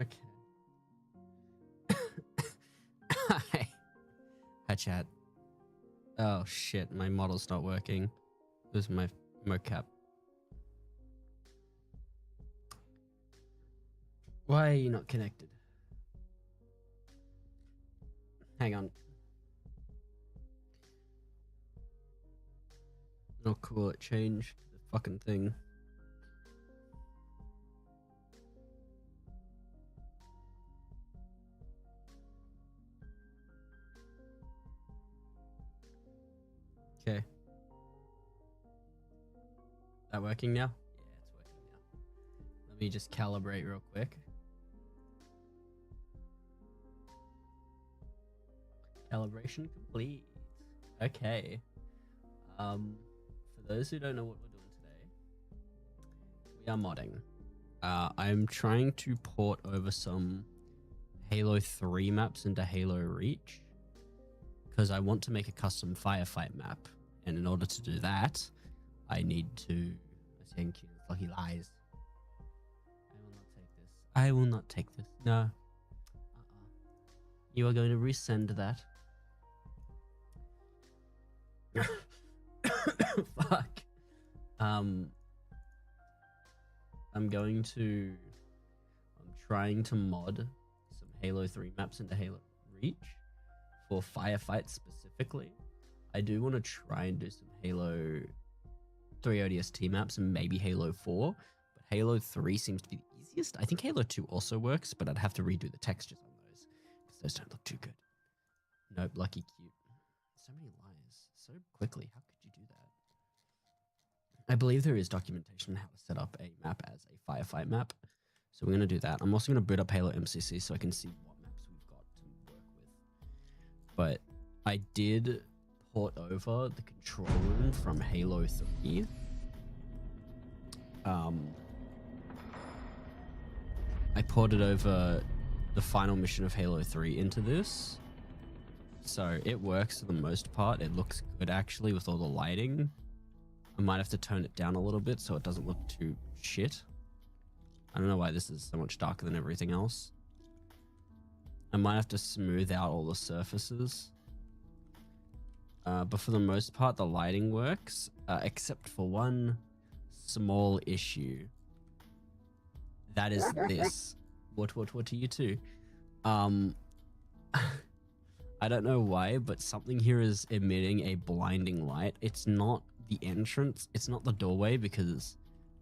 Okay. Hi. Hi, chat. Oh shit, my model's not working. This is my mocap. Why are you not connected? Hang on. Oh cool, it changed the fucking thing. Okay. That working now? Yeah, it's working now. Let me just calibrate real quick. Calibration complete. Okay. For those who don't know what we're doing today, we are modding. I'm trying to port over some Halo 3 maps into Halo Reach because I want to make a custom firefight map. And in order to do that, I need to... Thank you, lucky lies. I will not take this. No. You are going to resend that. Fuck. I'm trying to mod some Halo 3 maps into Halo Reach for firefights specifically. I do want to try and do some Halo 3 ODST maps and maybe Halo 4, but Halo 3 seems to be the easiest. I think Halo 2 also works, but I'd have to redo the textures on those because those don't look too good. Nope, lucky cute. So many lies so quickly. How could you do that? I believe there is documentation on how to set up a map as a firefight map. So we're going to do that. I'm also going to boot up Halo MCC so I can see what maps we've got to work with. But I did port over the control room from Halo 3. I ported over the final mission of Halo 3 into this. So it works for the most part. It looks good actually with all the lighting. I might have to tone it down a little bit so it doesn't look too shit. I don't know why this is so much darker than everything else. I might have to smooth out all the surfaces. But for the most part, the lighting works, except for one small issue. That is this. What to you too? I don't know why, but something here is emitting a blinding light. It's not the entrance. It's not the doorway because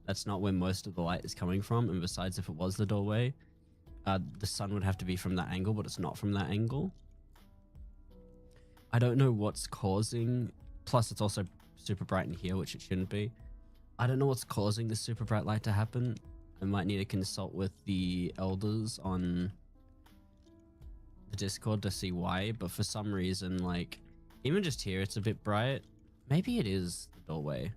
that's not where most of the light is coming from. And besides, if it was the doorway, the sun would have to be from that angle, but it's not from that angle. I don't know what's causing, plus it's also super bright in here, which it shouldn't be. I don't know what's causing this super bright light to happen. I might need to consult with the elders on the Discord to see why, but for some reason, like, even just here, it's a bit bright. Maybe it is the doorway.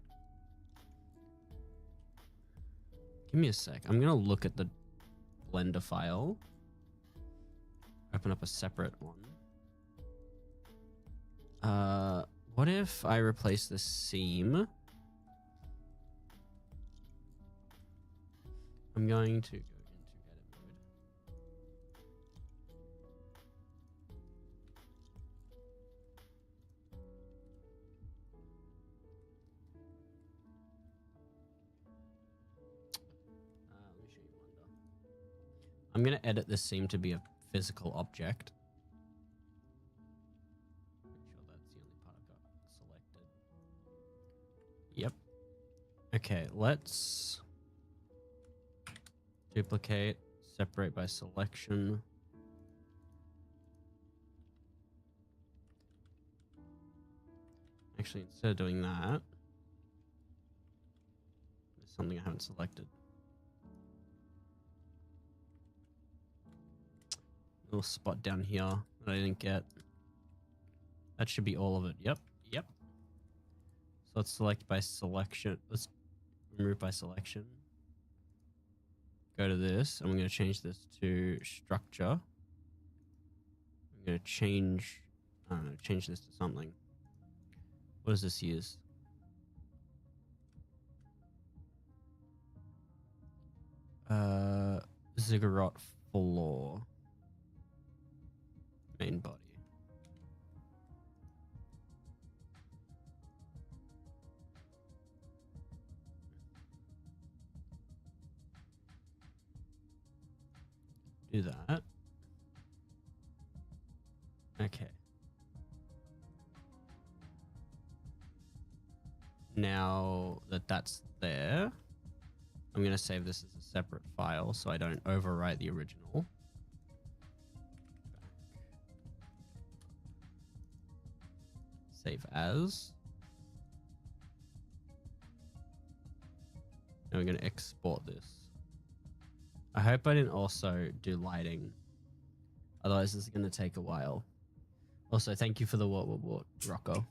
Give me a sec. I'm going to look at the Blender file. Open up a separate one. What if I replace the seam? I'm going to go into edit mode. Let me show you Blender. I'm going to edit this seam to be a physical object. Yep. Okay, let's duplicate, separate by selection. Actually, instead of doing that, there's something I haven't selected. Little spot down here that I didn't get. That should be all of it. Yep. So let's select by selection. Let's remove by selection. Go to this. I'm going to change this to structure. I'm going to change, I don't know, change this to something. What does this use? Ziggurat floor. Main body. Do that. Okay. Now that that's there, I'm going to save this as a separate file so I don't overwrite the original. Save as. Now we're going to export this. I hope I didn't also do lighting. Otherwise, this is going to take a while. Also, thank you for the what, Rocco.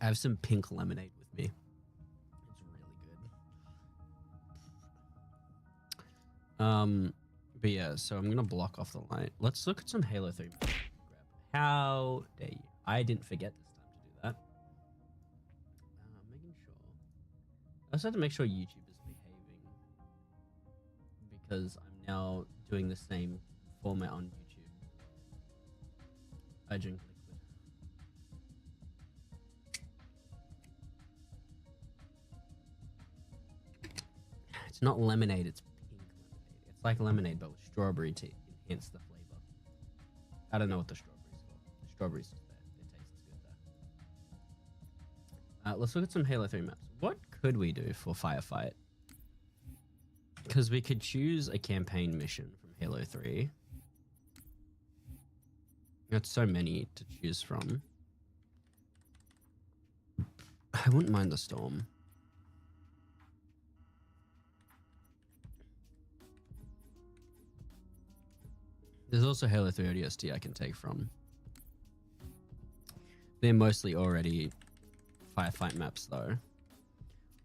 I have some pink lemonade with me. It's really good. But yeah, so I'm gonna block off the light. Let's look at some Halo 3. How dare you? I didn't forget this time to do that. Making sure. I also have to make sure YouTube is behaving because I'm now doing the same format on YouTube. I drink liquid. It's not lemonade, it's pink lemonade. It's like lemonade, but with strawberry to enhance the flavor. I don't know what the strawberry's for. The strawberry's just there. It tastes good there. Let's look at some Halo 3 maps. What could we do for Firefight? Because we could choose a campaign mission from Halo 3. Got so many to choose from. I wouldn't mind the storm. There's also Halo 3 ODST I can take from. They're mostly already firefight maps though.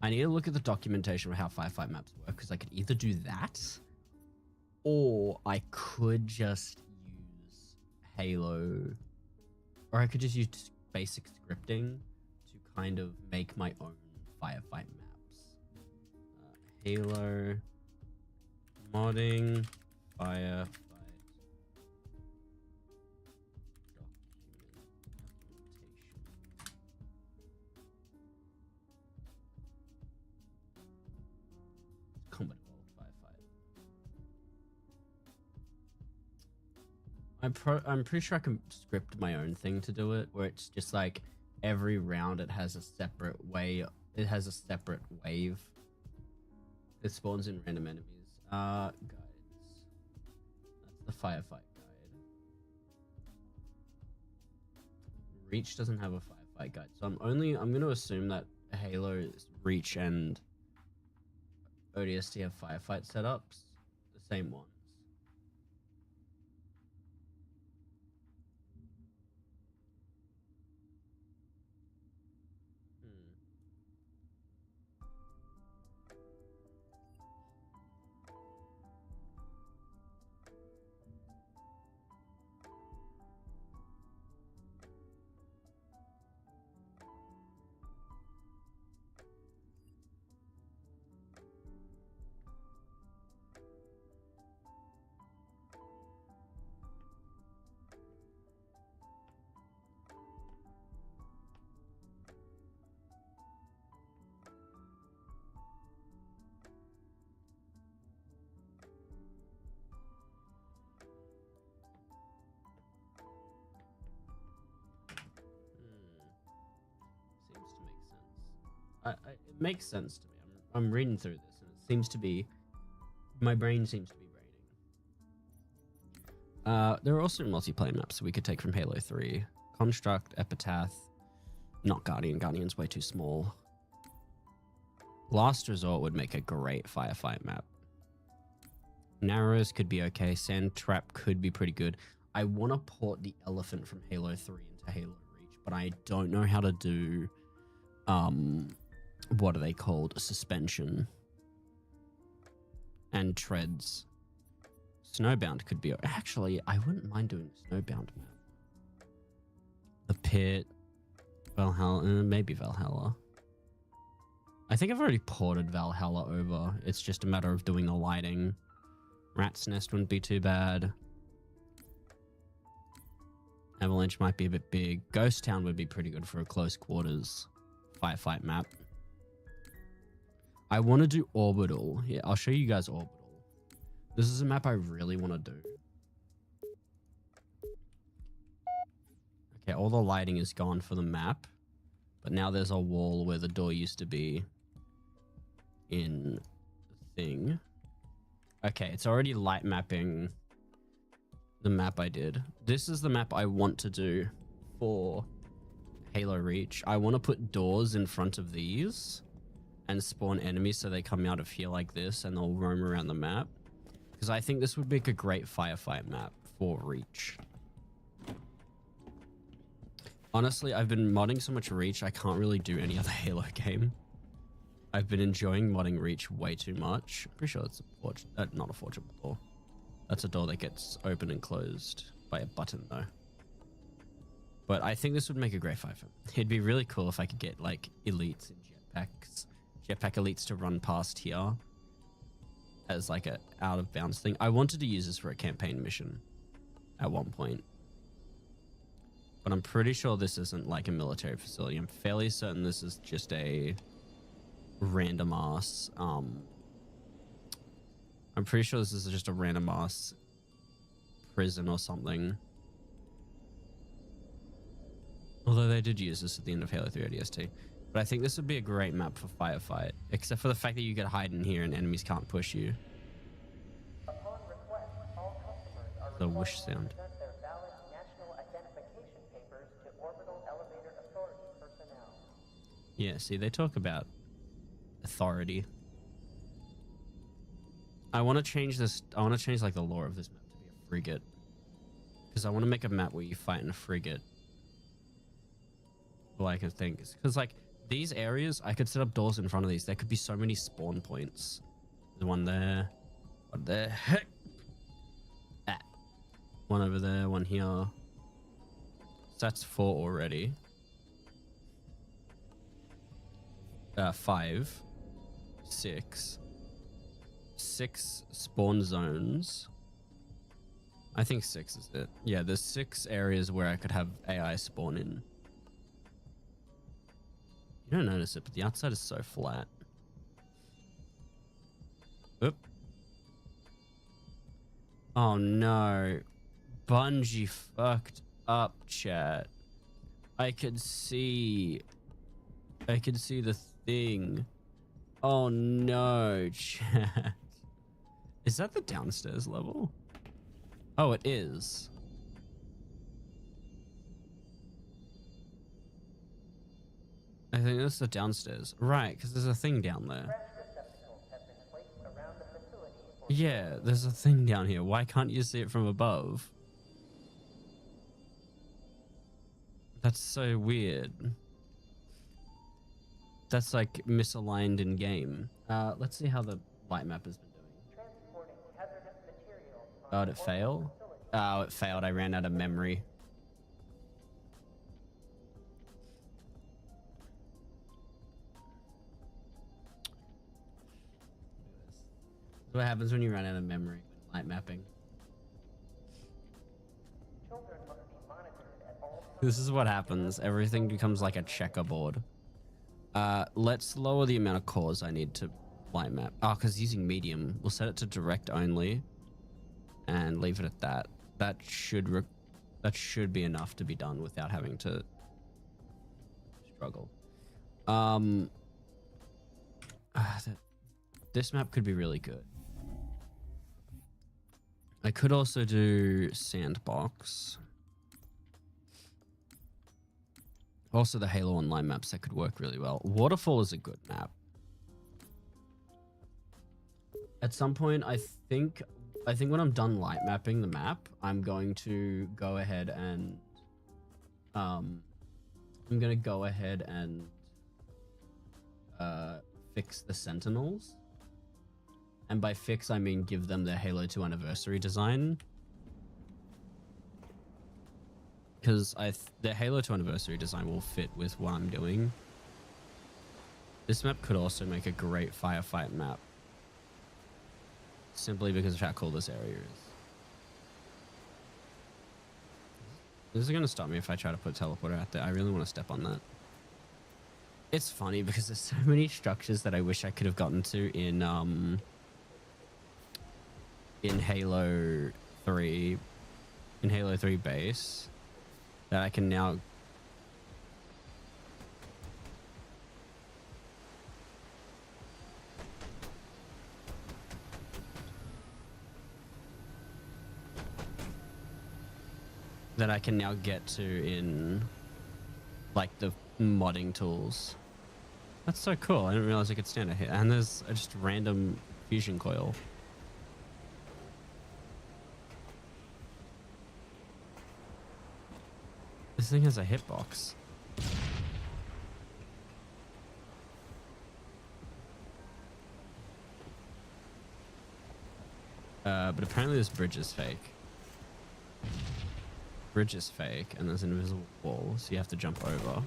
I need to look at the documentation of how firefight maps work because I could either do that or I could just use Halo, or I could just use basic scripting to kind of make my own firefight maps. Halo modding firefight. I'm pretty sure I can script my own thing to do it, where it's just like every round it has a separate way. It has a separate wave. It spawns in random enemies. Guides. That's the firefight guide. Reach doesn't have a firefight guide, so I'm going to assume that Halo's Reach and ODST have firefight setups, the same ones. It makes sense to me. I'm reading through this, and it seems to be, my brain seems to be braining. There are also multiplayer maps we could take from Halo 3. Construct, Epitaph, not Guardian. Guardian's way too small. Last Resort would make a great firefight map. Narrows could be okay. Sand Trap could be pretty good. I want to port the Elephant from Halo 3 into Halo Reach, but I don't know how to do what are they called? Suspension and treads. Snowbound could be, actually I wouldn't mind doing Snowbound map. The Pit, Valhalla, maybe Valhalla. I think I've already ported Valhalla over. It's just a matter of doing the lighting. Rat's Nest wouldn't be too bad. Avalanche might be a bit big. Ghost Town would be pretty good for a close quarters firefight map. I want to do Orbital. Yeah, I'll show you guys Orbital. This is a map I really want to do. Okay, all the lighting is gone for the map. But now there's a wall where the door used to be in the thing. Okay, it's already light mapping the map I did. This is the map I want to do for Halo Reach. I want to put doors in front of these and spawn enemies so they come out of here like this and they'll roam around the map. Because I think this would make a great firefight map for Reach. Honestly, I've been modding so much Reach, I can't really do any other Halo game. I've been enjoying modding Reach way too much. I'm pretty sure it's not a fortune door. That's a door that gets open and closed by a button though. But I think this would make a great firefight. It'd be really cool if I could get like elites and jetpack elites to run past here as like a out of bounds thing. I wanted to use this for a campaign mission at one point. But I'm pretty sure this isn't like a military facility. I'm fairly certain this is just a random ass I'm pretty sure this is just a random ass prison or something. Although they did use this at the end of Halo 3 ODST. But I think this would be a great map for firefight, except for the fact that you get hide in here and enemies can't push you. Upon request, all customers are The whoosh sound. present their valid national identification papers to Orbital Elevator Authority personnel. Yeah, see, they talk about authority. I want to change this. I want to change like the lore of this map to be a frigate, because I want to make a map where you fight in a frigate. All I can think is because like these areas, I could set up doors in front of these. There could be so many spawn points. There's one there, one there, one over there, one here. So that's 4 already. 5, 6. 6 spawn zones. I think 6 is it. Yeah, there's 6 areas where I could have AI spawn in. You don't notice it, but the outside is so flat. Oop. Oh no. Bungie fucked up, chat. I could see the thing. Oh no, chat. Is that the downstairs level? Oh, it is. I think that's the downstairs. Right, because there's a thing down there. Trash receptacles have been placed around the facility for Yeah, there's a thing down here. Why can't you see it from above? That's so weird. That's like misaligned in game. Let's see how the light map has been doing. transporting hazardous materials on Oh, did it fail? Oh, it failed. I ran out of memory. That's what happens when you run out of memory when light mapping. children must be monitored at all times. This is what happens. Everything becomes like a checkerboard. Let's lower the amount of cores I need to light map. Oh, because using medium, we'll set it to direct only and leave it at that. That should be enough to be done without having to struggle. This map could be really good. I could also do Sandbox. Also, the Halo Online maps that could work really well. Waterfall is a good map. At some point, I think when I'm done light mapping the map, I'm going to go ahead and fix the Sentinels. And by fix, I mean give them their Halo 2 anniversary design. because the Halo 2 Anniversary design will fit with what I'm doing. This map could also make a great firefight map, simply because of how cool this area is. This is going to stop me if I try to put teleporter out there. I really want to step on that. It's funny because there's so many structures that I wish I could have gotten to in Halo 3, in Halo 3 base, that I can now get to in like the modding tools. That's so cool. I didn't realize I could stand it here. And there's a just random fusion coil. This thing has a hitbox. But apparently this bridge is fake. Bridge is fake, and there's an invisible wall, so you have to jump over.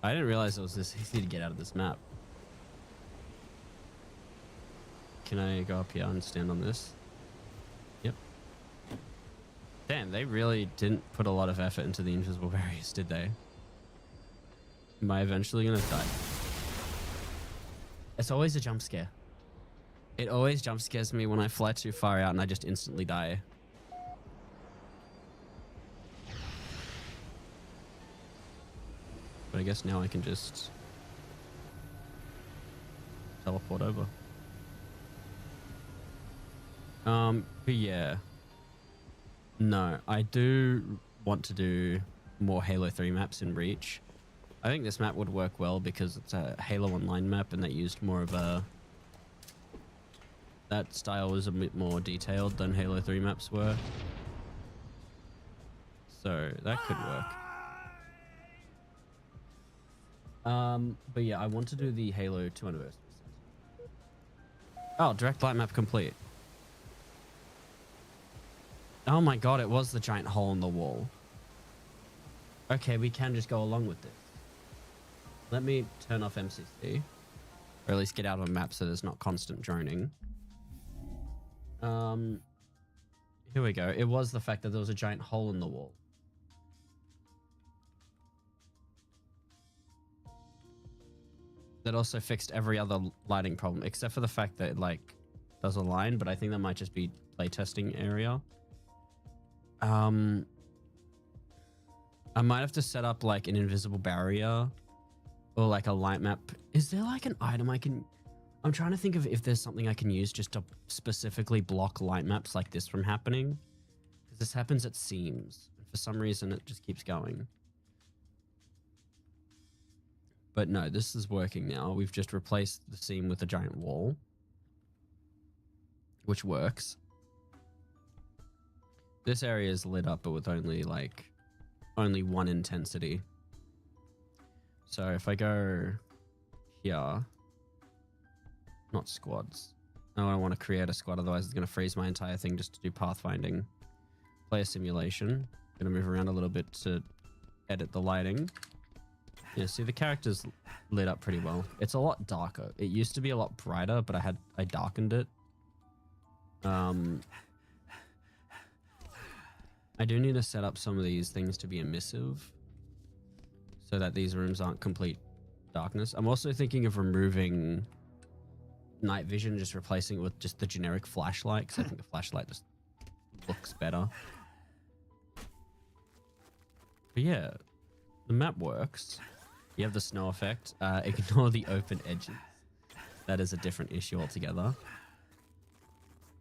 I didn't realize it was this easy to get out of this map. Can I go up here and stand on this? Yep. Damn, they really didn't put a lot of effort into the invisible barriers, did they? Am I eventually gonna die? It's always a jump scare. It always jump scares me when I fly too far out and I just instantly die. But I guess now I can just teleport over. But yeah. No, I do want to do more Halo 3 maps in Reach. I think this map would work well because it's a Halo Online map and they used more of a... That style was a bit more detailed than Halo 3 maps were. So that could work. But yeah, I want to do the Halo 2 Anniversary. Oh, direct light map complete. Oh my god, it was the giant hole in the wall. Okay, we can just go along with this. Let me turn off MCC. Or at least get out of a map so there's not constant droning. Here we go. It was the fact that there was a giant hole in the wall. That also fixed every other lighting problem, except for the fact that it, like, does align, but I think that might just be playtesting area. I might have to set up, like, an invisible barrier or, like, a light map. Is there, like, an item I can... I'm trying to think of if there's something I can use just to specifically block light maps like this from happening. Because this happens at seams. And for some reason, it just keeps going. But no, this is working now. We've just replaced the seam with a giant wall, which works. This area is lit up, but with only one intensity. So if I go here, not squads. No, I don't want to create a squad, otherwise it's going to freeze my entire thing just to do pathfinding. Player simulation. Going to move around a little bit to edit the lighting. Yeah, see, the character's lit up pretty well. It's a lot darker. It used to be a lot brighter, but I darkened it. I do need to set up some of these things to be emissive so that these rooms aren't complete darkness. I'm also thinking of removing night vision, just replacing it with just the generic flashlight, because I think the flashlight just looks better. But yeah, the map works. You have the snow effect. Ignore the open edges. That is a different issue altogether.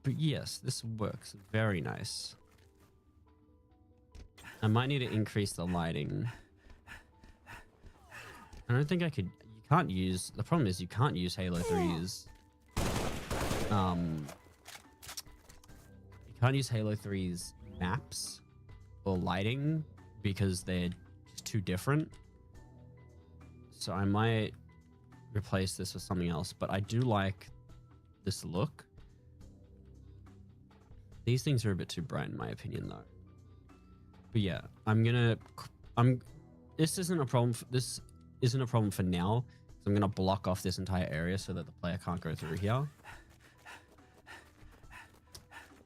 But yes, this works very nice. I might need to increase the lighting. I don't think I could... You can't use... The problem is you can't use Halo 3's... You can't use Halo 3's maps or lighting because they're just too different. So I might replace this with something else, but I do like this look. These things are a bit too bright in my opinion though. But yeah, this isn't a problem. This isn't a problem for now. So I'm gonna block off this entire area so that the player can't go through here.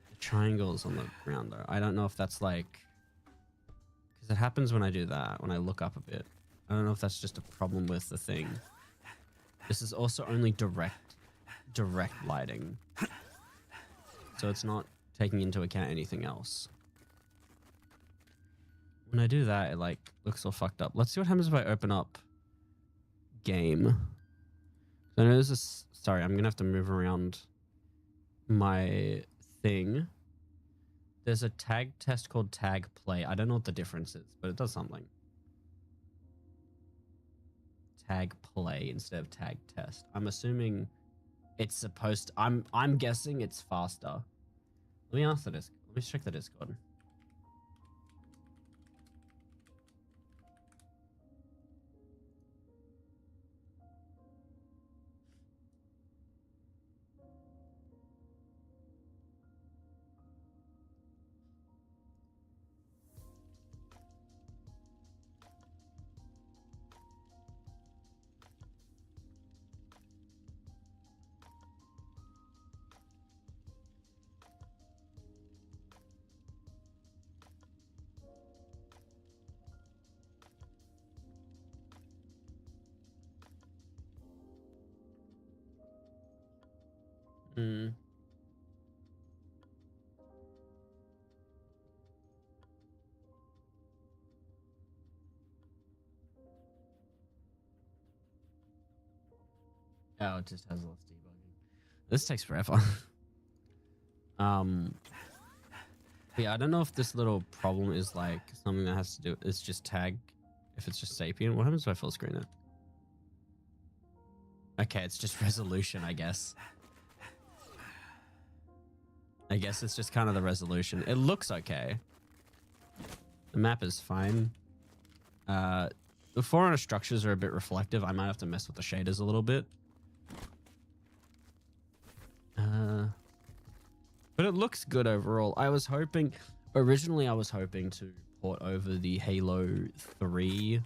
The triangle is on the ground though. I don't know if that's like, because it happens when I do that, when I look up a bit. I don't know if that's just a problem with the thing. This is also only direct lighting. So it's not taking into account anything else. When I do that, it like looks all fucked up. Let's see what happens if I open up game. I know this is, sorry, I'm gonna have to move around my thing. There's a tag test called tag play. I don't know what the difference is, but it does something. Tag play instead of tag test. I'm assuming it's supposed to, I'm guessing it's faster. Let me ask the Discord. Let me check the Discord. Hmm. Oh, it just has less debugging. This takes forever. Yeah, I don't know if this little problem is like something that has to do. It's just tag. If it's just sapient, what happens if I full screen it? Okay, it's just resolution, I guess. I guess it's just kind of the resolution. It looks okay. The map is fine. The Forerunner structures are a bit reflective. I might have to mess with the shaders a little bit. But it looks good overall. Originally I was hoping to port over the Halo 3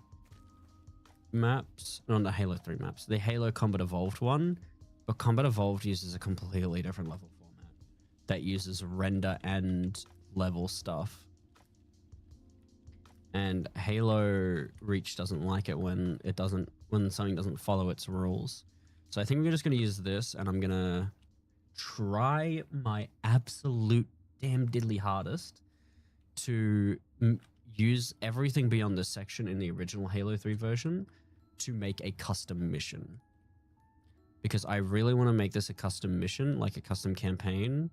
maps, not the Halo 3 maps, the Halo Combat Evolved one, but Combat Evolved uses a completely different level format that uses render and level stuff. And Halo Reach doesn't like it when something doesn't follow its rules. So I think we're just going to use this, and I'm going to try my absolute damn diddly hardest to use everything beyond this section in the original Halo 3 version to make a custom mission. Because I really want to make this a custom mission, like a custom campaign.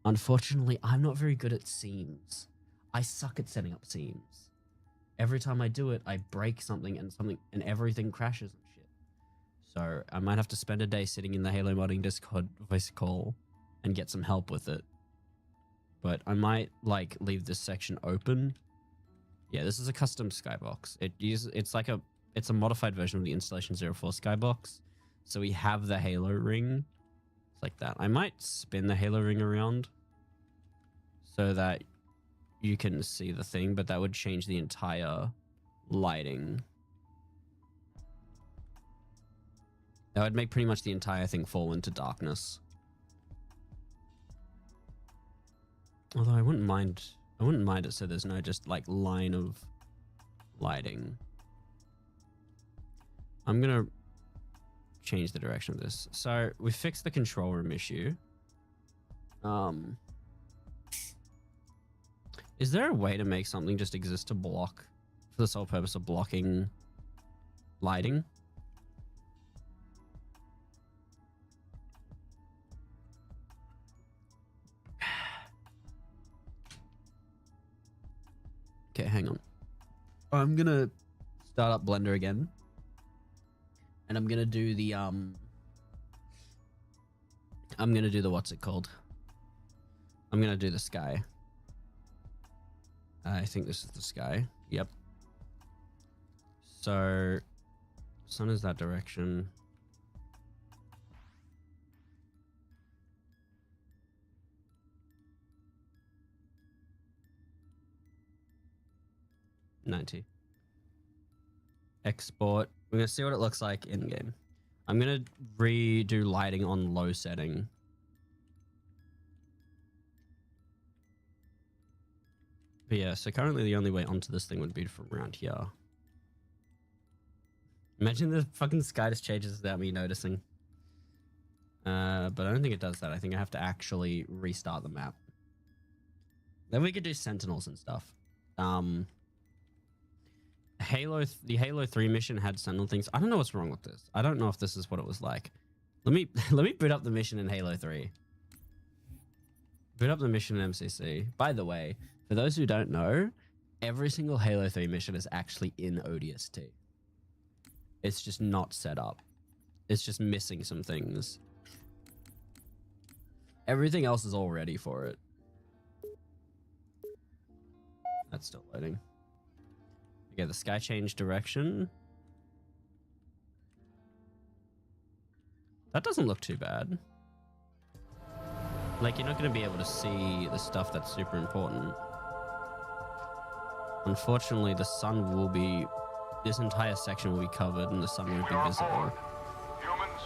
Unfortunately, I'm not very good at seams. I suck at setting up seams. Every time I do it, I break something and everything crashes and shit. So I might have to spend a day sitting in the Halo modding Discord voice call and get some help with it. But I might like leave this section open. Yeah, this is a custom skybox. It's a modified version of the Installation 04 skybox. So we have the Halo ring. It's like that. I might spin the Halo ring around so that you can see the thing, but that would change the entire lighting. That would make pretty much the entire thing fall into darkness. Although I wouldn't mind it so there's no just like line of lighting. I'm gonna change the direction of this. So we fixed the control room issue. Is there a way to make something just exist to block for the sole purpose of blocking lighting? Okay, hang on. I'm gonna start up Blender again. And I'm gonna do the what's it called? I'm gonna do the sky. I think this is the sky. Yep. So sun is that direction. 90. Export. We're gonna see what it looks like in game. I'm gonna redo lighting on low setting. But yeah, so currently the only way onto this thing would be from around here. Imagine the fucking sky just changes without me noticing. But I don't think it does that. I think I have to actually restart the map. Then we could do sentinels and stuff. The Halo 3 mission had sentinel things. I don't know what's wrong with this. I don't know if this is what it was like. Let me boot up the mission in Halo 3. Boot up the mission in MCC. By the way, for those who don't know, every single Halo 3 mission is actually in ODST. It's just not set up. It's just missing some things. Everything else is all ready for it. That's still loading. Okay, the sky changed direction. That doesn't look too bad. Like, you're not going to be able to see the stuff that's super important. Unfortunately, the sun will be... This entire section will be covered and the sun won't be visible. Humans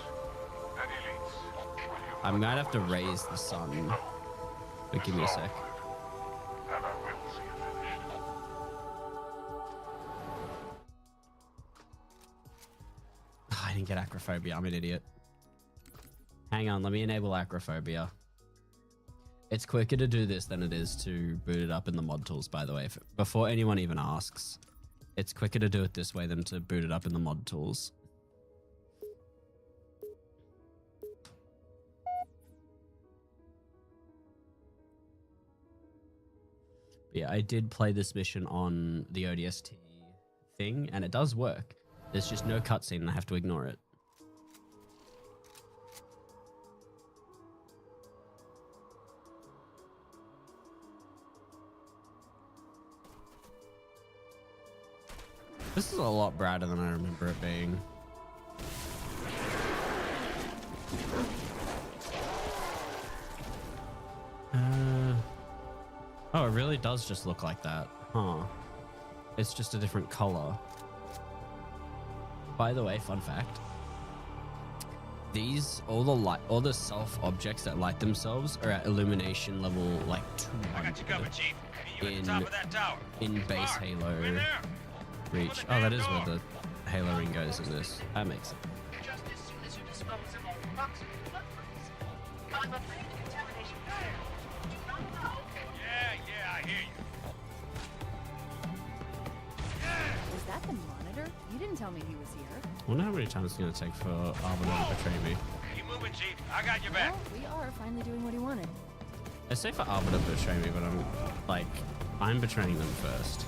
and elites. I'm going to have to raise the sun. But give me a sec. And I will see it finished. I didn't get acrophobia. I'm an idiot. Hang on, let me enable acrophobia. It's quicker to do this than it is to boot it up in the mod tools, by the way. Before anyone even asks, it's quicker to do it this way than to boot it up in the mod tools. But yeah, I did play this mission on the ODST thing, and it does work. There's just no cutscene, and I have to ignore it. This is a lot brighter than I remember it being. Oh, it really does just look like that. Huh. It's just a different color. By the way, fun fact. All the self objects that light themselves are at illumination level like 200. I got you covered, Chief. Meet you at the top of that tower. In base Smart. Halo We're there. Reach. Oh, that is where the Halo ring goes in this. That makes sense. Just as soon as you dispose of all toxic footprints. I'm afraid the contamination failed. Do not know. Yeah, I hear you. Was that the monitor? You didn't tell me he was here. I wonder how many times it's going to take for Arbiter to betray me. Keep moving, Chief. I got your back. Well, we are finally doing what he wanted. I say for Arbiter to betray me, but I'm betraying them first.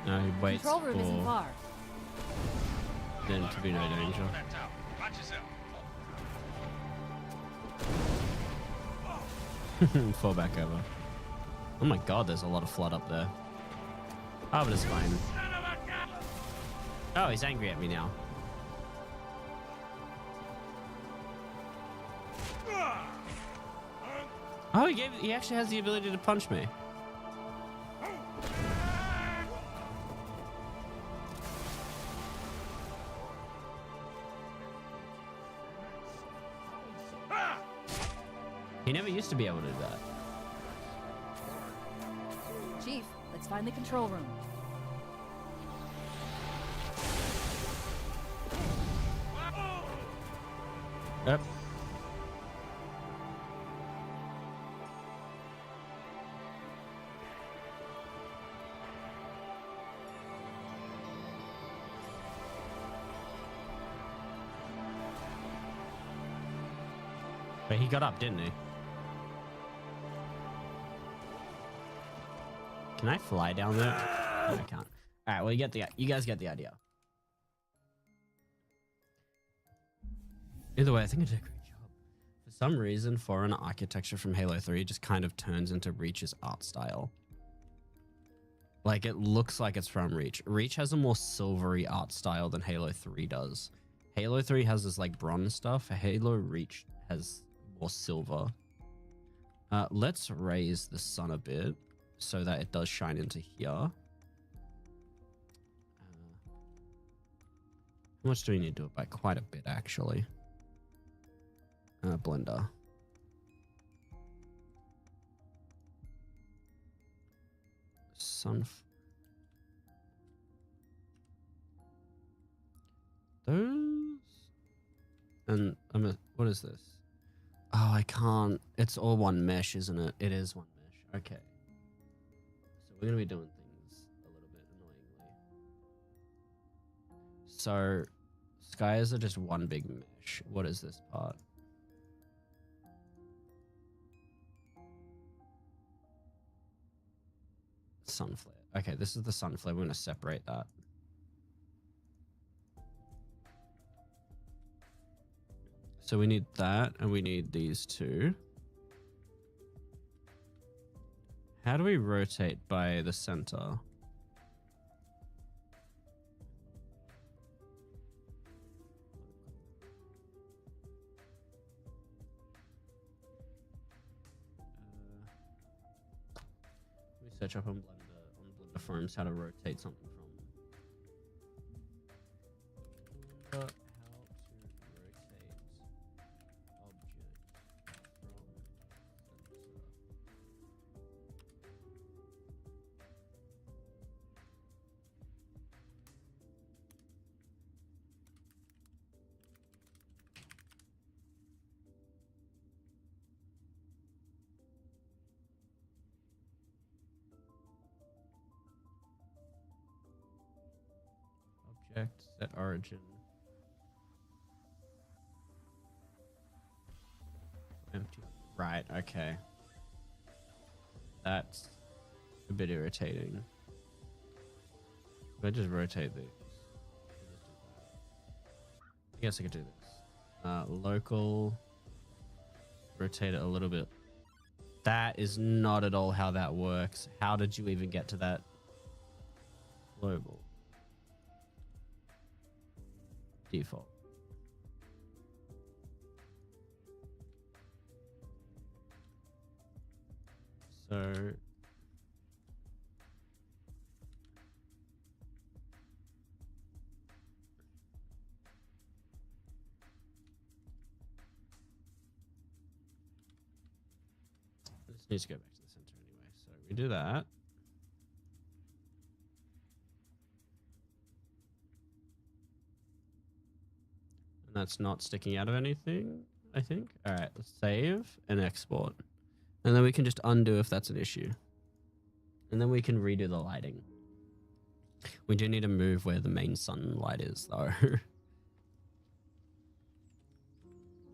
No, he waits Control room isn't for far. then to be no danger. That tower. Watch yourself. Fall back over. Oh my god, there's a lot of flood up there. Arbiter's fine. Oh, he's angry at me now. Oh, he actually has the ability to punch me. He never used to be able to do that. Chief, let's find the control room. Yep. But he got up, didn't he? Can I fly down there? No, I can't. All right, well, you guys get the idea. Either way, I think I did a great job. For some reason, foreign architecture from Halo 3 just kind of turns into Reach's art style. Like, it looks like it's from Reach. Reach has a more silvery art style than Halo 3 does. Halo 3 has this like bronze stuff. Halo Reach has more silver. Let's raise the sun a bit so that it does shine into here. How much do we need to do it by? Quite a bit, actually. Blender. Those. And what is this? Oh, I can't. It's all one mesh, isn't it? It is one mesh. Okay. So we're going to be doing things a little bit annoyingly. So skies are just one big mesh. What is this part? Sun flare. Okay, this is the sun flare. We're going to separate that. So we need that, and we need these two. How do we rotate by the center? Let me search up on Blender forums how to rotate something from. How to rotate object from center. Object, set origin. Empty. Right, okay. That's a bit irritating. If I just rotate these. I guess I could do this. Local. Rotate it a little bit. That is not at all how that works. How did you even get to that? Global. Default. So this needs to go back to the center anyway. So we do that. And that's not sticking out of anything, I think. All right, let's save and export. And then we can just undo if that's an issue. And then we can redo the lighting. We do need to move where the main sunlight is, though.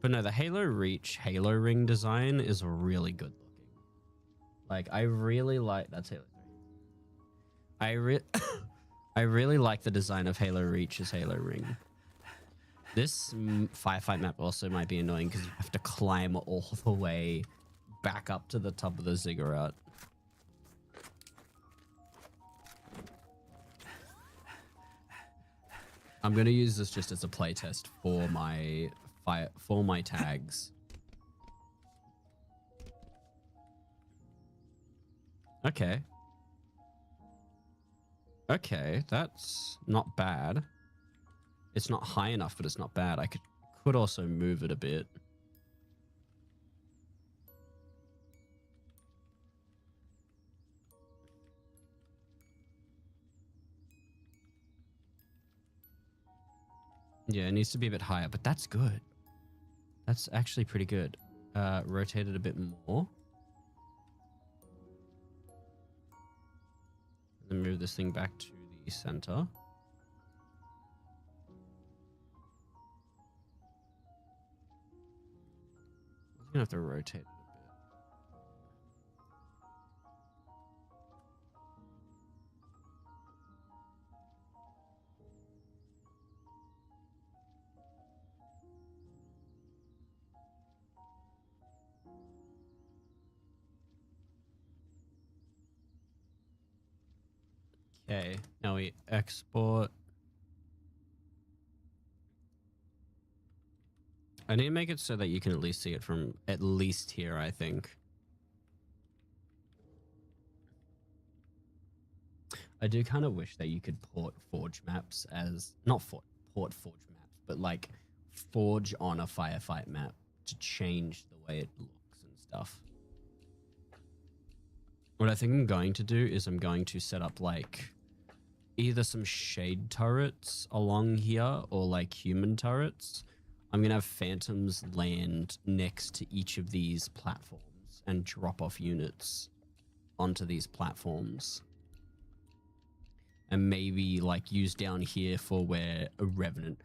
But no, the Halo Reach Halo Ring design is really good looking. Like, I really like... That's Halo 3. I really like the design of Halo Reach's Halo Ring. This firefight map also might be annoying because you have to climb all the way back up to the top of the ziggurat. I'm gonna use this just as a playtest for my tags. Okay. Okay, that's not bad. It's not high enough, but it's not bad. I could also move it a bit. Yeah, it needs to be a bit higher, but that's good. That's actually pretty good. Rotate it a bit more. And then move this thing back to the center. I'm gonna have to rotate it a bit. Okay, now we export. I need to make it so that you can at least see it from at least here, I think. I do kind of wish that you could port Forge maps as, not port Forge maps, but like Forge on a firefight map to change the way it looks and stuff. What I think I'm going to do is I'm going to set up like either some shade turrets along here or like human turrets. I'm going to have phantoms land next to each of these platforms and drop off units onto these platforms. And maybe like use down here for where a revenant.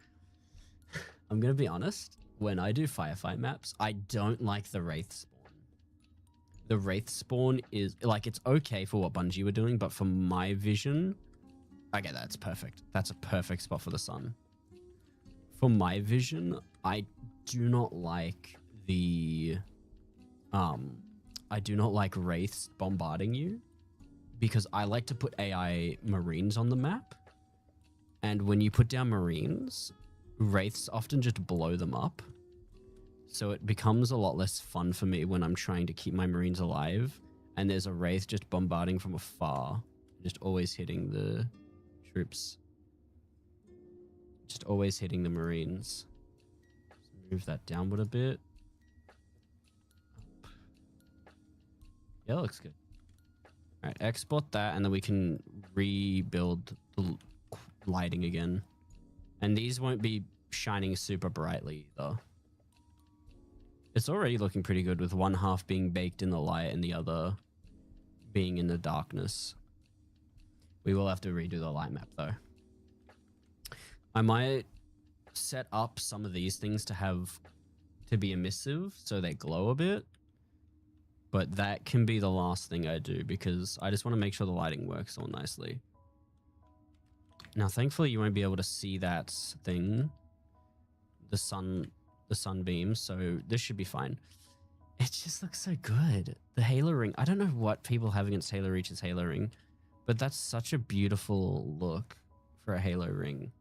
I'm going to be honest. When I do firefight maps, I don't like the Wraith spawn. The Wraith spawn is like, it's okay for what Bungie were doing, but for my vision, okay, that's perfect. That's a perfect spot for the sun. For my vision, I do not like the, I do not like Wraiths bombarding you because I like to put AI Marines on the map. And when you put down Marines, Wraiths often just blow them up. So it becomes a lot less fun for me when I'm trying to keep my Marines alive. And there's a Wraith just bombarding from afar. Just always hitting the troops. Just always hitting the Marines. Let's move that downward a bit. Up. Yeah, looks good. All right, export that, and then we can rebuild the lighting again. And these won't be shining super brightly either. It's already looking pretty good with one half being baked in the light and the other being in the darkness. We will have to redo the light map though. I might set up some of these things to be emissive so they glow a bit. But that can be the last thing I do because I just want to make sure the lighting works all nicely. Now, thankfully, you won't be able to see that thing, the sunbeams, so this should be fine. It just looks so good. The Halo ring. I don't know what people have against Halo Reach's Halo ring, but that's such a beautiful look for a Halo ring.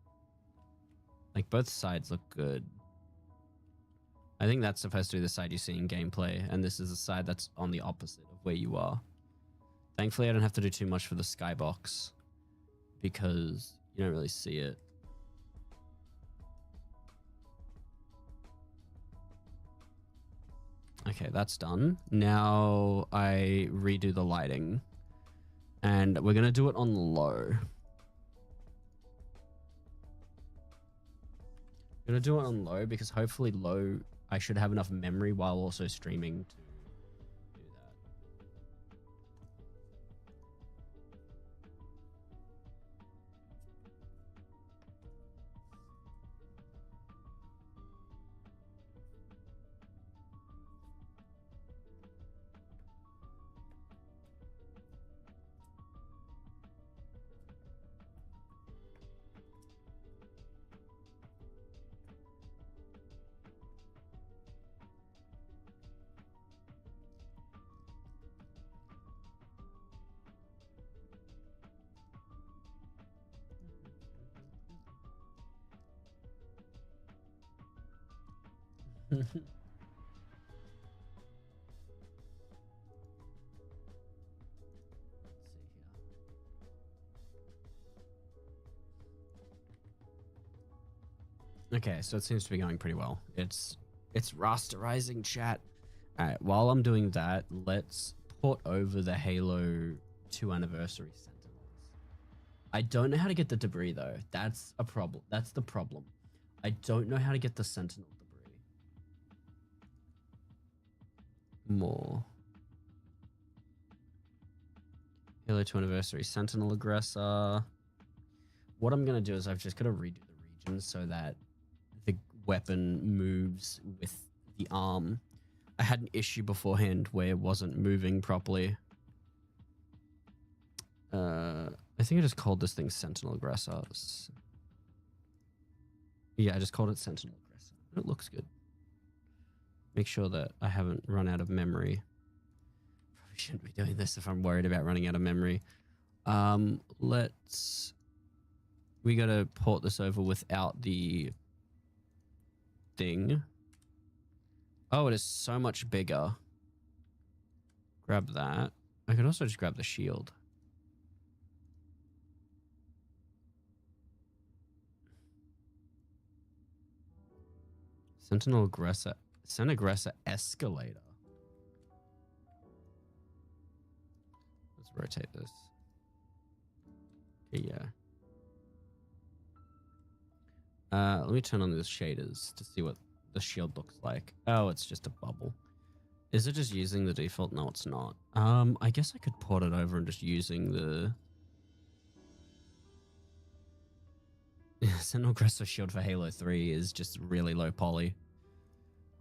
Like, both sides look good. I think that's supposed to be the side you see in gameplay, and this is the side that's on the opposite of where you are. Thankfully, I don't have to do too much for the skybox because you don't really see it. Okay, that's done. Now I redo the lighting, and we're going to do it on low. I'm going to do it on low because hopefully low, I should have enough memory while also streaming to do that. Okay, so it seems to be going pretty well. It's rasterizing, chat. All right, while I'm doing that, let's port over the Halo 2 anniversary sentinels. I don't know how to get the debris though. That's a problem. That's the problem. I don't know how to get the sentinel debris. More. Halo 2 anniversary sentinel aggressor. What I'm going to do is I've just got to redo the region so that the weapon moves with the arm. I had an issue beforehand where it wasn't moving properly. I think I just called this thing Sentinel Aggressor. Yeah, I just called it Sentinel Aggressor. It looks good. Make sure that I haven't run out of memory. Probably shouldn't be doing this if I'm worried about running out of memory. We gotta port this over without the thing. Oh, it is so much bigger. Grab that. I could also just grab the shield. Sentinel aggressor. Send aggressor escalator. Let's rotate this. Okay, yeah. Let me turn on these shaders to see what the shield looks like. Oh, it's just a bubble. Is it just using the default? No, it's not. I guess I could port it over and just using the Sentinel aggressor shield for Halo 3 is just really low poly.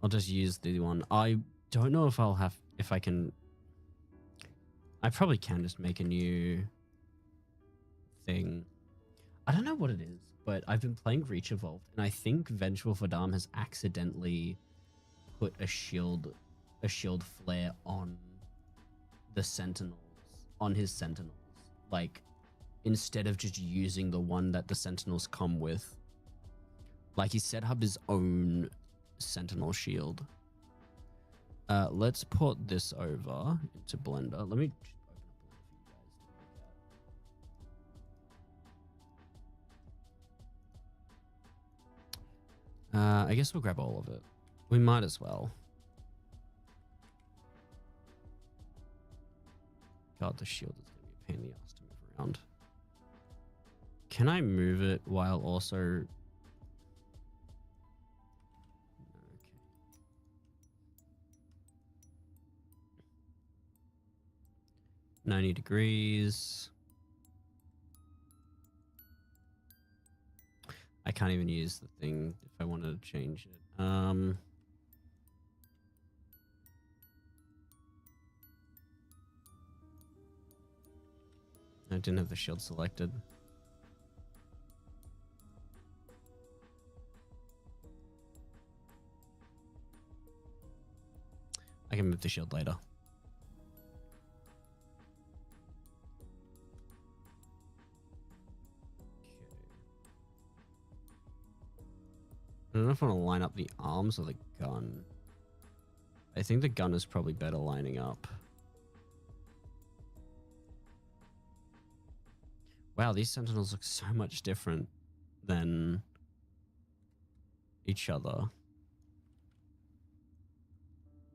I'll just use the one. I don't know if I can. I probably can just make a new thing. I don't know what it is, but I've been playing Reach Evolved, and I think Vengeful Vadam has accidentally put a shield flare on the Sentinels, on his Sentinels. Like, instead of just using the one that the Sentinels come with. Like, he set up his own Sentinel shield. Let's port this over into Blender. Let me open up Blender for you guys to look at. I guess we'll grab all of it. We might as well. God, the shield is going to be a pain in the ass to move around. Can I move it while also... Okay. 90 degrees. I can't even use the thing if I wanted to change it. I didn't have the shield selected. I can move the shield later. I don't know if I want to line up the arms or the gun. I think the gun is probably better lining up. Wow, these Sentinels look so much different than each other.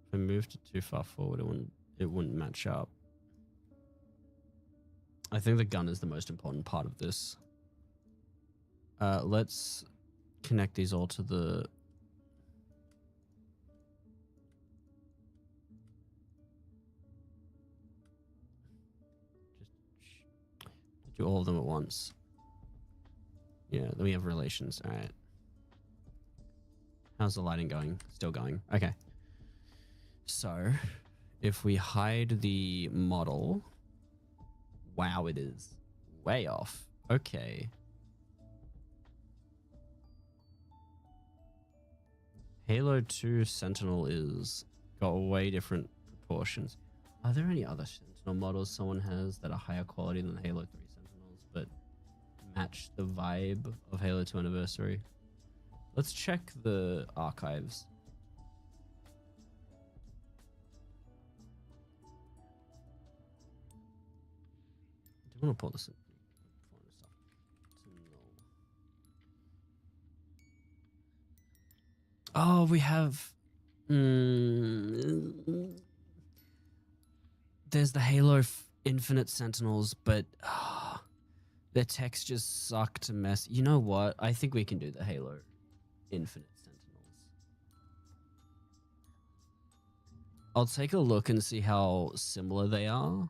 If I moved it too far forward, it wouldn't match up. I think the gun is the most important part of this. Let's connect these all to the... do all of them at once. Yeah, then we have relations. All right. How's the lighting going? Still going. Okay. So, if we hide the model... Wow, it is way off. Okay. Halo 2 Sentinel is got way different proportions. Are there any other Sentinel models someone has that are higher quality than Halo 3 Sentinels but match the vibe of Halo 2 Anniversary? Let's check the archives. I do want to pull this in. Oh, we have... there's the Halo Infinite Sentinels, but their textures suck to mess. You know what? I think we can do the Halo Infinite Sentinels. I'll take a look and see how similar they are.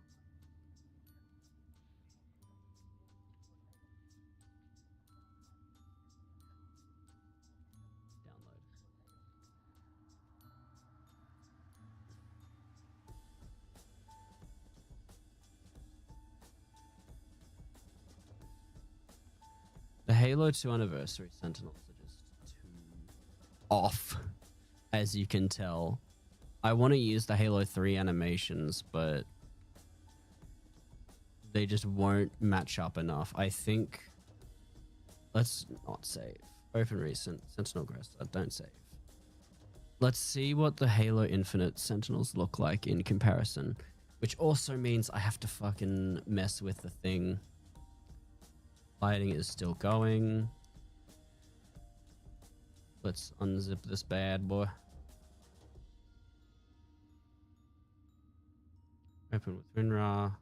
The Halo 2 Anniversary Sentinels are just too off, as you can tell. I want to use the Halo 3 animations, but they just won't match up enough. I think... Let's not save. Open recent. Sentinel Aggressor. Don't save. Let's see what the Halo Infinite Sentinels look like in comparison. Which also means I have to fucking mess with the thing. Lighting is still going. Let's unzip this bad boy. Open with WinRAR.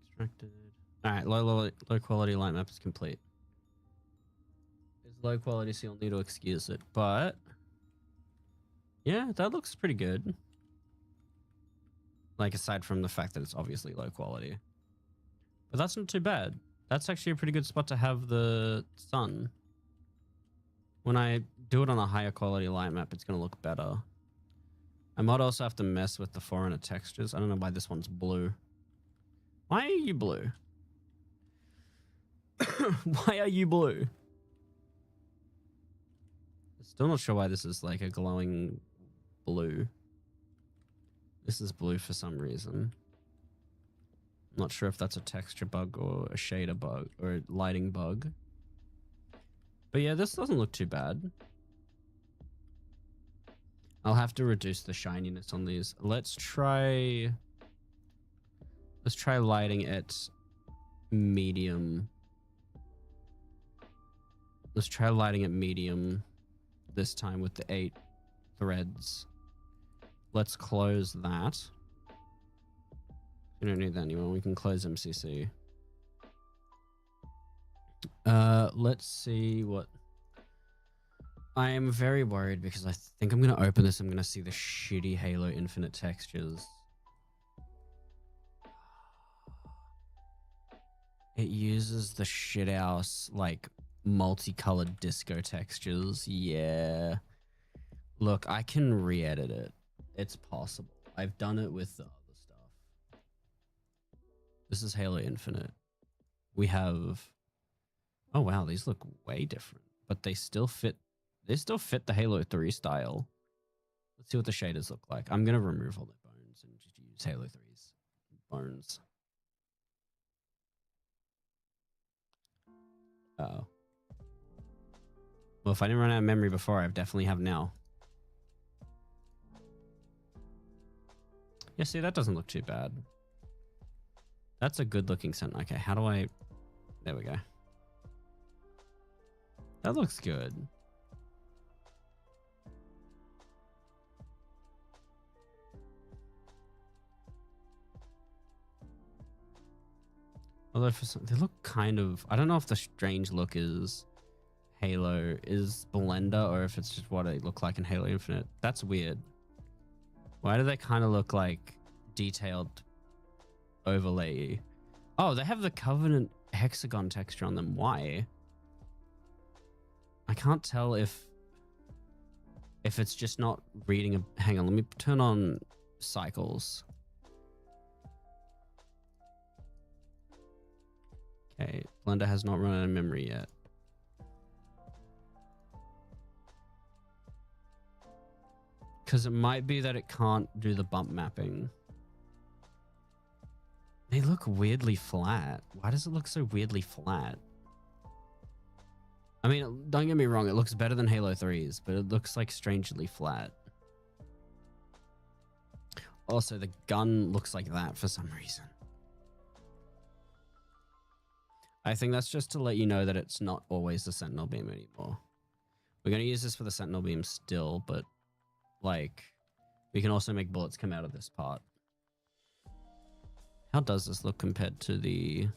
Extracted. Alright, low quality light map is complete. It's low quality, so you'll need to excuse it. But yeah, that looks pretty good. Like, aside from the fact that it's obviously low quality. But that's not too bad. That's actually a pretty good spot to have the sun. When I do it on a higher quality light map, it's going to look better. I might also have to mess with the foreigner textures. I don't know why this one's blue. Why are you blue? Why are you blue? Still not sure why this is like a glowing blue. This is blue for some reason. Not sure if that's a texture bug or a shader bug or a lighting bug. But yeah, this doesn't look too bad. I'll have to reduce the shininess on these. Let's try lighting at medium. Let's try lighting at medium this time with the 8 threads. Let's close that. We don't need that anymore. We can close MCC. Let's see what... I am very worried because I think I'm going to open this. I'm going to see the shitty Halo Infinite textures. It uses the shithouse, like, multicolored disco textures. Yeah. Look, I can re-edit it. It's possible. I've done it with the other stuff. This is Halo Infinite. We have... Oh, wow. These look way different. But they still fit... They still fit the Halo 3 style. Let's see what the shaders look like. I'm going to remove all their bones and just use Halo 3's bones. Uh-oh. Well, if I didn't run out of memory before, I definitely have now. Yeah, see, that doesn't look too bad. That's a good looking scent. Okay, how do I... There we go. That looks good. Although for some, they look kind of... I don't know if the strange look is Halo, is Blender, or if it's just what they look like in Halo Infinite. That's weird. Why do they kind of look like detailed overlay? Oh, they have the Covenant hexagon texture on them. Why? I can't tell if it's just not reading a... Hang on, let me turn on cycles. Okay, Blender has not run out of memory yet. Because it might be that it can't do the bump mapping. They look weirdly flat. Why does it look so weirdly flat? I mean, don't get me wrong, it looks better than Halo 3's, but it looks like strangely flat. Also, the gun looks like that for some reason. I think that's just to let you know that it's not always the Sentinel Beam anymore. We're going to use this for the Sentinel Beam still, but like, we can also make bullets come out of this part. How does this look compared to the...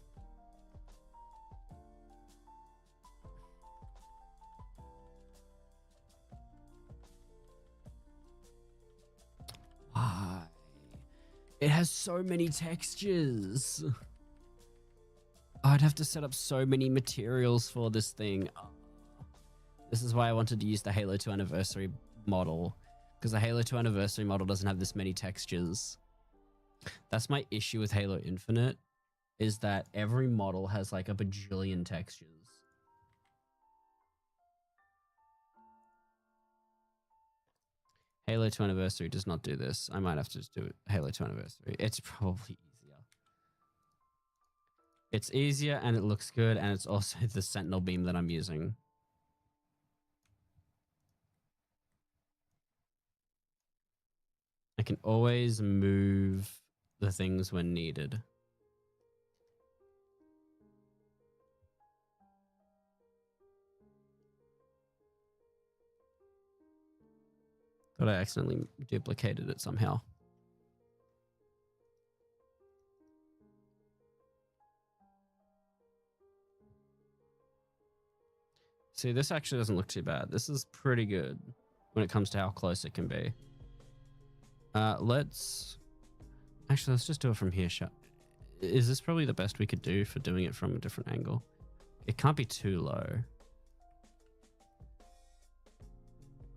Why? It has so many textures. I'd have to set up so many materials for this thing. This is why I wanted to use the Halo 2 Anniversary model, because the Halo 2 Anniversary model doesn't have this many textures. That's my issue with Halo Infinite, is that every model has like a bajillion textures. Halo 2 Anniversary does not do this. I might have to just do it. Halo 2 Anniversary. It's probably easier. It's easier and it looks good, and it's also the sentinel beam that I'm using. I can always move the things when needed. Thought I accidentally duplicated it somehow. See, this actually doesn't look too bad. This is pretty good when it comes to how close it can be. Let's just do it from here. Is this probably the best we could do for doing it from a different angle? It can't be too low.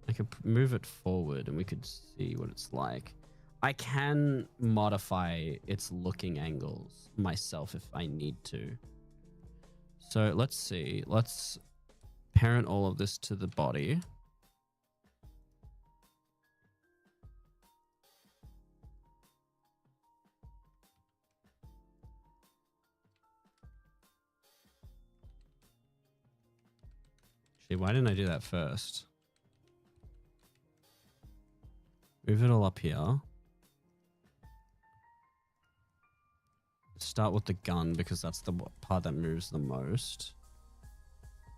I could move it forward and we could see what it's like. I can modify its looking angles myself if I need to. So let's see. Let's parent all of this to the body. Actually, why didn't I do that first? Move it all up here. Start with the gun because that's the part that moves the most.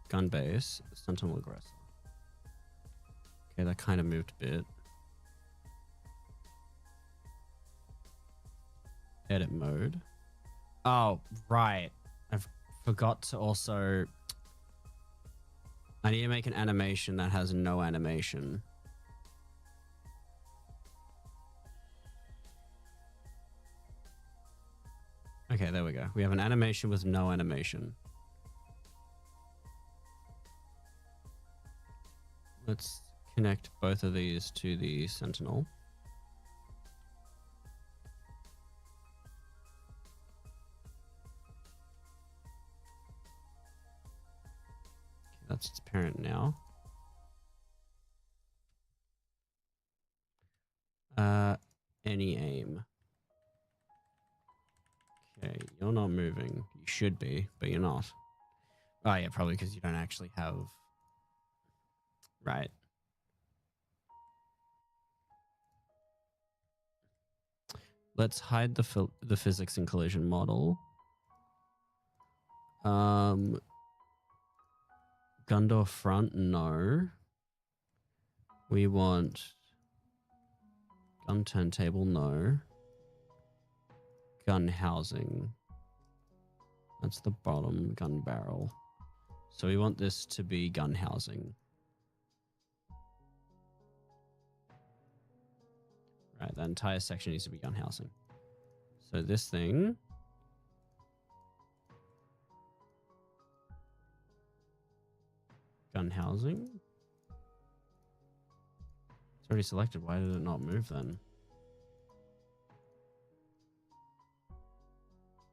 Gun base, sentinel aggressor. Okay, that kind of moved a bit. Edit mode. Oh, right. I forgot to also... I need to make an animation that has no animation. Okay, there we go. We have an animation with no animation. Let's connect both of these to the sentinel. Okay, that's its parent now. Any aim. Okay, you're not moving. You should be, but you're not. Oh yeah, probably because you don't actually have... Right. Let's hide the physics and collision model. Gun door front, no. We want gun turntable, no. Gun housing. That's the bottom gun barrel. So we want this to be gun housing. Right, that entire section needs to be gun housing. So this thing... Gun housing? It's already selected. Why did it not move then?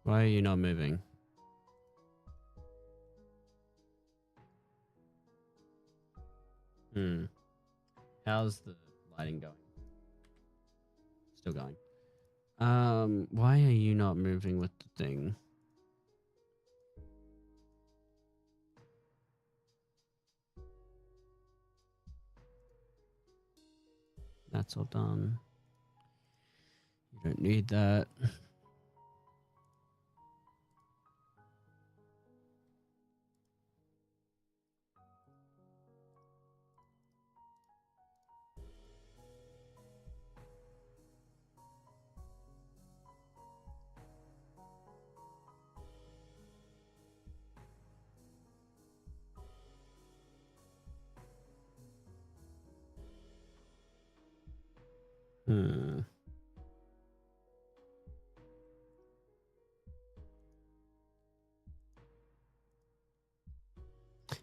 Why are you not moving? How's the lighting going? Still going. Why are you not moving with the thing? That's all done. You don't need that.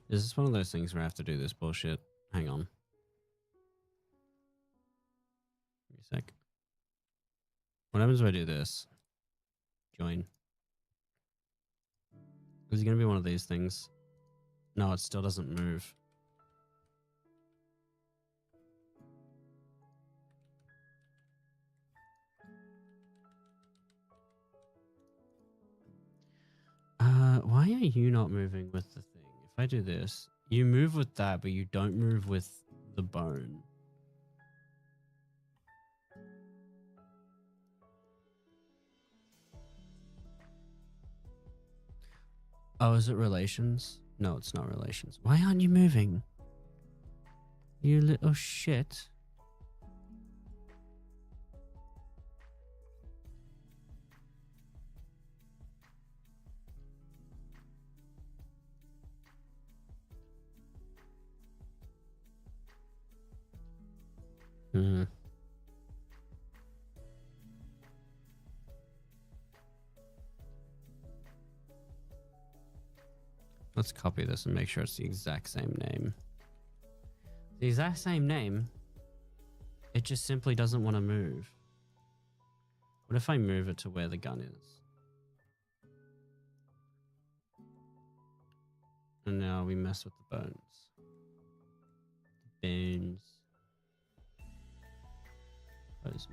Is this one of those things where I have to do this bullshit? Hang on. Give me a sec. What happens if I do this? Join. Is it going to be one of these things? No, it still doesn't move. are you not moving with the thing? If I do this, you move with that, but you don't move with the bone. Oh, is it relations? No, it's not relations. Why aren't you moving? You little shit. Hmm. Let's copy this and make sure it's the exact same name. The exact same name. It just simply doesn't want to move. What if I move it to where the gun is? And now we mess with the bones. Bones. Pose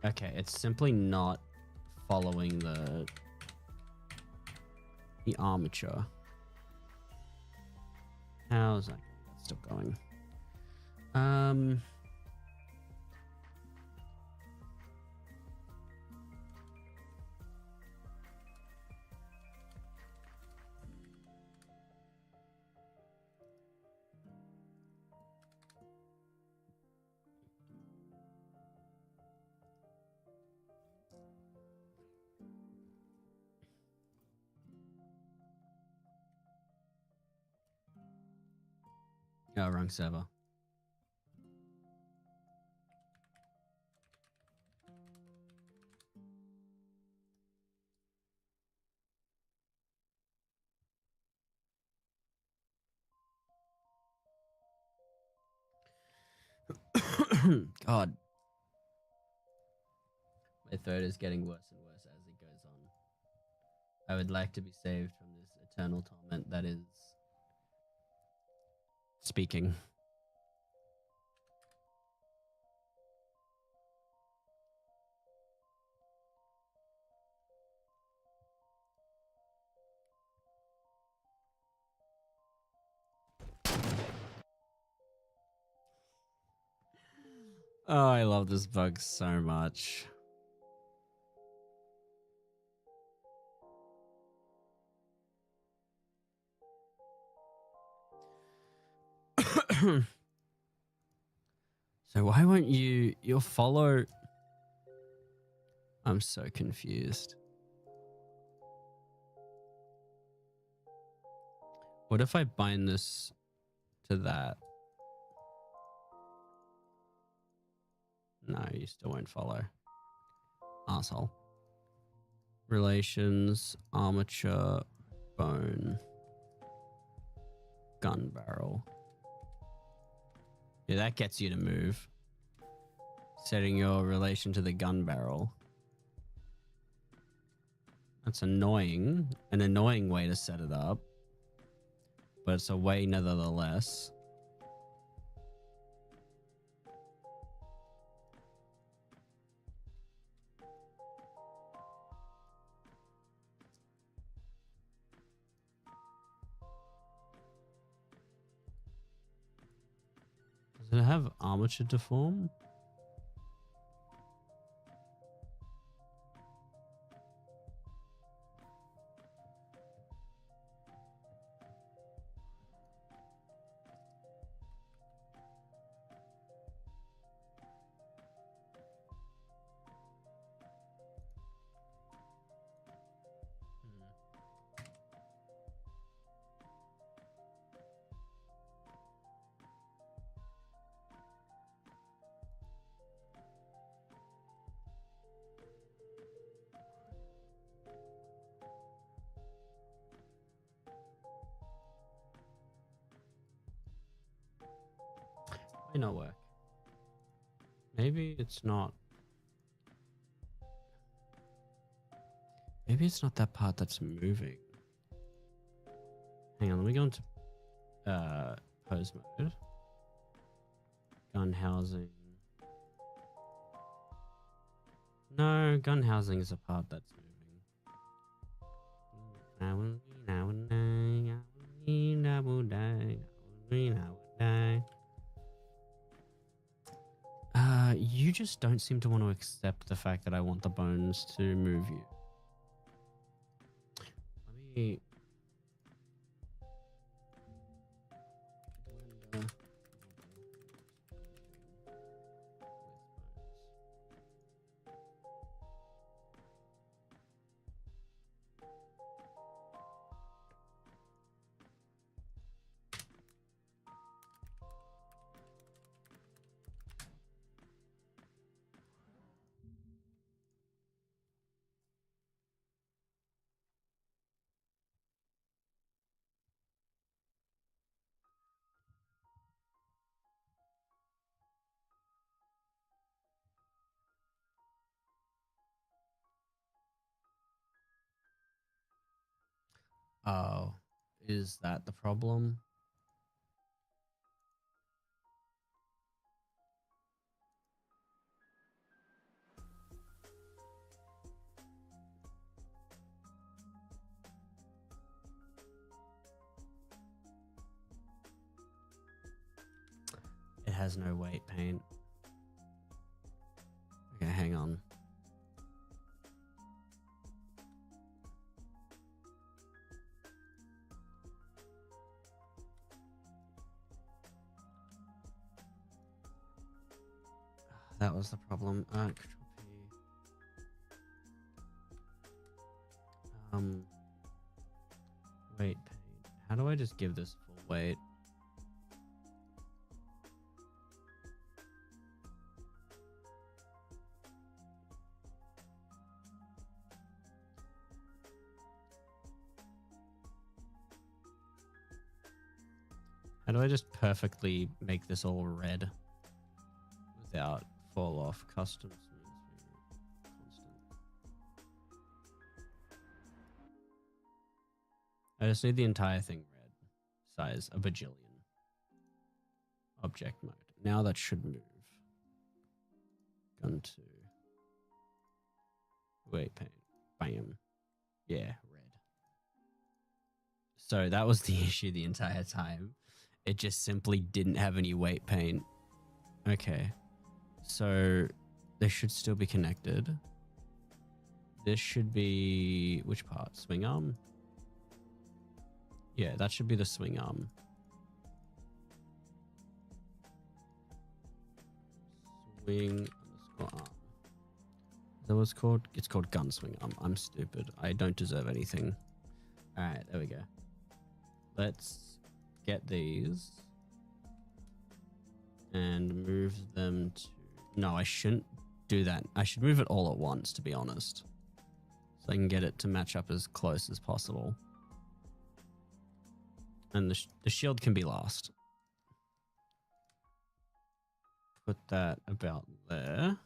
mode. Okay, it's simply not following the armature. How's that still going? Oh, wrong server. God. My throat is getting worse and worse as it goes on. I would like to be saved from this eternal torment that is speaking. Oh, I love this bug so much. So why won't you'll follow? I'm so confused. What if I bind this to that? No, you still won't follow. Asshole. Relations, armature, bone, gun barrel. Yeah, that gets you to move. Setting your relation to the gun barrel. That's annoying. An annoying way to set it up. But it's a way nevertheless. Does it have armature deform? May not work. Maybe it's not. Maybe it's not that part that's moving. Hang on, let me go into pose mode. Gun housing. No, gun housing is a part that's moving. You just don't seem to want to accept the fact that I want the bones to move you. Let me... Oh, is that the problem? It has no weight paint. Okay, hang on. That was the problem. Control P. Weight paint. How do I just give this full weight? How do I just perfectly make this all red without fall off? Custom constant. I just need the entire thing red. Size a bajillion. Object mode. Now that should move. Gun 2. Weight paint. Bam. Yeah, red. So that was the issue the entire time. It just simply didn't have any weight paint. Okay. So they should still be connected. This should be... which part? Swing arm? Yeah, that should be the swing arm. Swing underscore arm. Is that what it's called? It's called gun swing arm. I'm stupid. I don't deserve anything. Alright, there we go. Let's get these and move them to... No, I shouldn't do that. I should move it all at once, to be honest. So I can get it to match up as close as possible. And the shield can be last. Put that about there.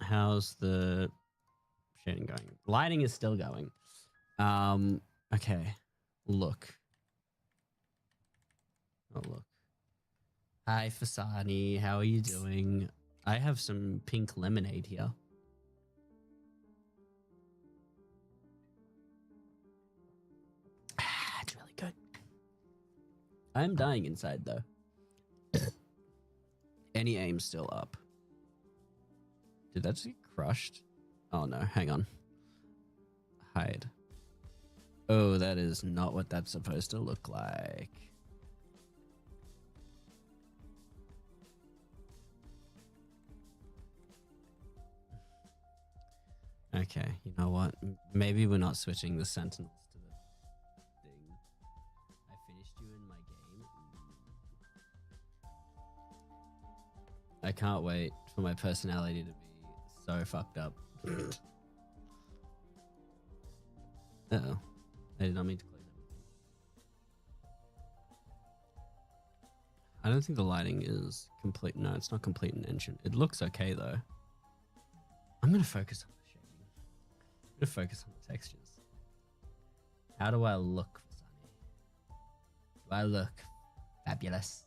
How's the shading going? Lighting is still going. Okay. Look. Oh, look. Hi, Fasani. How are you doing? I have some pink lemonade here. It's really good. I'm dying inside, though. Any aim still up? Did that just get crushed? Oh no, hang on. Hide. Oh, that is not what that's supposed to look like. Okay, you know what? Maybe we're not switching the sentinels to the thing. I finished you in my game. I can't wait for my personality to be so fucked up. Uh-oh. I did not mean to close everything. I don't think the lighting is complete. No, it's not complete and ancient. It looks okay, though. I'm going to focus on the shading. I'm going to focus on the textures. How do I look, Sunny? I look fabulous?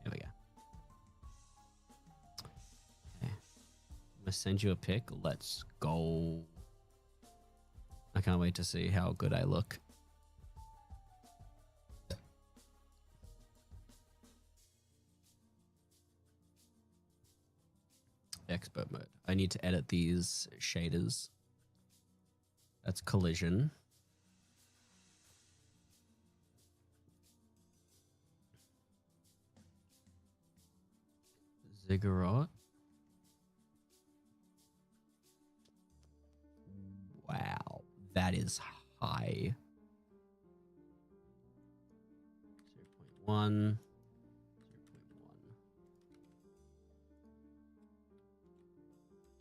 Here we go. Okay. I'm gonna send you a pic. Let's go. I can't wait to see how good I look. Expert mode. I need to edit these shaders. That's collision. Ziggurat. Wow, that is high. 0.1. 0.1.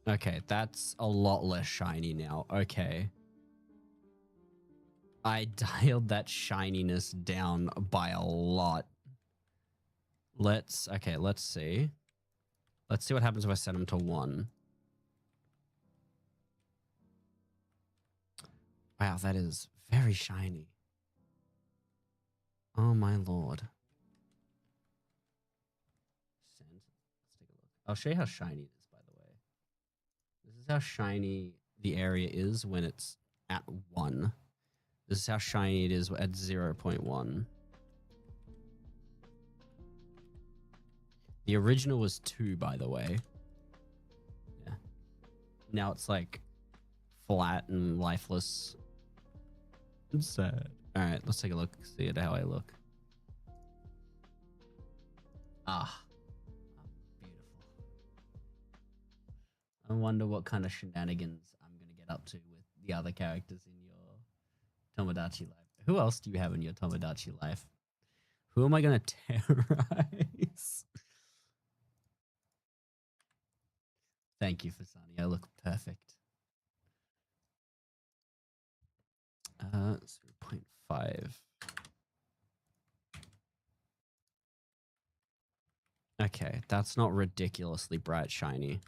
Okay, that's a lot less shiny now. Okay. I dialed that shininess down by a lot. Let's see. Let's see what happens if I set them to 1. Wow, that is very shiny. Oh my lord. Send. Let's take a look. I'll show you how shiny it is, by the way. This is how shiny the area is when it's at 1. This is how shiny it is at 0.1. The original was 2, by the way. Yeah. Now it's like flat and lifeless. It's sad. All right, let's take a look. See at how I look. Ah, beautiful. I wonder what kind of shenanigans I'm gonna get up to with the other characters in your Tomodachi life. Who else do you have in your Tomodachi life? Who am I gonna terrorize? Thank you, Fasani. I look perfect. 0.5. Okay, that's not ridiculously bright shiny.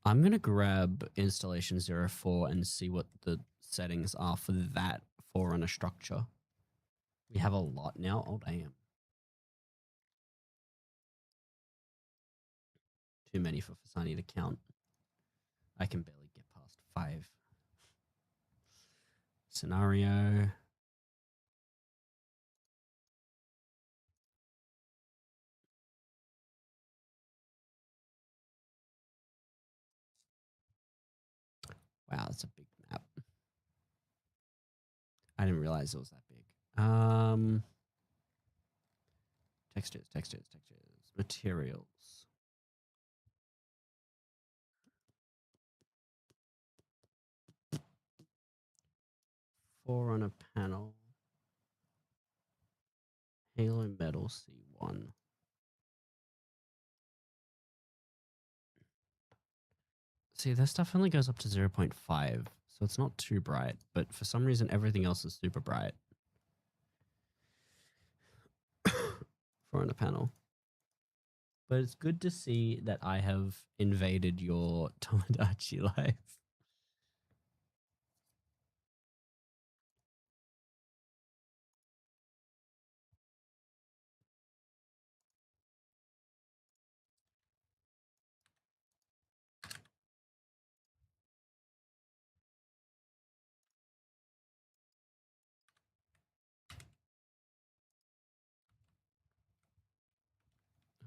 I'm going to grab installation 04 and see what the settings are for that Forerunner structure. We have a lot now. Oh, damn. Too many for Fasani to count. I can barely get past 5. Scenario. Wow, that's a big map. I didn't realize it was that big. Textures, materials. Forerunner panel. Halo metal C1. See, this stuff only goes up to 0.5, so it's not too bright, but for some reason everything else is super bright. Forerunner panel. But it's good to see that I have invaded your Tomodachi life.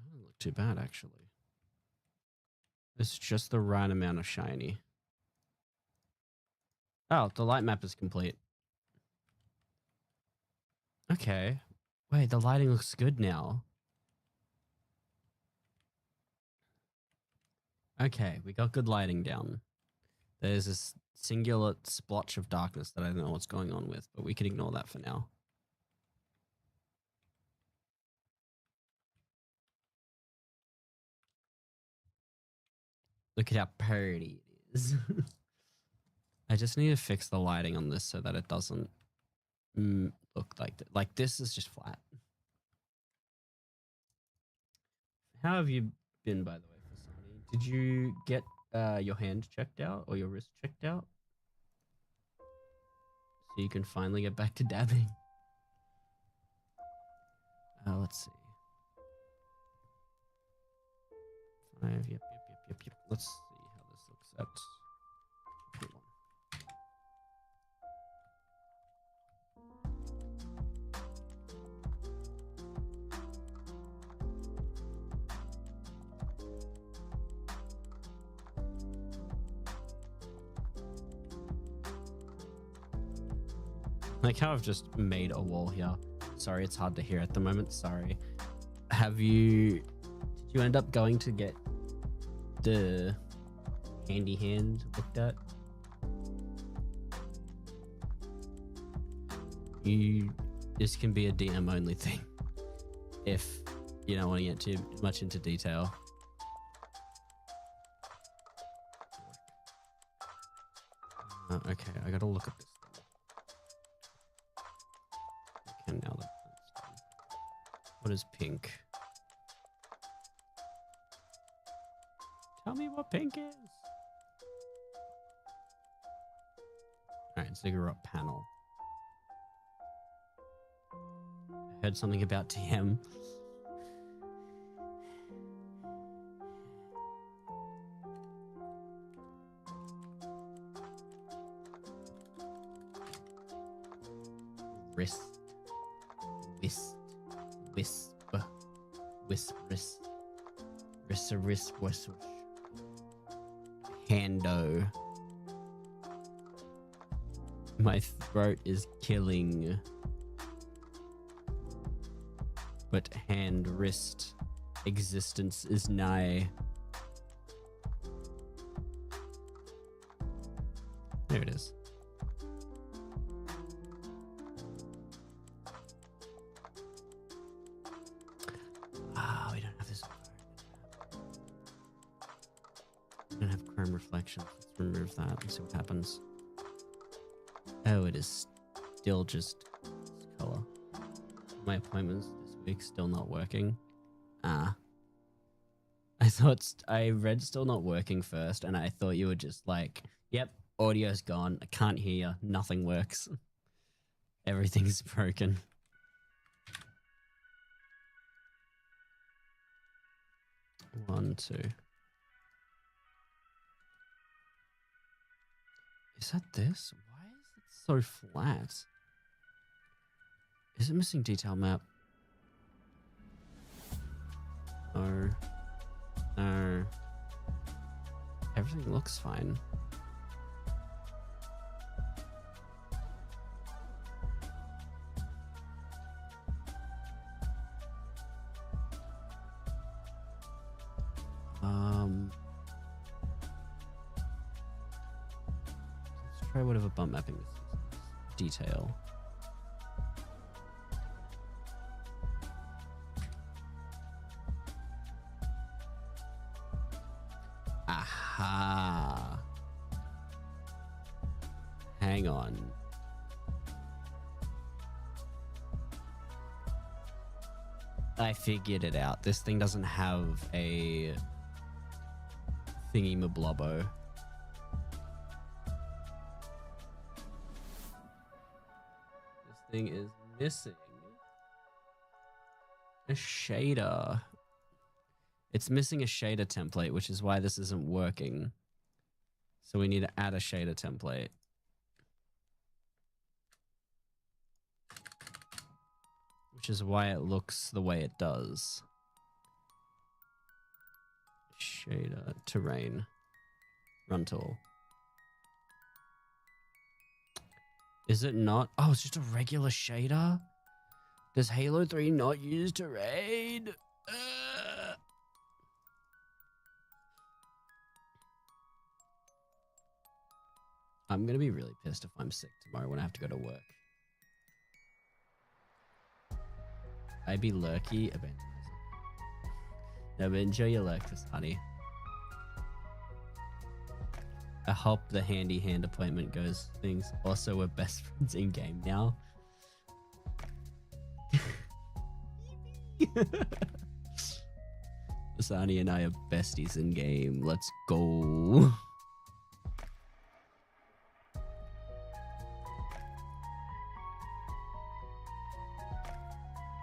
Doesn't look too bad, actually. It's just the right amount of shiny. Oh, the light map is complete. Okay. Wait, the lighting looks good now. Okay, we got good lighting down. There's this singular splotch of darkness that I don't know what's going on with, but we can ignore that for now. Look at how pretty it is. I just need to fix the lighting on this so that it doesn't look like that. Like, this is just flat. How have you been, by the way, Fasani? Did you get your hand checked out or your wrist checked out, so you can finally get back to dabbing. Let's see. 5. Yep. Let's see how this looks at. Hold on. Like how I've just made a wall here. Sorry, it's hard to hear at the moment. Sorry. Did you end up going to get the handy hand looked at? This can be a DM only thing if you don't want to get too much into detail. Okay, I gotta look at this. Okay, now that's done. What is pink? Tell me what pink is. Alright, Ziggurat panel. I heard something about TM. Wrist. Whisper. Wrist. Wrist. Hando. My throat is killing. But hand, wrist, existence is nigh. There it is. We don't have this. We don't have chrome reflections. Let's remove that and see what happens. Oh, it is still just this color. My appointments this week still not working. I read still not working first, and I thought you were just like, yep, audio's gone. I can't hear you. Nothing works. Everything's broken. One, two. Is that this? Why is it so flat? Is it missing detail map? No. No. Everything looks fine. Let's try whatever bump mapping this is. Detail. Aha. Hang on. I figured it out. This thing doesn't have a thingy mablobbo. This thing is missing a shader. It's missing a shader template, which is why this isn't working. So we need to add a shader template. Which is why it looks the way it does. Shader, terrain, run tool. Is it not? Oh, it's just a regular shader? Does Halo 3 not use terrain? I'm gonna be really pissed if I'm sick tomorrow when I have to go to work. I be lurky, abandon myself. No, but enjoy your lurkers, honey. I hope the handy hand appointment goes things. Also, we're best friends in game now. Asani and I are besties in game. Let's go.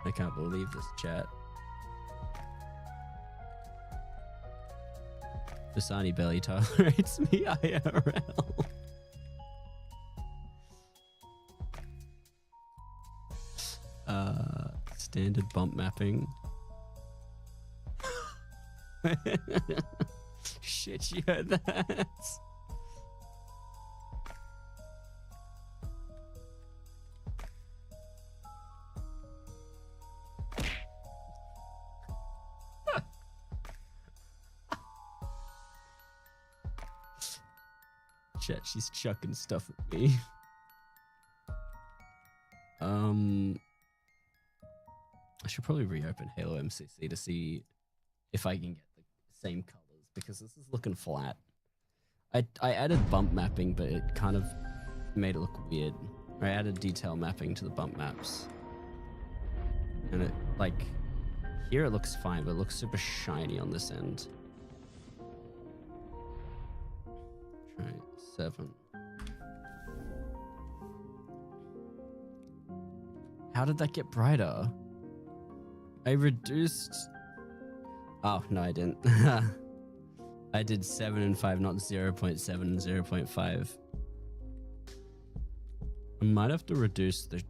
I can't believe this chat. Asani barely tolerates me IRL. Standard bump mapping. Shit, you heard that? Shit, she's chucking stuff at me. I should probably reopen Halo MCC to see if I can get the same colors because this is looking flat. I added bump mapping, but it kind of made it look weird. I added detail mapping to the bump maps. And it, like, here it looks fine, but it looks super shiny on this end. Try 7. How did that get brighter? I reduced... Oh, no, I didn't. I did 7 and 5, not 0.7 and 0.5. I might have to reduce the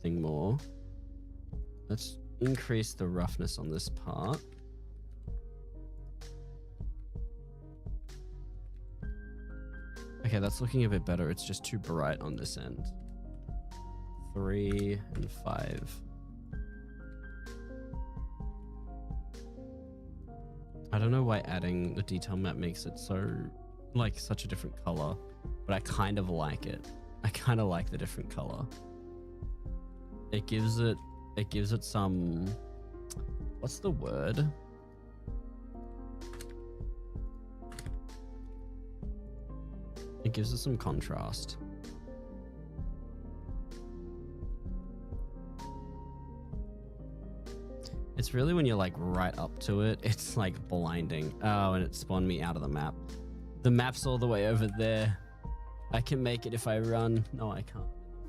thing more. Let's increase the roughness on this part. Okay, that's looking a bit better. It's just too bright on this end. 3 and 5. I don't know why adding the detail map makes it so, like, such a different color, but I kind of like it. I kind of like the different color. It gives it some, what's the word? It gives it some contrast. It's really when you're like right up to it, it's like blinding. Oh, and it spawned me out of the map. The map's all the way over there. I can make it if I run. No, I can't.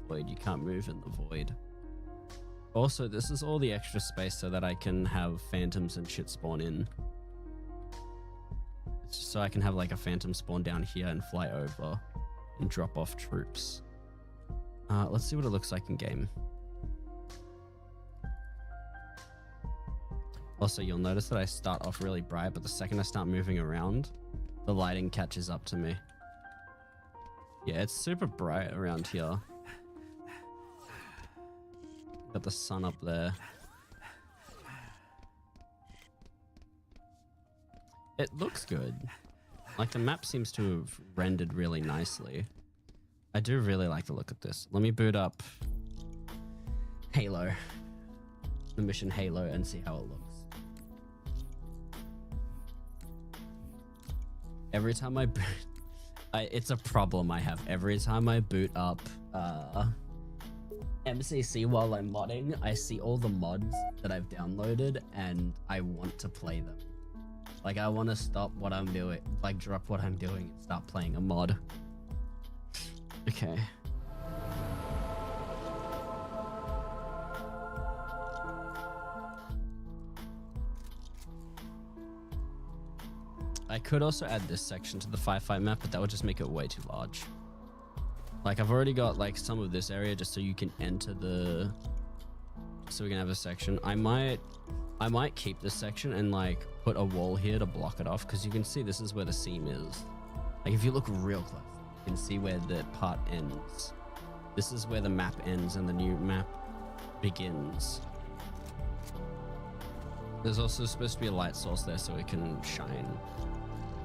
Void, you can't move in the void. Also, this is all the extra space so that I can have phantoms and shit spawn in. It's just so I can have like a phantom spawn down here and fly over and drop off troops. Let's see what it looks like in game. Also, you'll notice that I start off really bright, but the second I start moving around, the lighting catches up to me. Yeah, it's super bright around here. Got the sun up there. It looks good. Like, the map seems to have rendered really nicely. I do really like the look of this. Let me boot up Halo. The mission Halo and see how it looks. Every time I boot, it's a problem I have. Every time I boot up MCC while I'm modding, I see all the mods that I've downloaded and I want to play them. Like, I want to stop what I'm doing, like drop what I'm doing and start playing a mod. Okay. I could also add this section to the firefight map, but that would just make it way too large. Like, I've already got like some of this area just so you can enter the, so we can have a section. I might keep this section and like put a wall here to block it off, because you can see this is where the seam is. Like, if you look real close, you can see where the part ends. This is where the map ends and the new map begins. There's also supposed to be a light source there so it can shine.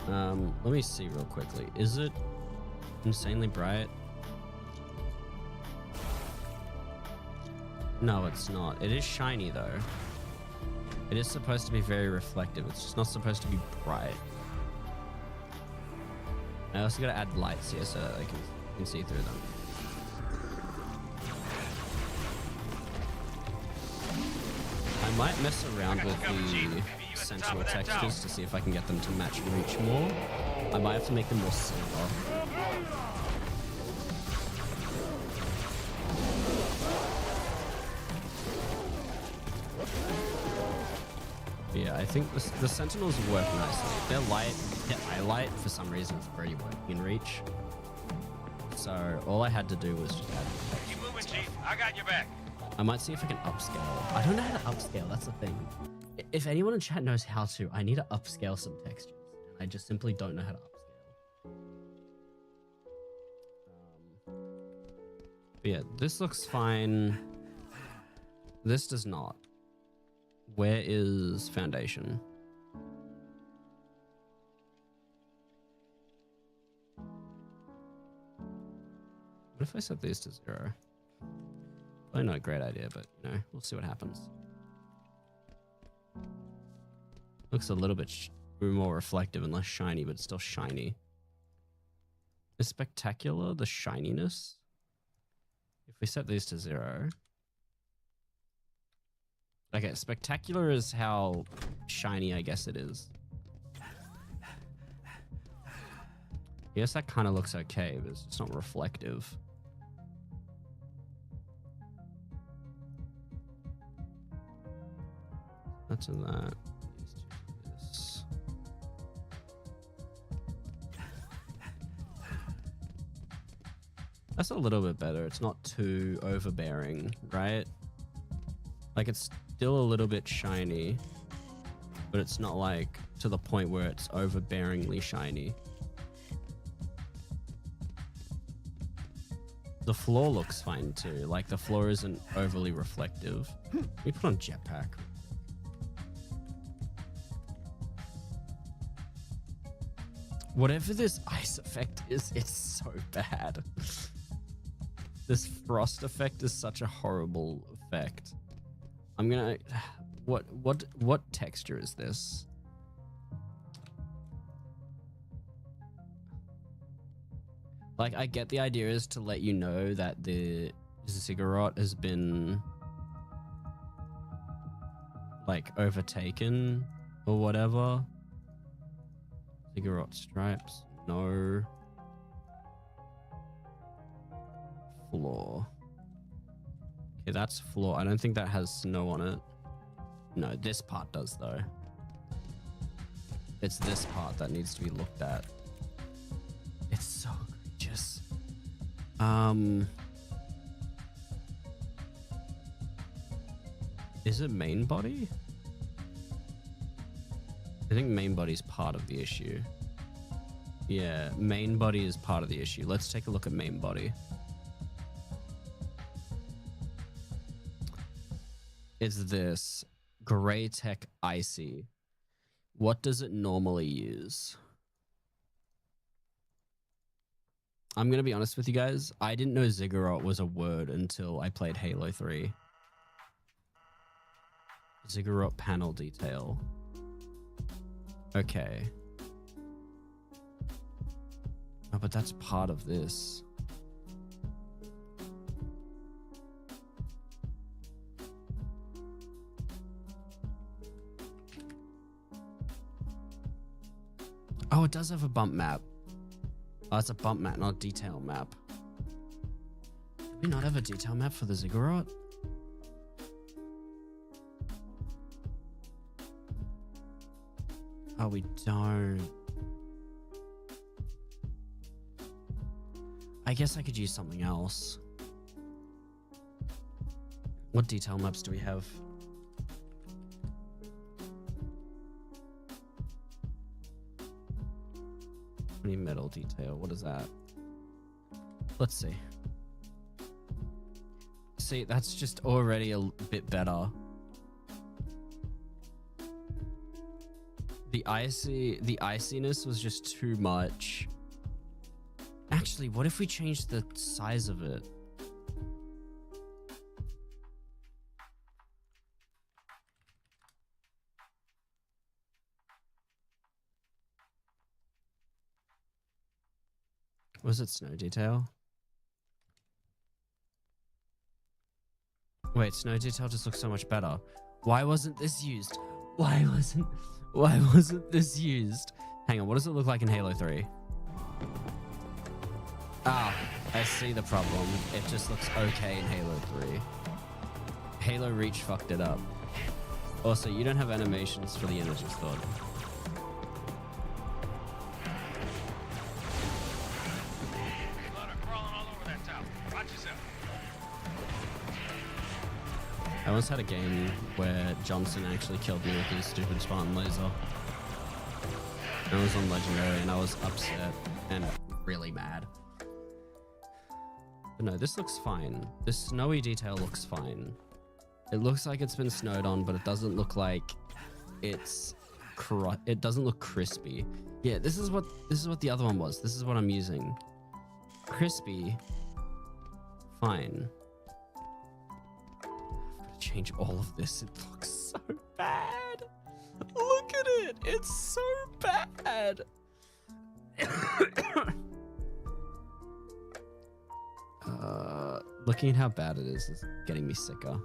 Let me see real quickly. Is it insanely bright? No, it's not. It is shiny though. It is supposed to be very reflective. It's just not supposed to be bright. I also gotta add lights here so that I can see through them. I I might mess around with the Sentinel textures to see if I can get them to match Reach more. I might have to make them more silver. Yeah, I think the Sentinels work nicely. Their eye light, for some reason, is already working in Reach. So all I had to do was just add the texture. Keep moving, Chief. I got your back. I might see if I can upscale. I don't know how to upscale, that's the thing. If anyone in chat knows how to, I need to upscale some textures. And I just simply don't know how to upscale. But yeah, this looks fine. This does not. Where is foundation? What if I set these to 0? Probably not a great idea, but you know, we'll see what happens. Looks a little bit more reflective and less shiny, but it's still shiny. Is spectacular the shininess? If we set these to 0. Okay, spectacular is how shiny I guess it is. Yes, that kind of looks okay, but it's not reflective. That's in that. This. That's a little bit better. It's not too overbearing, right? Like it's still a little bit shiny, but it's not like to the point where it's overbearingly shiny. The floor looks fine too. Like the floor isn't overly reflective. Let me put on jetpack. Whatever this ice effect is, it's so bad. This frost effect is such a horrible effect. I'm gonna... What texture is this? Like, I get the idea is to let you know that the ziggurat has been like overtaken or whatever. Ziggurat stripes, no. Floor. Okay, that's floor. I don't think that has snow on it. No, this part does though. It's this part that needs to be looked at. It's so egregious. Is it main body? I think main body's part of the issue. Yeah, main body is part of the issue. Let's take a look at main body. It's this Gray Tech Icy. What does it normally use? I'm going to be honest with you guys. I didn't know ziggurat was a word until I played Halo 3. Ziggurat panel detail. Okay. Oh, but that's part of this. Oh, it does have a bump map. Oh, it's a bump map, not a detail map. Do we not have a detail map for the ziggurat? Oh, we don't. I guess I could use something else. What detail maps do we have? Any metal detail? What is that? Let's see. See, that's just already a bit better. The iciness was just too much. Actually, what if we change the size of it? Was it snow detail? Wait, snow detail just looks so much better. Why wasn't this used? Why wasn't this used? Hang on, what does it look like in Halo 3? Ah, I see the problem. It just looks okay in Halo 3. Halo Reach fucked it up. Also, you don't have animations for the energy sword. Blood are crawling all over that tower. Watch yourself. I once had a game where Johnson actually killed me with his stupid Spartan laser. I was on Legendary and I was upset and really mad. But no, this looks fine. This snowy detail looks fine. It looks like it's been snowed on, but it doesn't look like it's it doesn't look crispy. Yeah, this is what the other one was. This is what I'm using. Crispy. Fine. I've got to change all of this. It looks so bad. Look at it. It's so bad. Looking at how bad it is getting me sicker.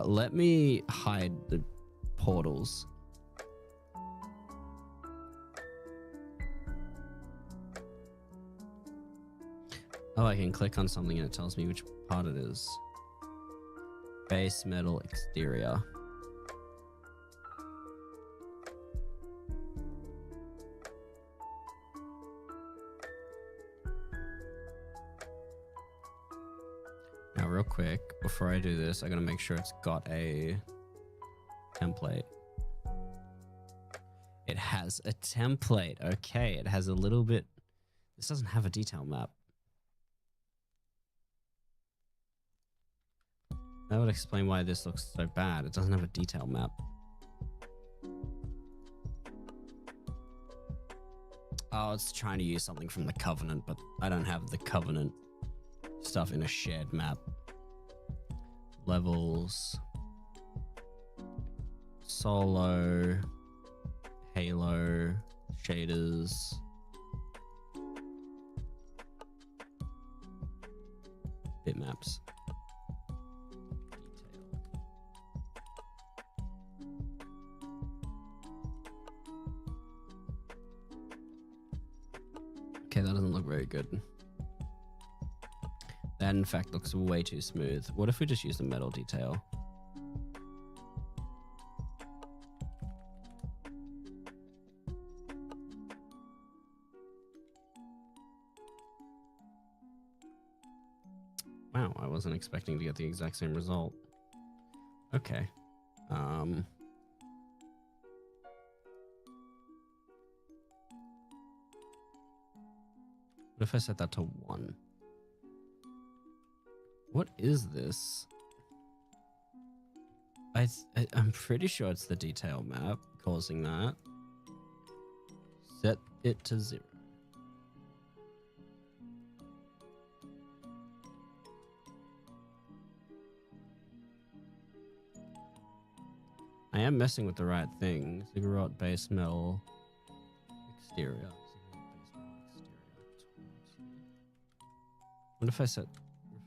Let me hide the portals. Oh, I can click on something and it tells me which part it is. Base metal exterior. Now, real quick, before I do this, I gotta make sure it's got a template. It has a template. Okay, it has a little bit. This doesn't have a detail map. That would explain why this looks so bad. It doesn't have a detail map. Oh, it's trying to use something from the Covenant, but I don't have the Covenant stuff in a shared map. Levels. Solo. Halo. Shaders. Bitmaps. Detail. Okay, that doesn't look very good. That in fact looks way too smooth. What if we just use the metal detail? Wow, I wasn't expecting to get the exact same result. Okay. What if I set that to 1? What is this? I'm pretty sure it's the detail map causing that. Set it to 0. I am messing with the right thing. Ziggurat base metal exterior. What if I set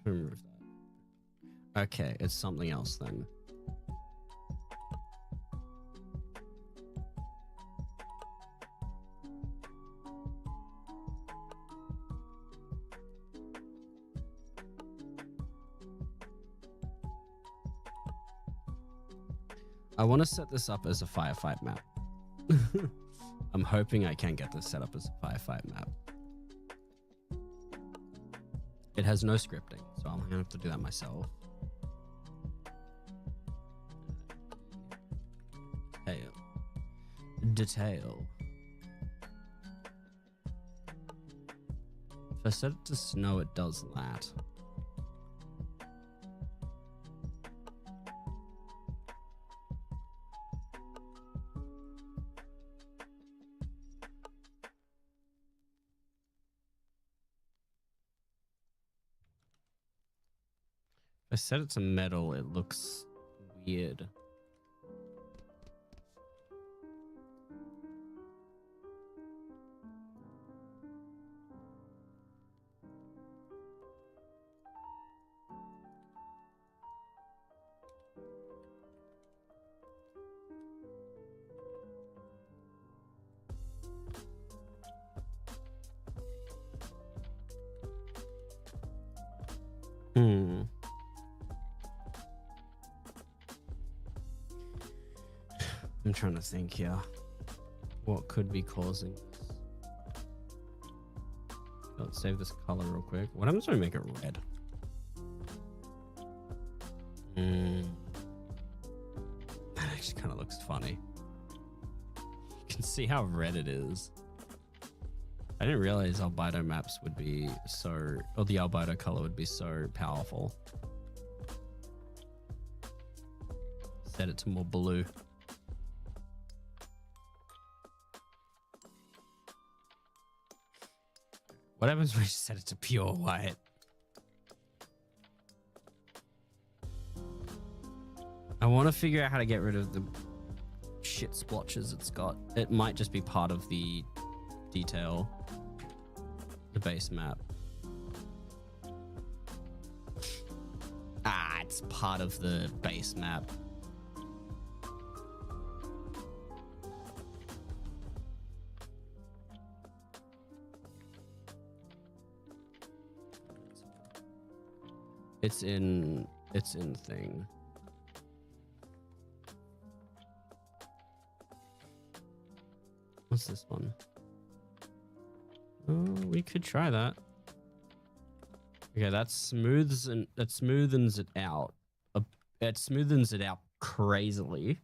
remove that? Okay, it's something else then. I want to set this up as a firefight map. I'm hoping I can get this set up as a firefight map. It has no scripting, so I'm gonna have to do that myself. Detail. If I set it to snow, it does that. If I set it to metal, it looks weird. Hmm. I'm trying to think here. What could be causing this? Let's save this color real quick. What happens when I make it red? That actually kind of looks funny. You can see how red it is. I didn't realize albedo maps would be so, or the albedo color would be so powerful. Set it to more blue. What happens when you set it to pure white? I want to figure out how to get rid of the shit splotches it's got. It might just be part of the detail, the base map. Ah, it's part of the base map. It's in thing. What's this one? Oh, we could try that. Okay, that smoothens it out. It smoothens it out crazily.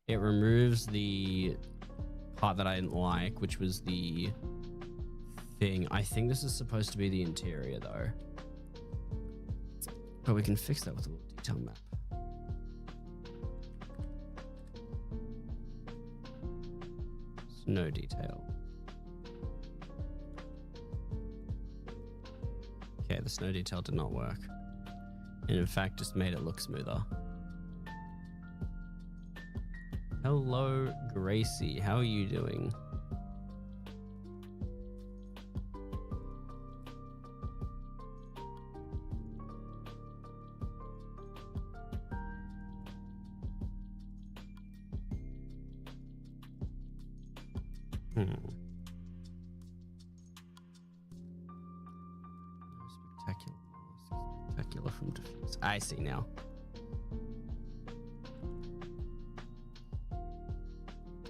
It removes the part that I didn't like, which was the thing. I think this is supposed to be the interior though. But we can fix that with a little detail map. No detail. Okay, the snow detail did not work. And in fact, just made it look smoother. Hello, Gracie. How are you doing? Spectacular from diffuse. I see now.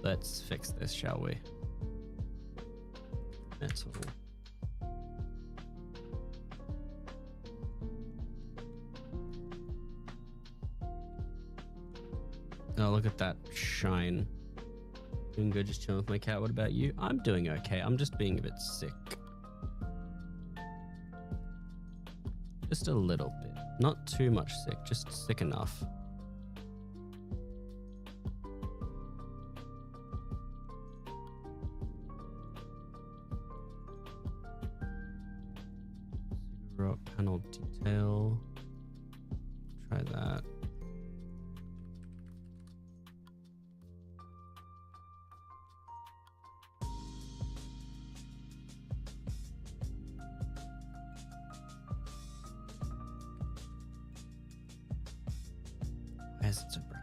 Let's fix this, shall we? That's all. Oh, look at that shine. Doing good, just chilling with my cat. What about you? I'm doing okay. I'm just being a bit sick. Just a little bit. Not too much sick, just sick enough. Zero panel detail. Try that. Why is it so bright?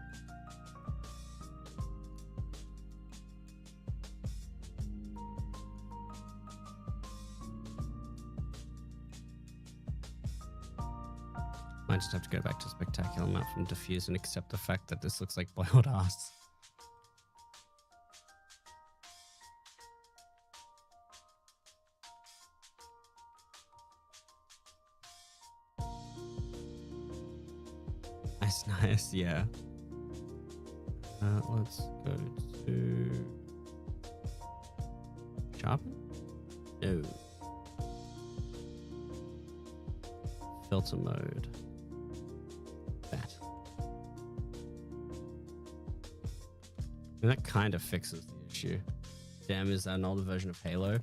Might just have to go back to spectacular map from diffuse and accept the fact that this looks like boiled ass. Nice, yeah. Let's go to sharpen. No. Filter mode. That. And that kind of fixes the issue. Damn, is that an older version of Halo?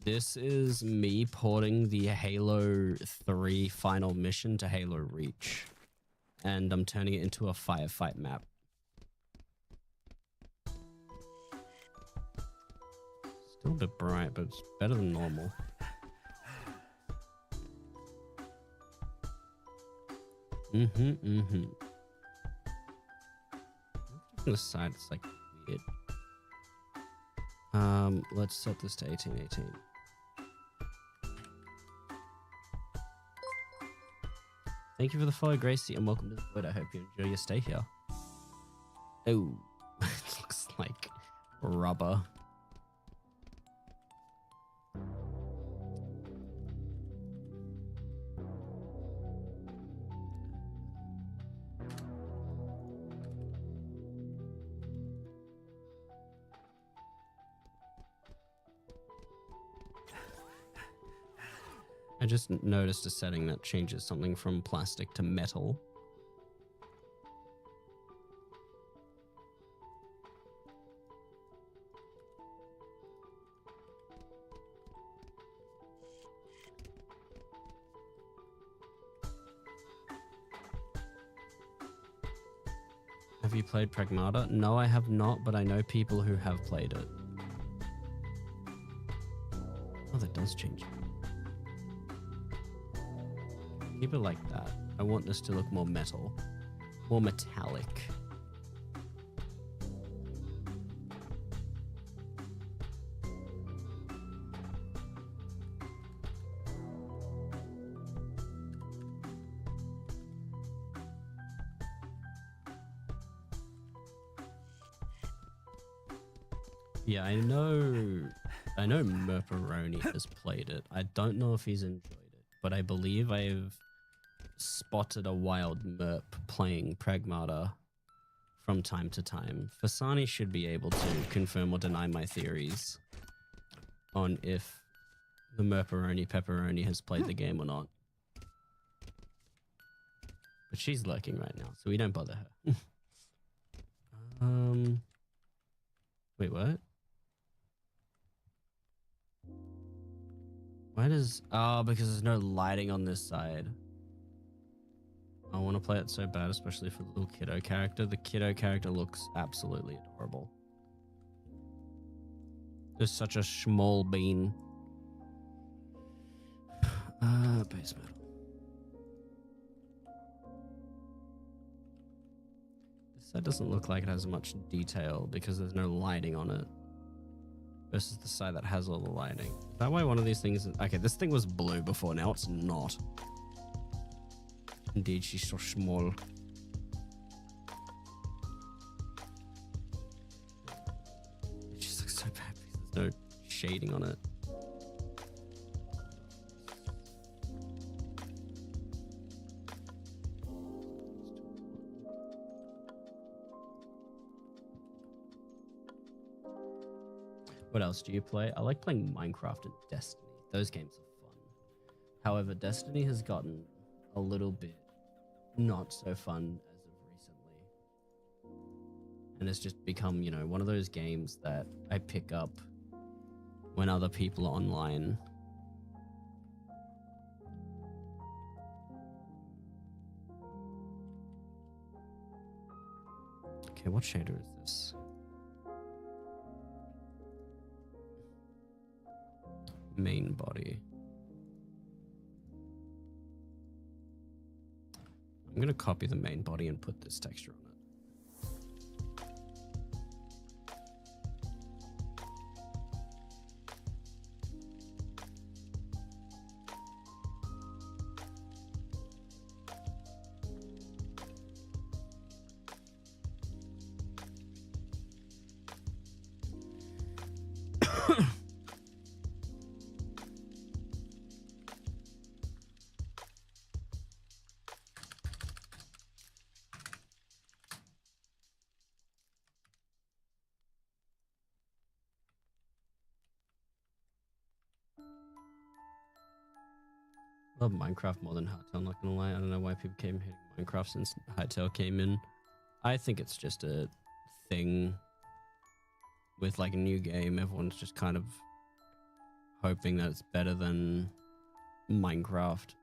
This is me porting the Halo 3 final mission to Halo Reach. And I'm turning it into a firefight map. Still a bit bright, but it's better than normal. From the side, it's like weird. Let's set this to 1818. Thank you for the follow, Gracie, and welcome to the void. I hope you enjoy your stay here. Oh, it looks like rubber. I just noticed a setting that changes something from plastic to metal. Have you played Pragmata? No, I have not, but I know people who have played it. Oh, that does change it. Keep it like that. I want this to look more metal. More metallic. Yeah, I know Murperoni has played it. I don't know if he's enjoyed it, but I believe I've spotted a wild Merp playing Pragmata from time to time. Fasani should be able to confirm or deny my theories on if the Murperoni Pepperoni has played the game or not. But she's lurking right now, so we don't bother her. Wait, what? Why does... Oh, because there's no lighting on this side. I want to play it so bad, especially for the little kiddo character. The kiddo character looks absolutely adorable. There's such a small bean. Base metal. This side doesn't look like it has much detail because there's no lighting on it. Versus the side that has all the lighting. Is that why one of these things... Okay, this thing was blue before, now it's not. Indeed, she's so small. It just looks so bad because there's no shading on it. What else do you play? I like playing Minecraft and Destiny. Those games are fun. However, Destiny has gotten a little bit not so fun as of recently. And it's just become, you know, one of those games that I pick up when other people are online. Okay, what shader is this? Main body. I'm gonna copy the main body and put this texture on it. Love Minecraft more than Hardtail, I'm not gonna lie. I don't know why people came hitting Minecraft since Hardtail came in. I think it's just a thing with like a new game. Everyone's just kind of hoping that it's better than Minecraft.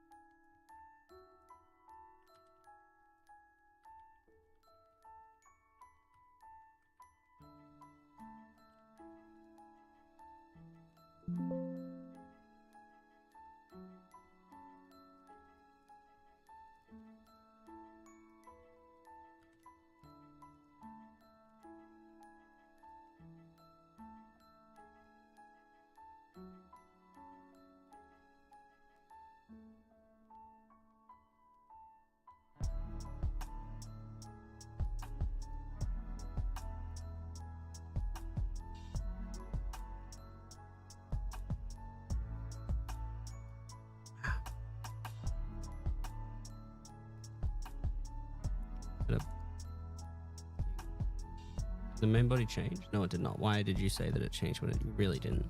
The main body changed? No, it did not. Why did you say that it changed when it really didn't?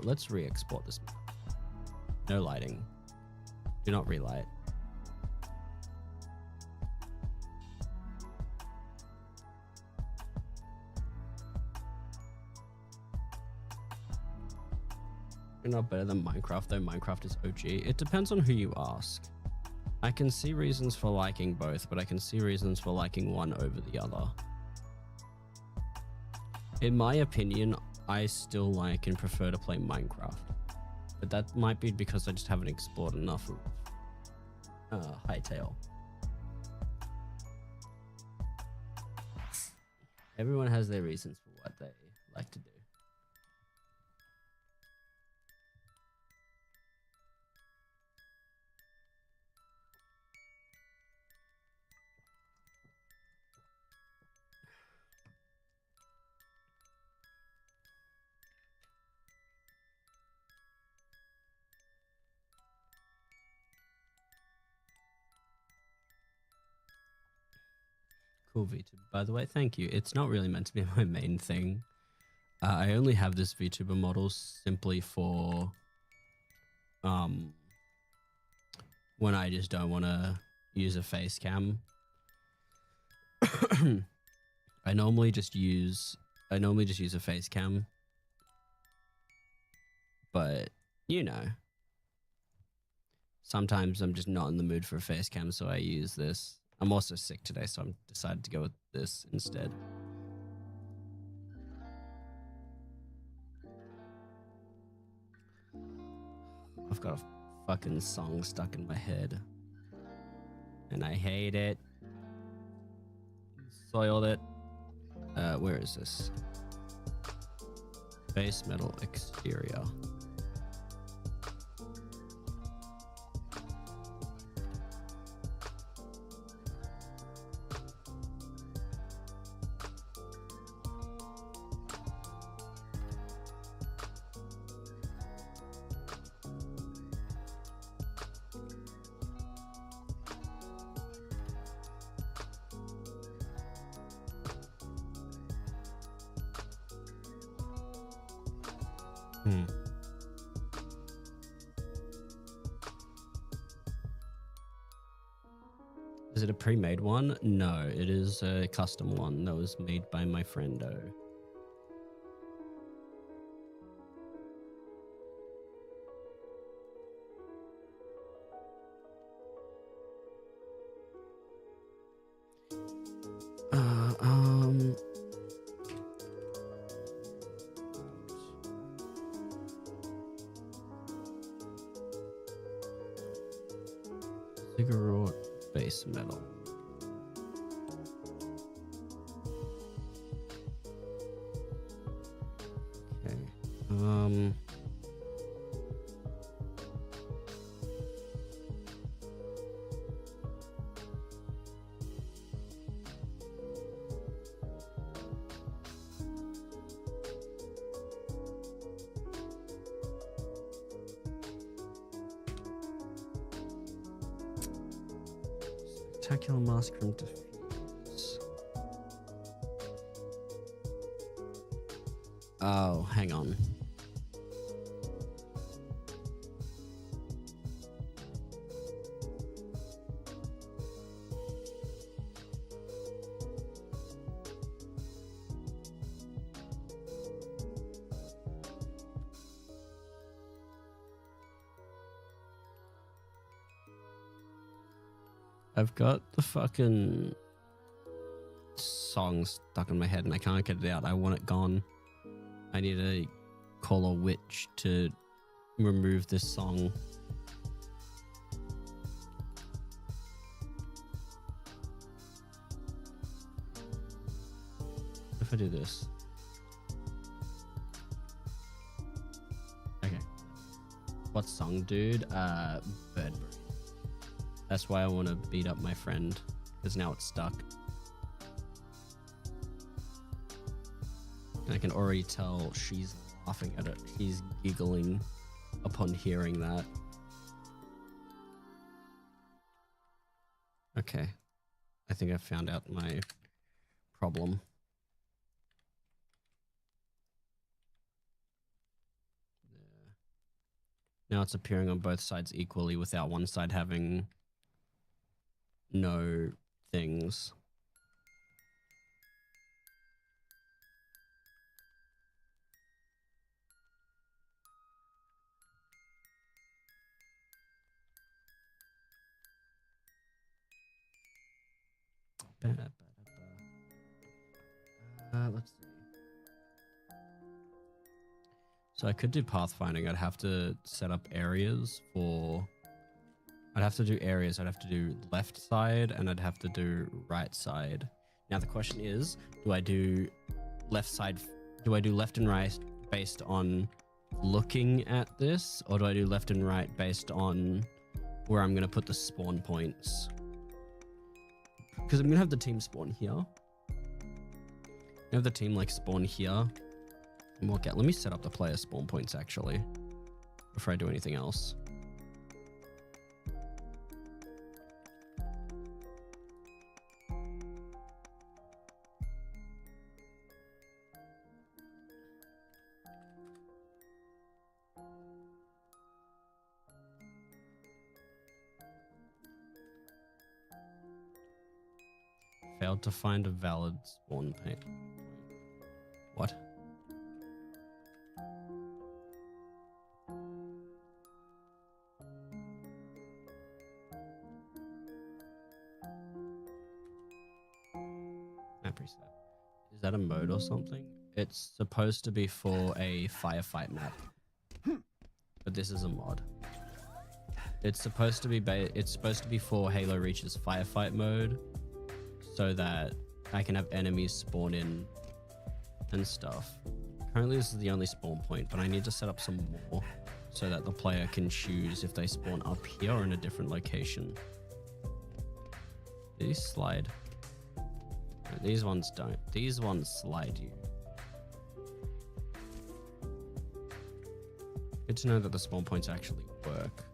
Let's re-export this map. No lighting. Do not relight. You're not better than Minecraft, though Minecraft is OG. It depends on who you ask. I can see reasons for liking both, but I can see reasons for liking one over the other. In my opinion, I still like and prefer to play Minecraft. But that might be because I just haven't explored enough of Hytale. Everyone has their reasons for what they like to do. Cool VTuber, by the way, thank you. It's not really meant to be my main thing. I only have this VTuber model simply for when I just don't want to use a face cam. I normally just use a face cam, but you know, sometimes I'm just not in the mood for a face cam, so I use this. I'm also sick today, so I'm decided to go with this instead. I've got a fucking song stuck in my head, and I hate it. Soiled it. Where is this? Base metal exterior. Is it a pre-made one? No, it is a custom one that was made by my friendo. Ziggurat base metal. Okay. Spectacular mask from Diffuse. Oh, hang on. I've got the fucking song stuck in my head and I can't get it out. I want it gone. I need to call a witch to remove this song. If I do this. Okay. What song, dude? Birdberry. That's why I want to beat up my friend, because now it's stuck. And I can already tell she's laughing at it. She's giggling upon hearing that. Okay. I think I found out my problem. Now it's appearing on both sides equally without one side having no things. Let's see. So I could do pathfinding. I'd have to set up areas for... I'd have to do areas. I'd have to do left side and I'd have to do right side. Now the question is, do I do left side? Do I do left and right based on looking at this? Or do I do left and right based on where I'm going to put the spawn points? Because I'm going to have the team spawn here. I have the team like spawn here. And work out. Let me set up the player spawn points actually before I do anything else. Failed to find a valid spawn point. What? Map reset. Is that a mode or something? It's supposed to be for a firefight map, but this is a mod. It's supposed to be for Halo Reach's firefight mode, so that I can have enemies spawn in and stuff. Currently this is the only spawn point, but I need to set up some more so that the player can choose if they spawn up here or in a different location. These slide. No, these ones don't. These ones slide you. Good to know that the spawn points actually work.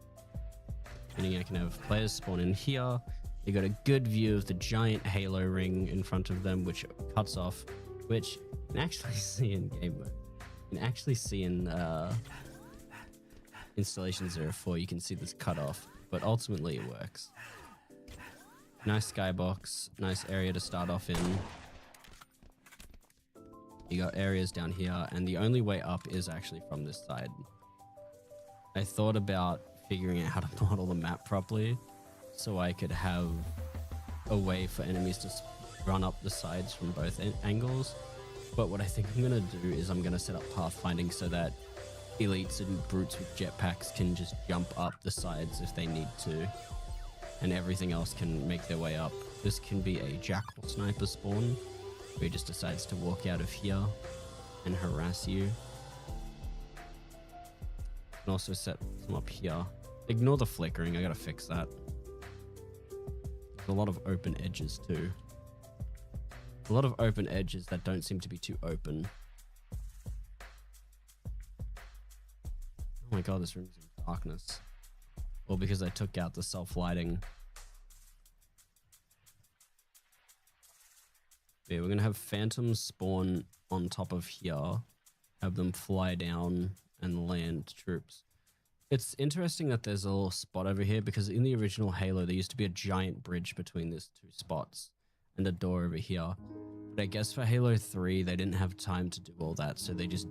Meaning I can have players spawn in here. You got a good view of the giant halo ring in front of them, which cuts off, which you can actually see in game mode. You can actually see in installation 04, you can see this cut off, but ultimately it works. Nice skybox, nice area to start off in. You got areas down here, and the only way up is actually from this side. I thought about figuring out how to model the map properly, so I could have a way for enemies to run up the sides from both angles. But what I think I'm going to do is I'm going to set up pathfinding so that elites and brutes with jetpacks can just jump up the sides if they need to, and everything else can make their way up. This can be a jackal sniper spawn where he just decides to walk out of here and harass you. I can also set some up here. Ignore the flickering, I gotta fix that. There's a lot of open edges too. A lot of open edges that don't seem to be too open. Oh my god, this room's in darkness. Well, because I took out the self-lighting. Yeah, we're gonna have phantoms spawn on top of here, have them fly down and land troops. It's interesting that there's a little spot over here because in the original Halo there used to be a giant bridge between these two spots and a door over here. But I guess for Halo 3 they didn't have time to do all that, so they just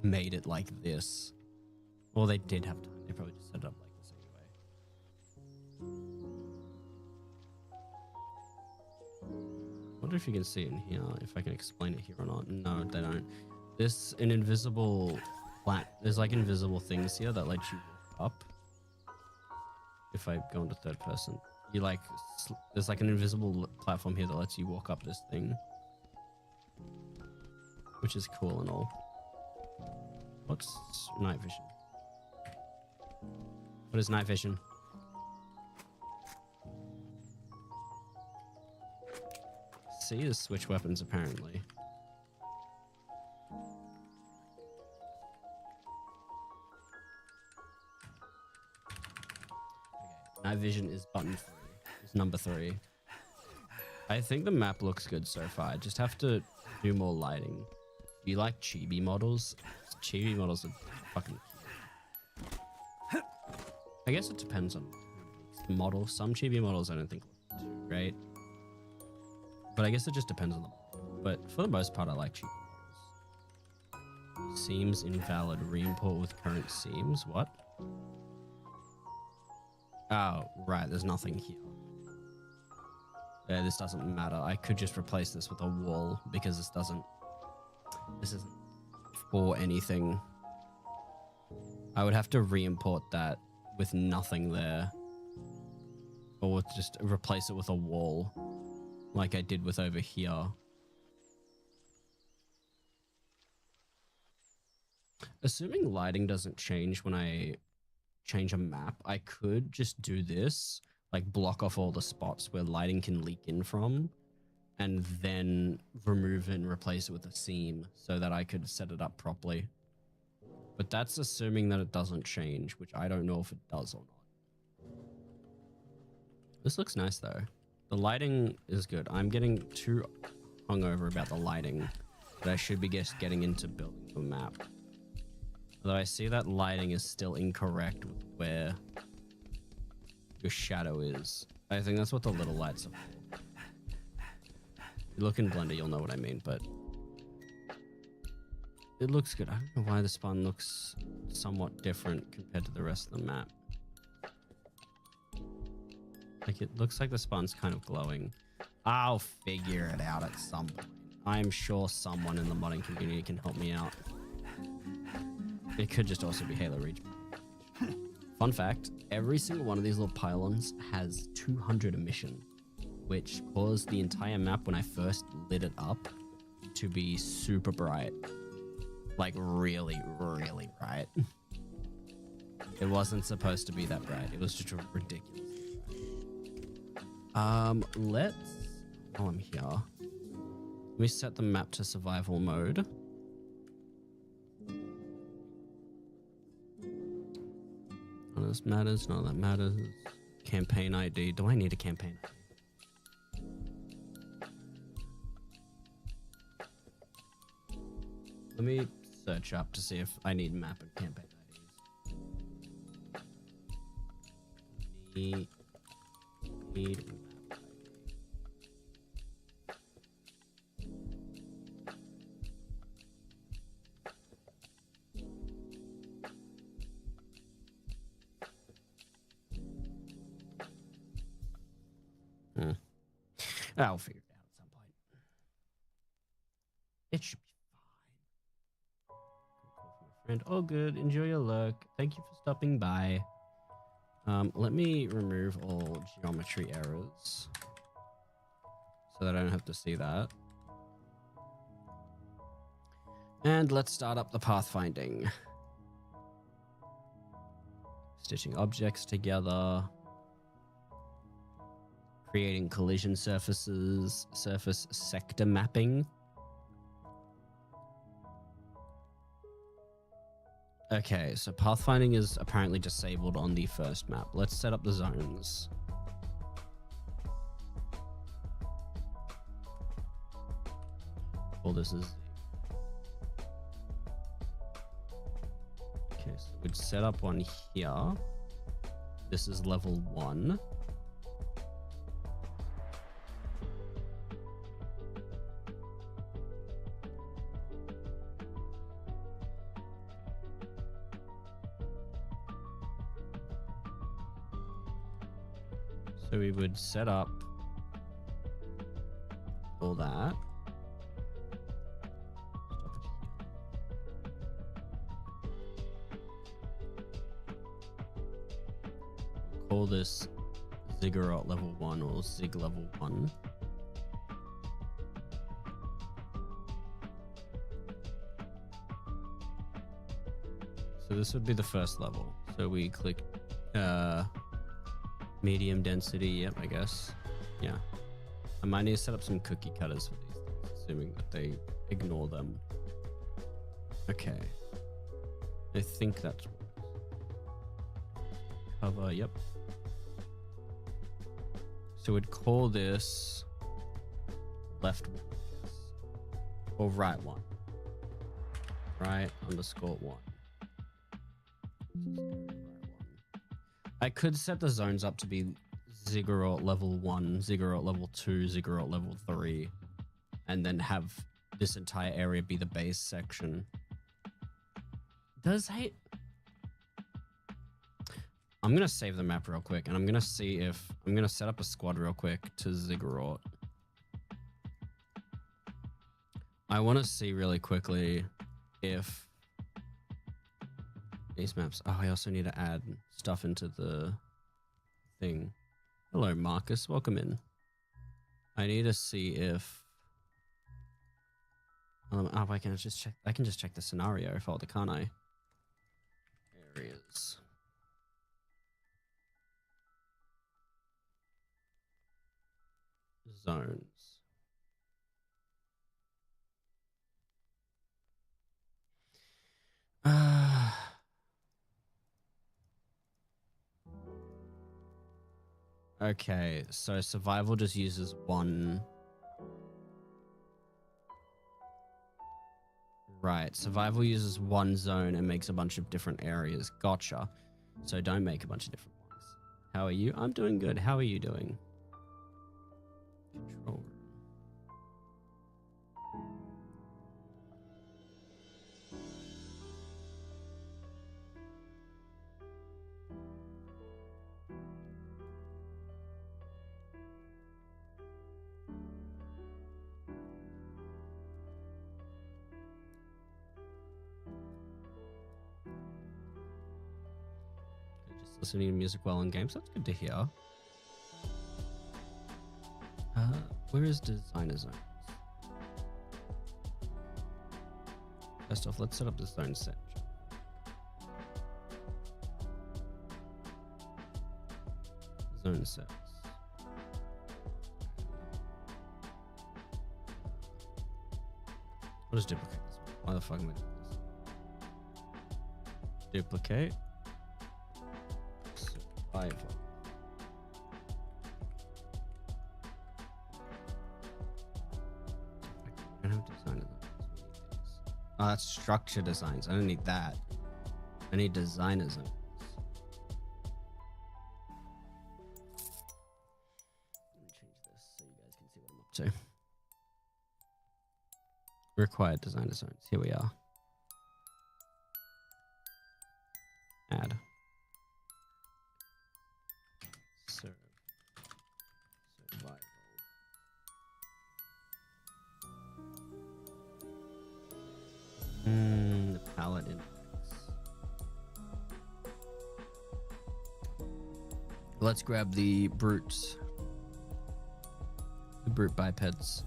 made it like this. Well, they did have time, they probably just set it up like this anyway. I wonder if you can see it in here, if I can explain it here or not. No, they don't. There's an invisible there's like invisible things here that let you walk up. If I go into third person, you like, there's like an invisible platform here that lets you walk up this thing, which is cool and all. What's night vision? What is night vision? C is switch weapons apparently. Night vision is button 3. It's number 3. I think the map looks good so far. I just have to do more lighting. Do you like chibi models? Chibi models are fucking cute. I guess it depends on the model. Some chibi models I don't think look too great. But I guess it just depends on the model. But for the most part, I like chibi models. Seams invalid. Reimport with current seams. What? Oh, right. There's nothing here. Yeah, this doesn't matter. I could just replace this with a wall because this isn't for anything. I would have to re-import that with nothing there. Or with just replace it with a wall like I did with over here. Assuming lighting doesn't change when I change a map, I could just do this, like block off all the spots where lighting can leak in from, and then remove it and replace it with a seam so that I could set it up properly. But that's assuming that it doesn't change, which I don't know if it does or not. This looks nice though. The lighting is good. I'm getting too hungover about the lighting, but I should be just getting into building the map. Although I see that lighting is still incorrect with where your shadow is. I think that's what the little lights are for. If you look in Blender, you'll know what I mean, but it looks good. I don't know why the spawn looks somewhat different compared to the rest of the map. Like, it looks like the spawn's kind of glowing. I'll figure it out at some point. I'm sure someone in the modding community can help me out. It could just also be Halo Reach. Fun fact, every single one of these little pylons has 200 emission, which caused the entire map when I first lit it up to be super bright. Like really, really bright. It wasn't supposed to be that bright. It was just ridiculous. Let's, while I'm here, let me set the map to survival mode. None of this matters, none of that matters. Campaign ID. Do I need a campaign ID? Let me search up to see if I need map and campaign IDs. Need map ID. I'll figure it out at some point. It should be fine. Call from a friend. Oh, good. Enjoy your lurk. Thank you for stopping by. Let me remove all geometry errors so that I don't have to see that. And let's start up the pathfinding. Stitching objects together. Creating collision surfaces, surface sector mapping. Okay, so pathfinding is apparently disabled on the first map. Let's set up the zones. Well, this is... Okay, so we'd set up one here. This is level 1. So we would set up all that. Call this Ziggurat level 1 or Zig level 1. So this would be the first level. So we click medium density, yep, I guess. Yeah. I might need to set up some cookie cutters for these things, assuming that they ignore them. Okay. I think that's cover, yep. So we'd call this left one, or right one. Right _1. I could set the zones up to be Ziggurat level 1, Ziggurat level 2, Ziggurat level 3, and then have this entire area be the base section. I'm gonna save the map real quick, and I'm gonna see if I'm gonna set up a squad real quick to Ziggurat. I want to see really quickly if these maps. Oh, I also need to add stuff into the thing. Hello, Marcus. Welcome in. I need to see if. Oh, I can just check. I can just check the scenario folder, can't I? Areas. Zones. Okay, so survival just uses one. Right, survival uses one zone and makes a bunch of different areas. Gotcha. So don't make a bunch of different ones. How are you? I'm doing good. How are you doing? Control room. Just listening to music while in games. That's good to hear. Where is designer zones? First off, let's set up the zone set. Zone sets. I'll just duplicate this one. Why the fuck am I doing this? Duplicate. Survival. I don't have designer zones. Oh, that's structure designs. I don't need that. I need designer zones. Let me change this so you guys can see what I'm up to. Required designer zones. Here we are. Add. Survival. The palette index. Let's grab the brutes. The brute bipeds.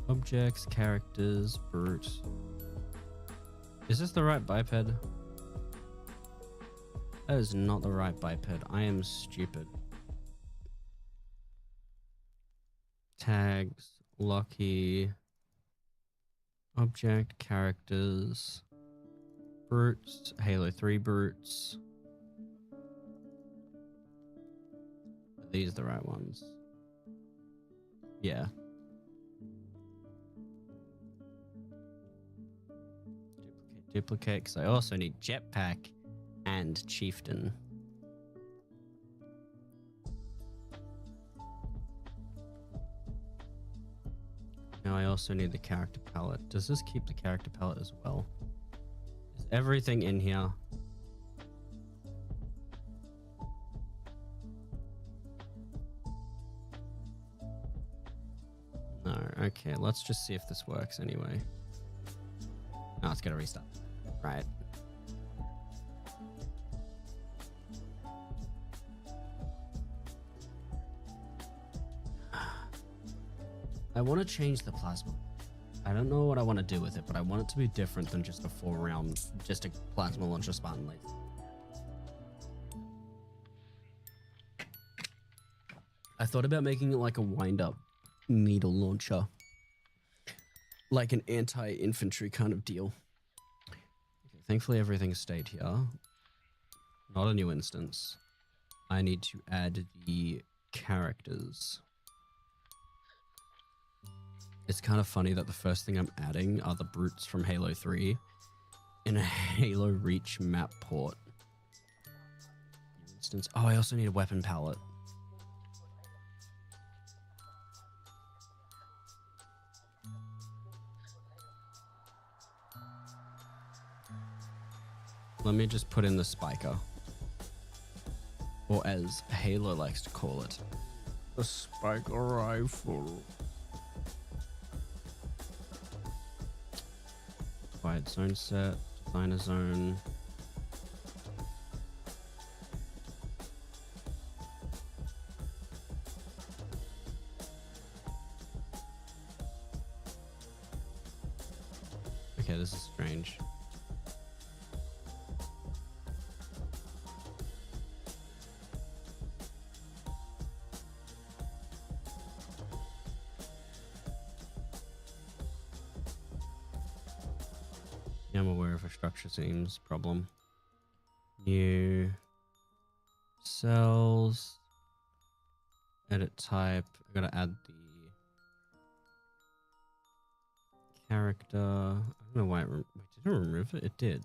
Objects, characters, brute. Is this the right biped? That is not the right biped. I am stupid. Tags, Lucky, object, characters, brutes, Halo 3 brutes. Are these the right ones? Yeah. Duplicate, because I also need jetpack and chieftain. Now I also need the character palette. Does this keep the character palette as well? Is everything in here? No. Okay, let's just see if this works anyway. No, it's gonna restart. Right. I want to change the plasma. I don't know what I want to do with it, but I want it to be different than just a 4-round, just a plasma launcher Spartan laser. I thought about making it like a wind-up needle launcher. Like an anti-infantry kind of deal. Okay, thankfully everything stayed here. Not a new instance. I need to add the characters. It's kind of funny that the first thing I'm adding are the brutes from Halo 3 in a Halo Reach map port. Instance. Oh, I also need a weapon palette. Let me just put in the spiker. Or as Halo likes to call it, the spiker rifle. Quiet zone set, designer zone. Okay, this is strange. Yeah, I'm aware of a structure seems problem. New cells. Edit type. I gotta add the character. I don't know why it wait, did it remove it? It did.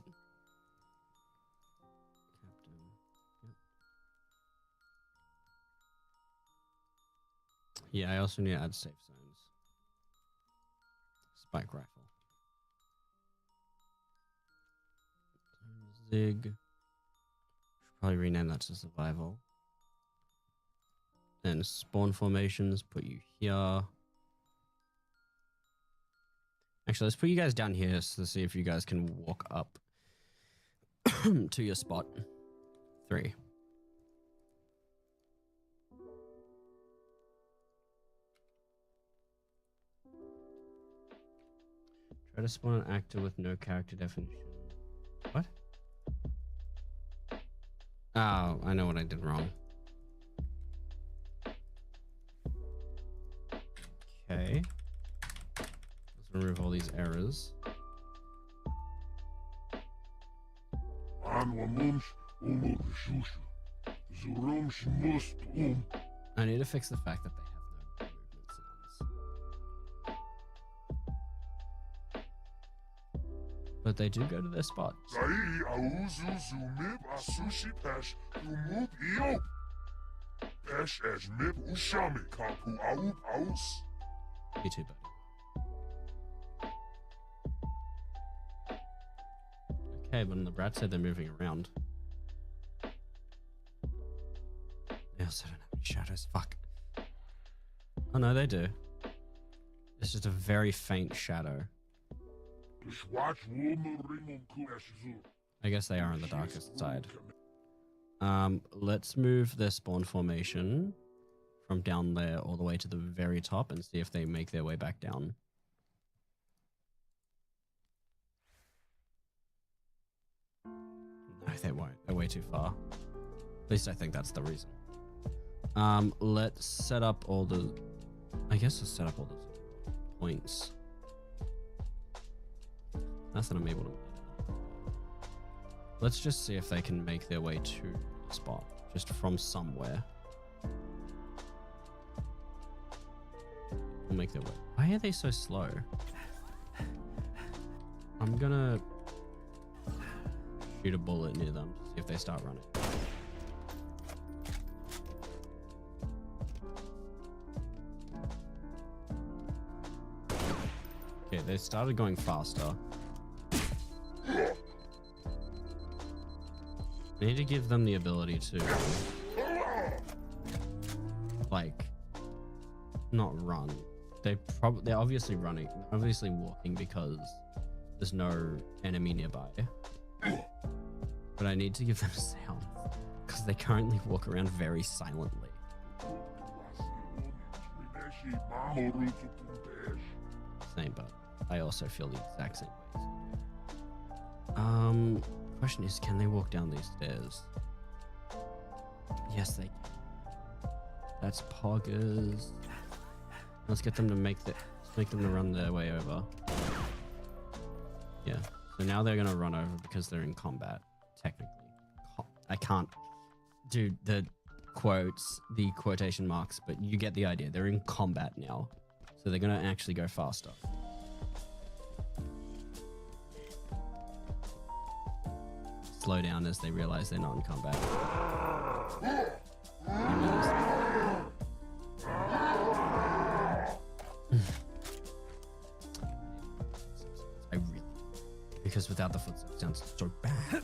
Captain. Yep. Yeah, I also need to add safe zones. Spike rifle. Zig. Should probably rename that to survival. Then spawn formations, put you here. Actually, let's put you guys down here so to see if you guys can walk up to your spot. 3. Try to spawn an actor with no character definition. What? Oh, I know what I did wrong. Okay. Let's remove all these errors. I need to fix the fact that they have no movement sounds. But they do go to their spot. Me too, buddy. Okay, but the rat said they're moving around. They also don't have any shadows. Fuck. Oh no, they do. It's just a very faint shadow. I guess they are on the darkest side. Let's move their spawn formation from down there all the way to the very top and see if they make their way back down. No, they won't. They're way too far. At least I think that's the reason. Let's set up all the... I guess let's set up all the points. That's that I'm able to... Let's just see if they can make their way to the spot. Just from somewhere. We'll make their way. Why are they so slow? I'm gonna... shoot a bullet near them to see if they start running. Okay, they started going faster. I need to give them the ability to, like, not run. They're obviously running, obviously walking because there's no enemy nearby. But I need to give them sound because they currently walk around very silently. Same, but I also feel the exact same way. Question is, can they walk down these stairs? Yes, they can. That's poggers. Let's get them to make them to run their way over. Yeah. So now they're gonna run over because they're in combat. Technically, I can't do the quotes, the quotation marks, but you get the idea. They're in combat now, So they're going to actually go faster. Slow down as they realize they're not in combat. I really, because without the footsteps, it sounds so bad.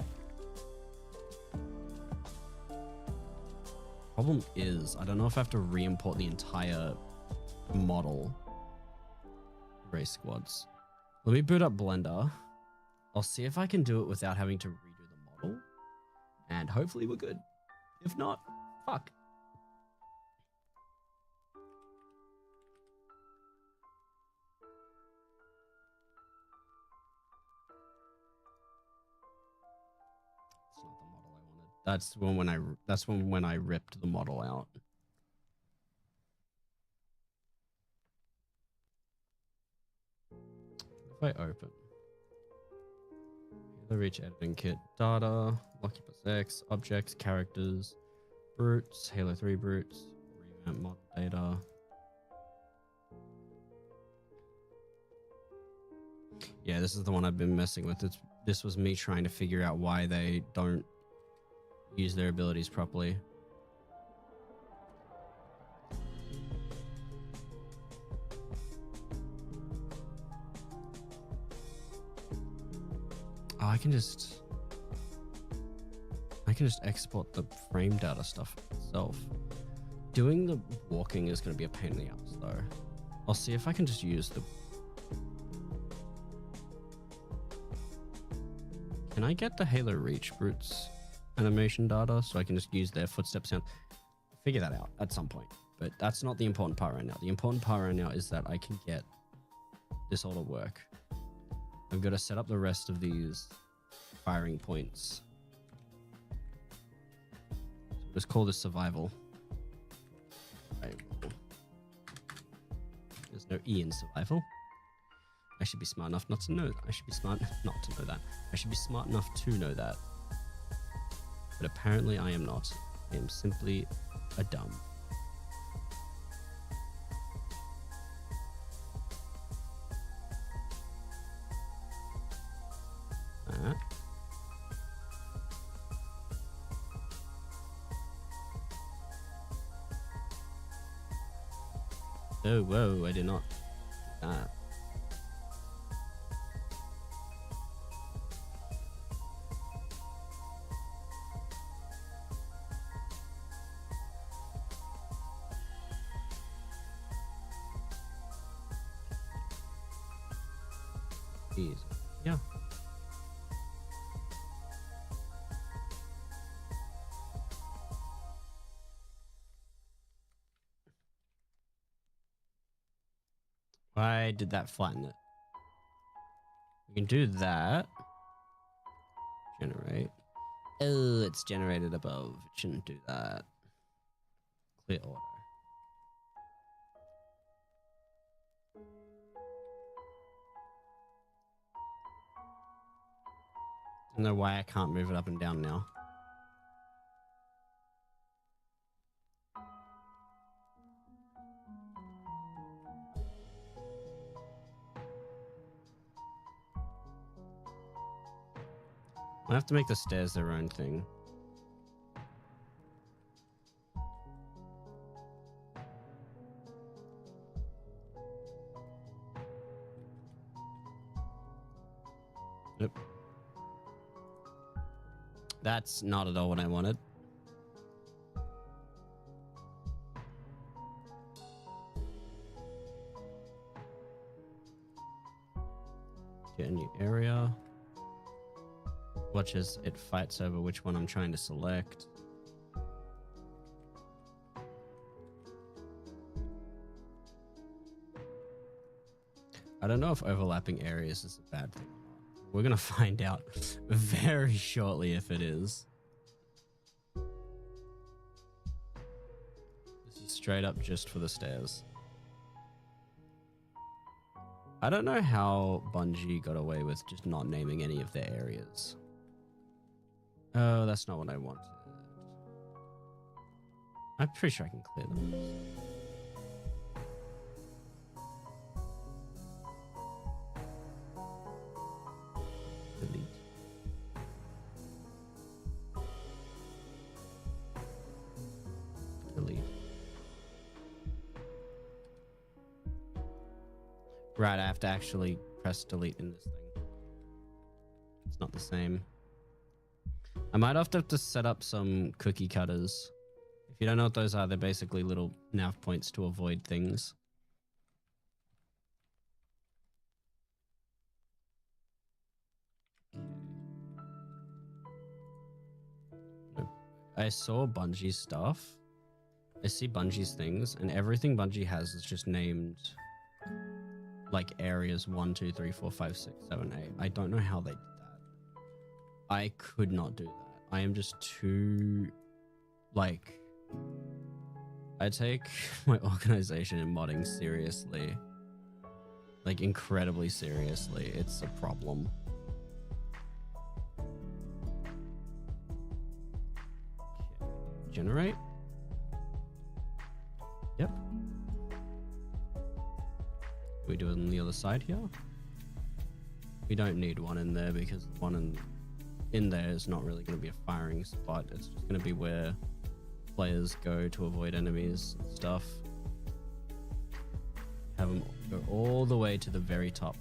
Problem is, I don't know if I have to re-import the entire model race squads. Let me boot up Blender. I'll see if I can do it without having to redo the model, and hopefully we're good. If not, fuck. It's not the model I wanted. That's when I ripped the model out. If I open the Reach editing kit, data, Lucky Plus X, objects, characters, brutes, Halo 3 brutes, revamp model data. Yeah, this is the one I've been messing with. This was me trying to figure out why they don't use their abilities properly. Oh, I can just export the frame data stuff itself. Doing the walking is going to be a pain in the ass though. I'll see if I can just use the... Can I get the Halo Reach brutes animation data so I can just use their footstep sound? Figure that out at some point, but that's not the important part right now. The important part right now is that I can get this all to work. I've got to set up the rest of these firing points. So let's call this survival. There's no E in survival. I should be smart enough not to know that. I should be smart not to know that. I should be smart enough to know that. But apparently I am not. I am simply a dumb. Oh, whoa, I did not do that. Jeez. Yeah. Why did that flatten it? We can do that. Generate. Oh, it's generated above. It shouldn't do that. Clear order. I don't know why I can't move it up and down now. I have to make the stairs their own thing. Yep. That's not at all what I wanted. Get a new area. Watch as it fights over which one I'm trying to select. I don't know if overlapping areas is a bad thing or not. We're going to find out very shortly if it is. This is straight up just for the stairs. I don't know how Bungie got away with just not naming any of their areas. Oh, that's not what I wanted. I'm pretty sure I can clear them. Right, I have to actually press delete in this thing. It's not the same. I might have to set up some cookie cutters. If you don't know what those are, they're basically little nav points to avoid things. I saw Bungie's stuff. I see Bungie's things, and everything Bungie has is just named like areas 1, 2, 3, 4, 5, 6, 7, 8. I don't know how they did that. I could not do that. I am just too like I take my organization and modding seriously. Like incredibly seriously. It's a problem. Generate. Yep. We do it on the other side here. We don't need one in there because the one in there is not really going to be a firing spot. It's just going to be where players go to avoid enemies and stuff. Have them go all the way to the very top.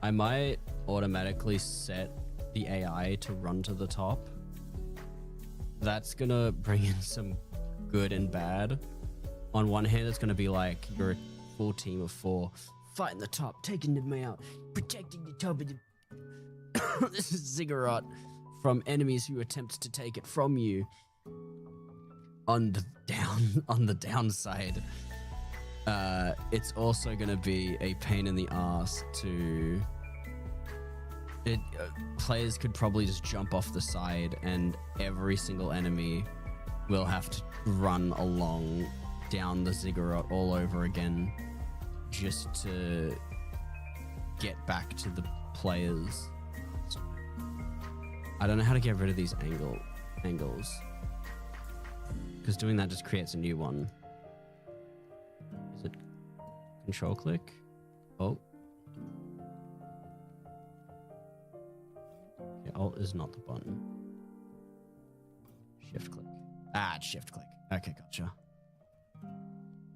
I might automatically set the AI to run to the top. That's gonna bring in some good and bad. On one hand, it's gonna be like you're a full team of 4 fighting the top, taking them out, protecting the top of the this is Ziggurat from enemies who attempt to take it from you. On the downside, it's also gonna be a pain in the ass to players could probably just jump off the side and every single enemy will have to run along down the ziggurat all over again just to get back to the players. I don't know how to get rid of these angles because doing that just creates a new one. Is it control click? Oh. Alt is not the button. Shift click. It's shift click. Okay, gotcha.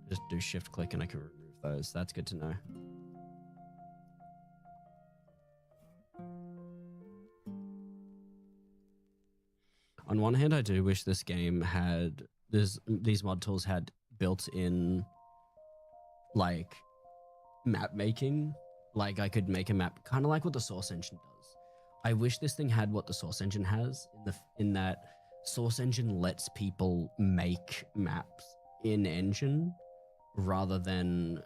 Just do shift click and I can remove those. That's good to know. On one hand, I do wish this game had these mod tools had built-in like map making. Like I could make a map kind of like what the Source Engine does. I wish this thing had what the Source Engine has in that Source Engine lets people make maps in engine rather than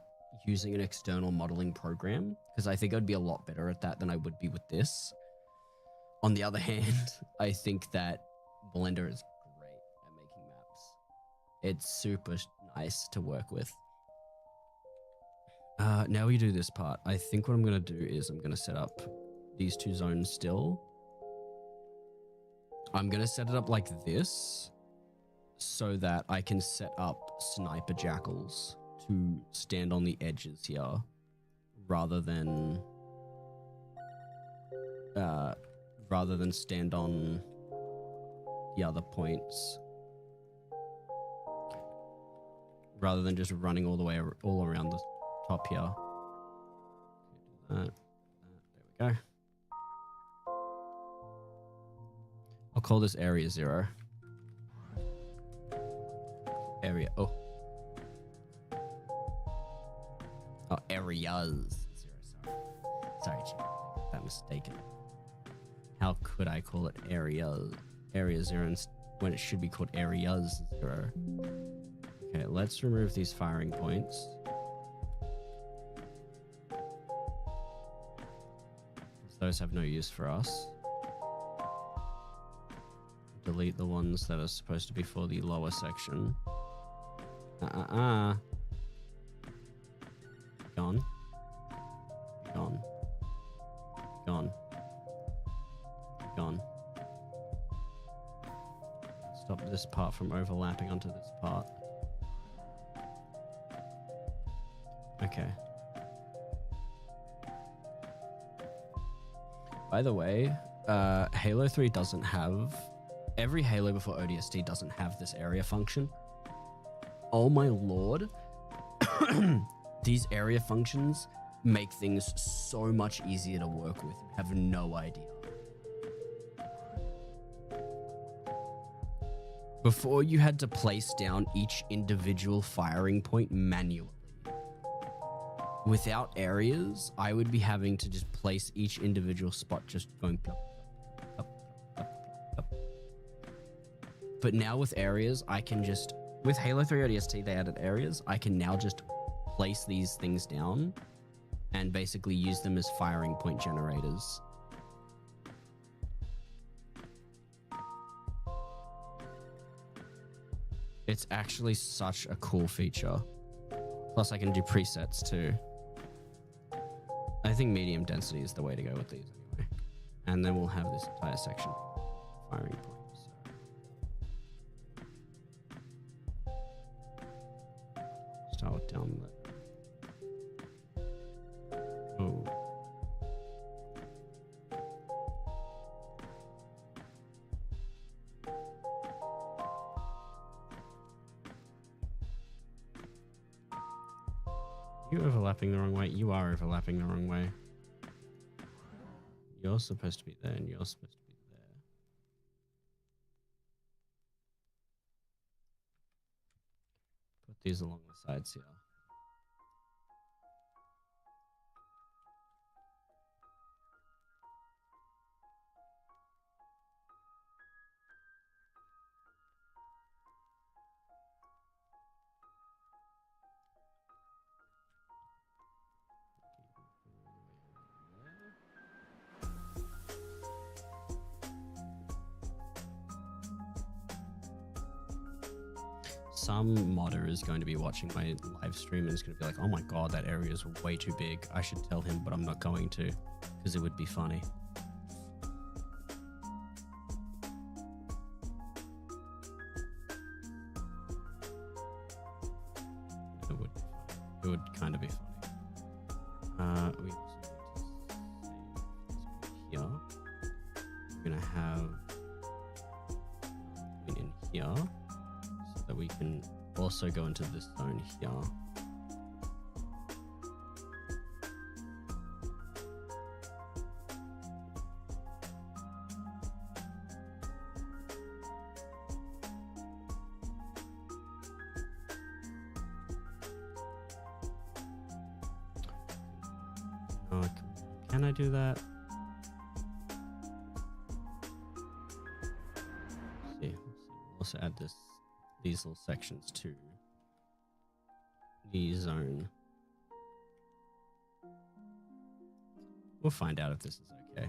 using an external modeling program, because I think I'd be a lot better at that than I would be with this. On the other hand, I think that Blender is great at making maps. It's super nice to work with. Now we do this part. I think what I'm going to do is I'm going to set up these 2 zones still. I'm going to set it up like this so that I can set up sniper jackals to stand on the edges here rather than stand on the other points, rather than just running all the way all around the top here. There we go. I'll call this area 0. Area, areas 0, sorry, Chief, that mistaken. How could I call it area 0 when it should be called areas 0? Okay, let's remove these firing points. Those have no use for us. Delete the ones that are supposed to be for the lower section. Gone. Gone. Gone. Gone. Stop this part from overlapping onto this part. Okay. By the way, Halo 3 doesn't have... Every Halo before ODST doesn't have this area function. Oh my lord. These area functions make things so much easier to work with. You have no idea. Before, you had to place down each individual firing point manually. Without areas, I would be having to just place each individual spot, just going plop, plop, plop, plop, plop. But now with areas, I can just, with Halo 3 ODST, they added areas. I can now just place these things down and basically use them as firing point generators. It's actually such a cool feature. Plus, I can do presets too. I think medium density is the way to go with these anyway. And then we'll have this entire section firing points. Start down the. Oh. You overlapping the wrong way. You are overlapping the wrong way. You're supposed to be there and you're supposed to be there. Put these along the sides here. Some modder is going to be watching my live stream and is going to be like, oh my god, that area is way too big. I should tell him, but I'm not going to because it would be funny. It would be funny. It would kind of be funny. We also need to save this here. We're going to have in here. That we can also go into this zone here. Can I do that? Let's see. We'll also add these little sections to the zone. We'll find out if this is okay.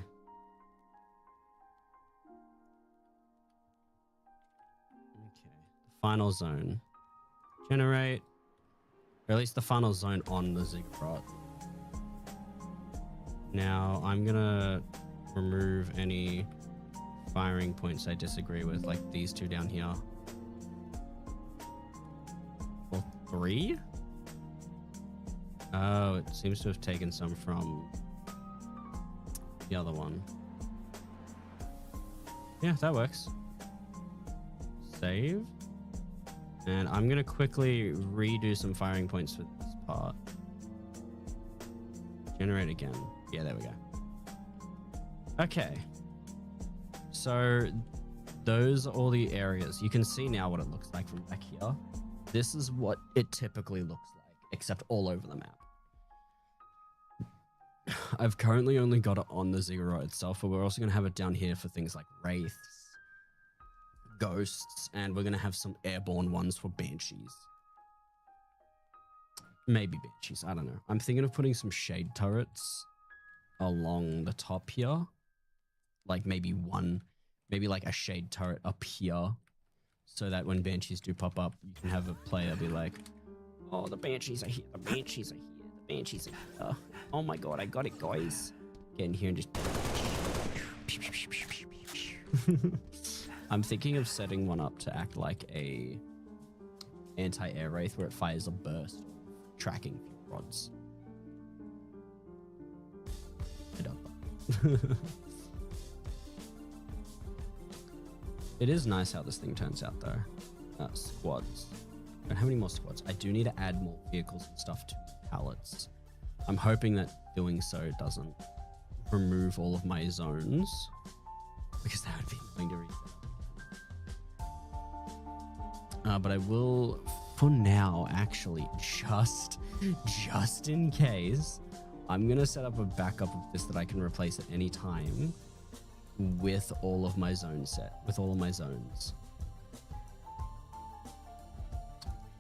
Okay, the final zone. Generate, or at least the final zone on the ziggurat. Now I'm gonna remove any firing points I disagree with, like these two down here. 3? Oh, it seems to have taken some from the other one. Yeah, that works. Save. And I'm going to quickly redo some firing points for this part. Generate again. Yeah, there we go. Okay. So those are all the areas. You can see now what it looks like from back here. This is what it typically looks like, except all over the map. I've currently only got it on the ziggurat itself, but we're also going to have it down here for things like wraiths, ghosts, and we're going to have some airborne ones for banshees. Maybe banshees, I don't know. I'm thinking of putting some shade turrets along the top here. Like maybe like a shade turret up here. So that when banshees do pop up, you can have a player be like, oh, the banshees are here, the banshees are here, the banshees are here. Oh my god, I got it, guys. Get in here and just... I'm thinking of setting one up to act like a anti-air wraith where it fires a burst of tracking rods. I don't know. It is nice how this thing turns out, though. Squads. Don't have any more squads. I do need to add more vehicles and stuff to pallets. I'm hoping that doing so doesn't remove all of my zones, because that would be annoying to reset. But I will, for now, actually, just in case, I'm gonna set up a backup of this that I can replace at any time with all of my zones.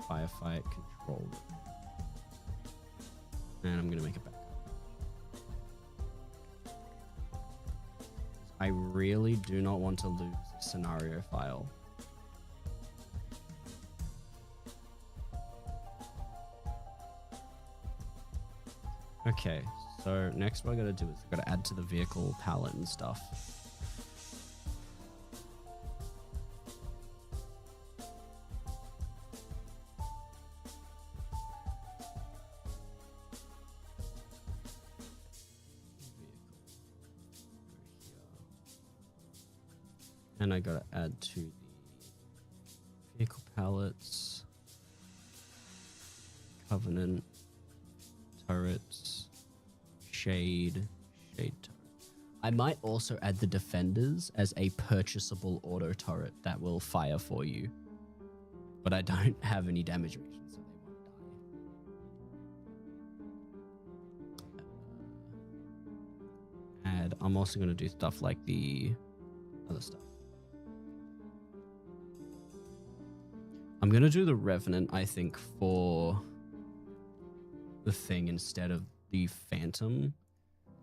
Firefight control. And I'm gonna make a backup. I really do not want to lose the scenario file. Okay, so next what I gotta do is I gotta add to the vehicle palette and stuff. And I gotta add to the vehicle palettes, Covenant, turrets, shade. I might also add the defenders as a purchasable auto turret that will fire for you, but I don't have any damage rations, so they won't die. And I'm also going to do stuff like the other stuff. I'm going to do the Revenant, I think, for the thing instead of the Phantom.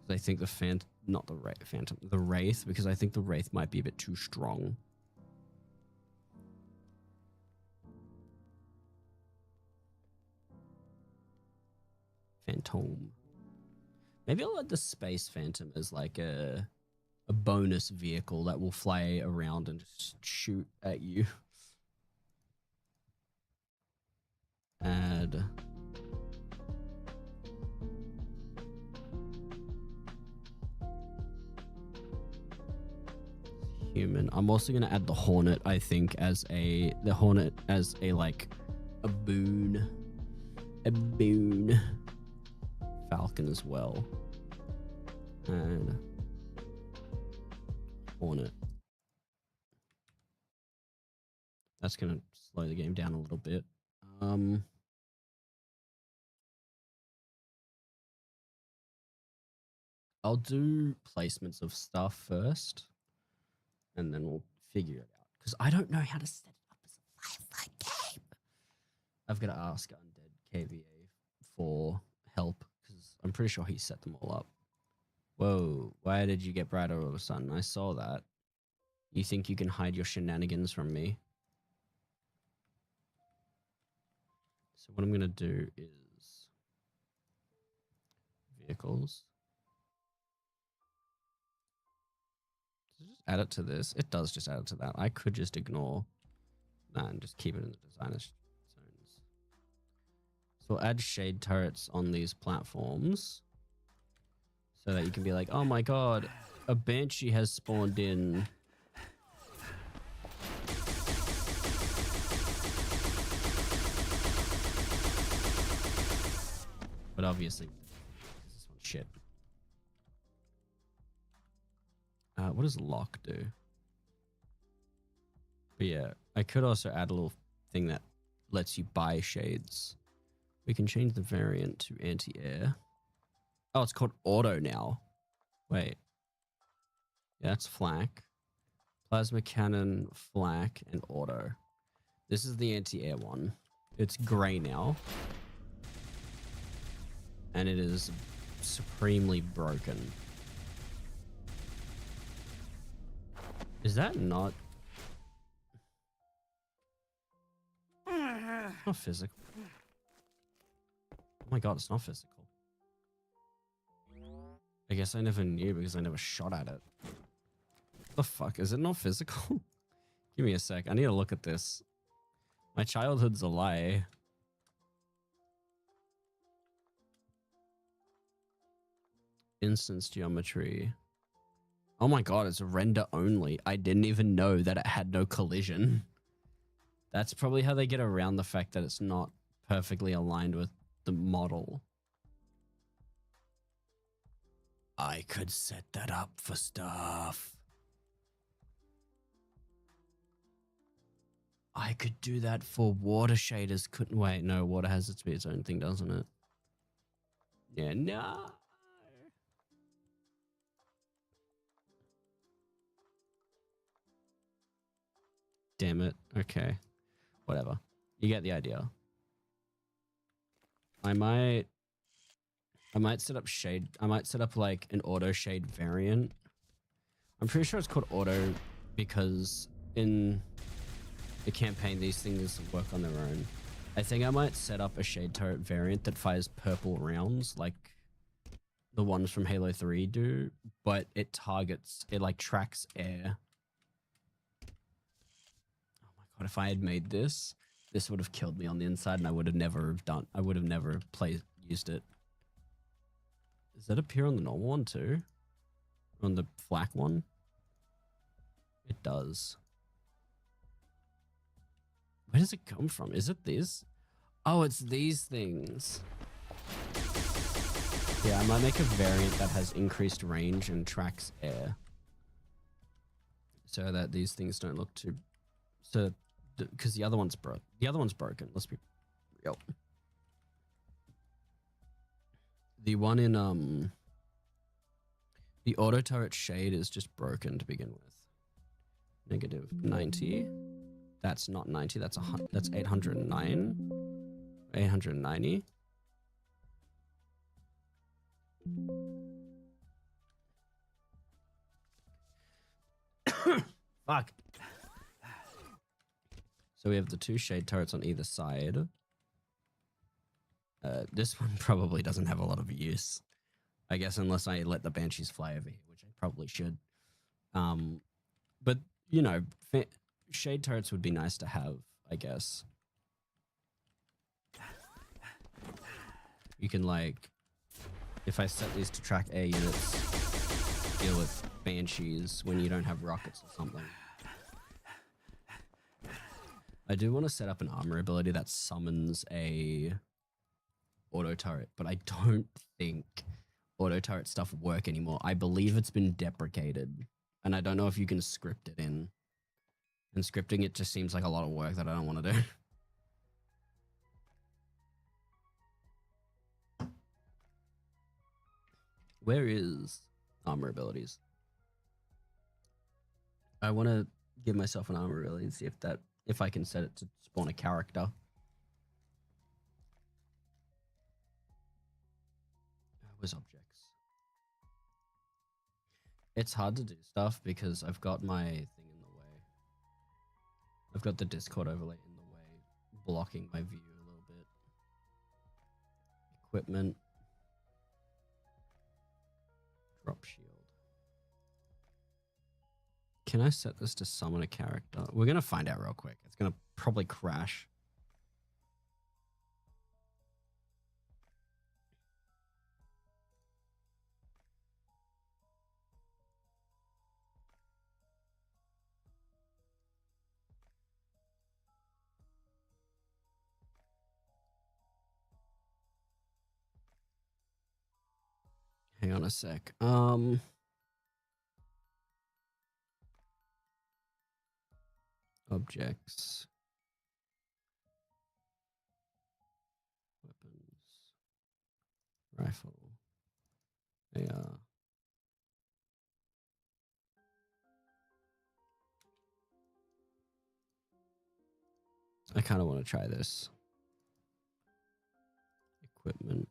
I think the Phantom, not the Phantom, the Wraith, because I think the Wraith might be a bit too strong. Phantom. Maybe I'll add the Space Phantom as like a bonus vehicle that will fly around and just shoot at you. Add human. I'm also going to add the Hornet, I think, as a like a boon Falcon as well. And Hornet. That's going to slow the game down a little bit. I'll do placements of stuff first, and then we'll figure it out. Because I don't know how to set it up as a firefight game. I've got to ask Undead KVA for help, because I'm pretty sure he set them all up. Whoa, why did you get brighter all of a sudden? I saw that. You think you can hide your shenanigans from me? So what I'm going to do is vehicles. Just add it to this. It does just add it to that. I could just ignore that and just keep it in the designer zones. So we'll add shade turrets on these platforms so that you can be like, oh my god, a Banshee has spawned in. But obviously, this one's shit. What does lock do? But yeah, I could also add a little thing that lets you buy shades. We can change the variant to anti-air. Oh, it's called auto now. Wait. Yeah, that's flak. Plasma cannon, flak, and auto. This is the anti-air one. It's gray now. And it is supremely broken. Is that not... It's not physical. Oh my god, it's not physical. I guess I never knew because I never shot at it. What the fuck? Is it not physical? Give me a sec. I need to look at this. My childhood's a lie. Instance geometry. Oh my god, it's render only. I didn't even know that it had no collision. That's probably how they get around the fact that it's not perfectly aligned with the model. I could set that up for stuff. I could do that for water shaders. Couldn't wait. No, water has its own thing, doesn't it? Yeah, no. Damn it. Okay. Whatever. You get the idea. I might set up shade. I might set up like an auto shade variant. I'm pretty sure it's called auto because in the campaign these things work on their own. I think I might set up a shade turret variant that fires purple rounds like the ones from Halo 3 do, but it like tracks air. Oh my god, if I had made this would have killed me on the inside and I would have never used it. Does that appear on the normal one too? On the flak one? It does. Where does it come from? Is it this? Oh, it's these things. Yeah, I might make a variant that has increased range and tracks air. So that these things don't look too... So, because the other one's broke. The other one's broken. Let's be real. The one in the auto turret shade is just broken to begin with. Negative 90. That's not 90. That's 809. 890. Fuck. So we have the two shade turrets on either side. This one probably doesn't have a lot of use. I guess unless I let the Banshees fly over here, which I probably should. But, you know, shade turrets would be nice to have, I guess. You can, like, if I set these to track air units, deal with Banshees when you don't have rockets or something. I do want to set up an armor ability that summons a auto turret, but I don't think auto turret stuff work anymore. I believe it's been deprecated, and I don't know if you can script it in. And scripting it just seems like a lot of work that I don't want to do. Where is armor abilities? I want to give myself an armor ability and see if I can set it to spawn a character. Where's objects? It's hard to do stuff because I've got my thing in the way. I've got the Discord overlay in the way, blocking my view a little bit. Equipment. Drop shield. Can I set this to summon a character? We're going to find out real quick. It's going to probably crash. Hang on a sec. Objects. Weapons. Rifle. AR. I kind of want to try this. Equipment.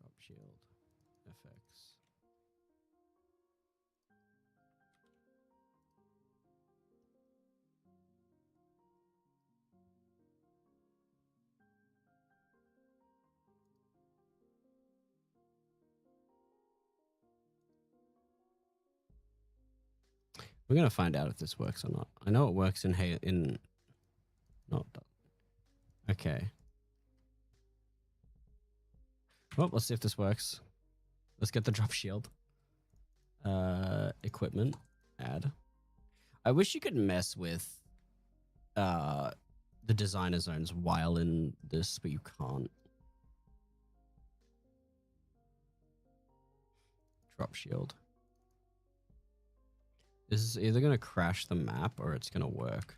Drop shield. FX. We're gonna find out if this works or not. I know it works in not done. Okay. Well, let's see if this works. Let's get the drop shield. Equipment. Add. I wish you could mess with the designer zones while in this, but you can't. Drop shield. This is either going to crash the map or it's going to work.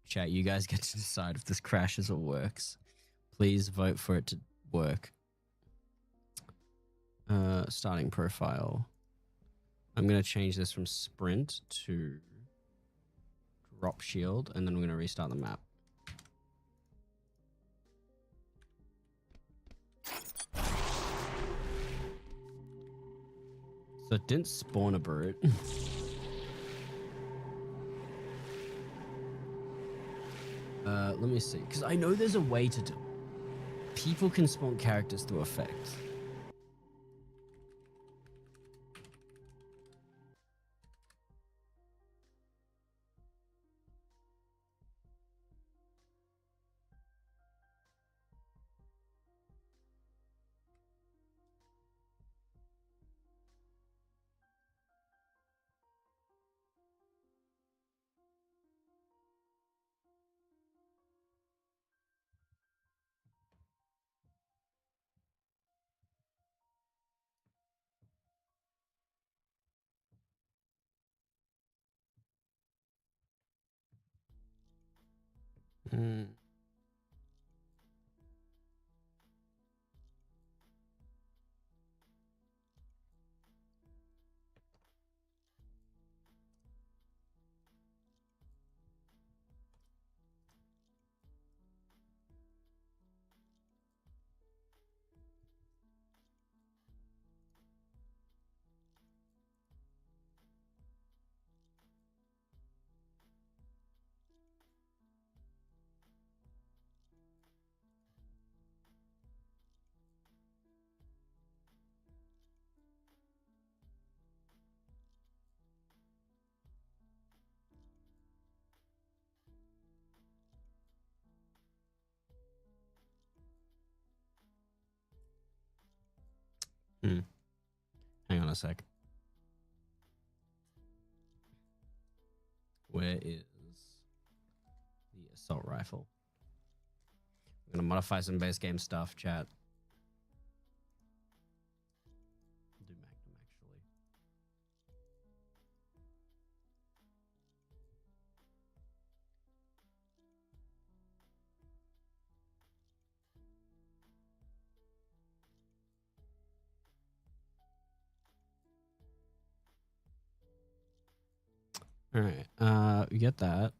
Chat, you guys get to decide if this crashes or works. Please vote for it to work. Starting profile. I'm going to change this from sprint to drop shield, and then we're going to restart the map. So it didn't spawn a brute. Let me see, because I know there's a way to do it. People can spawn characters through effects. Hmm. Hmm. Hang on a sec. Where is the assault rifle? I'm gonna modify some base game stuff, chat. Do Magnum actually. All right. We get that.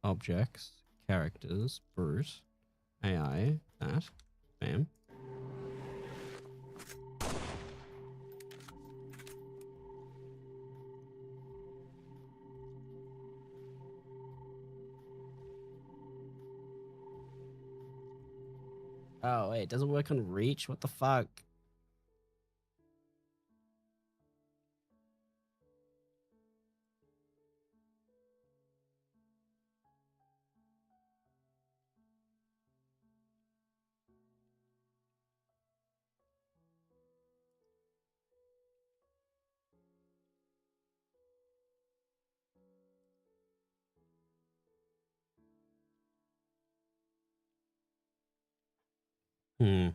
Objects, characters, brute, AI, that. Bam. Oh, wait, it doesn't work on reach? What the fuck? Hmm.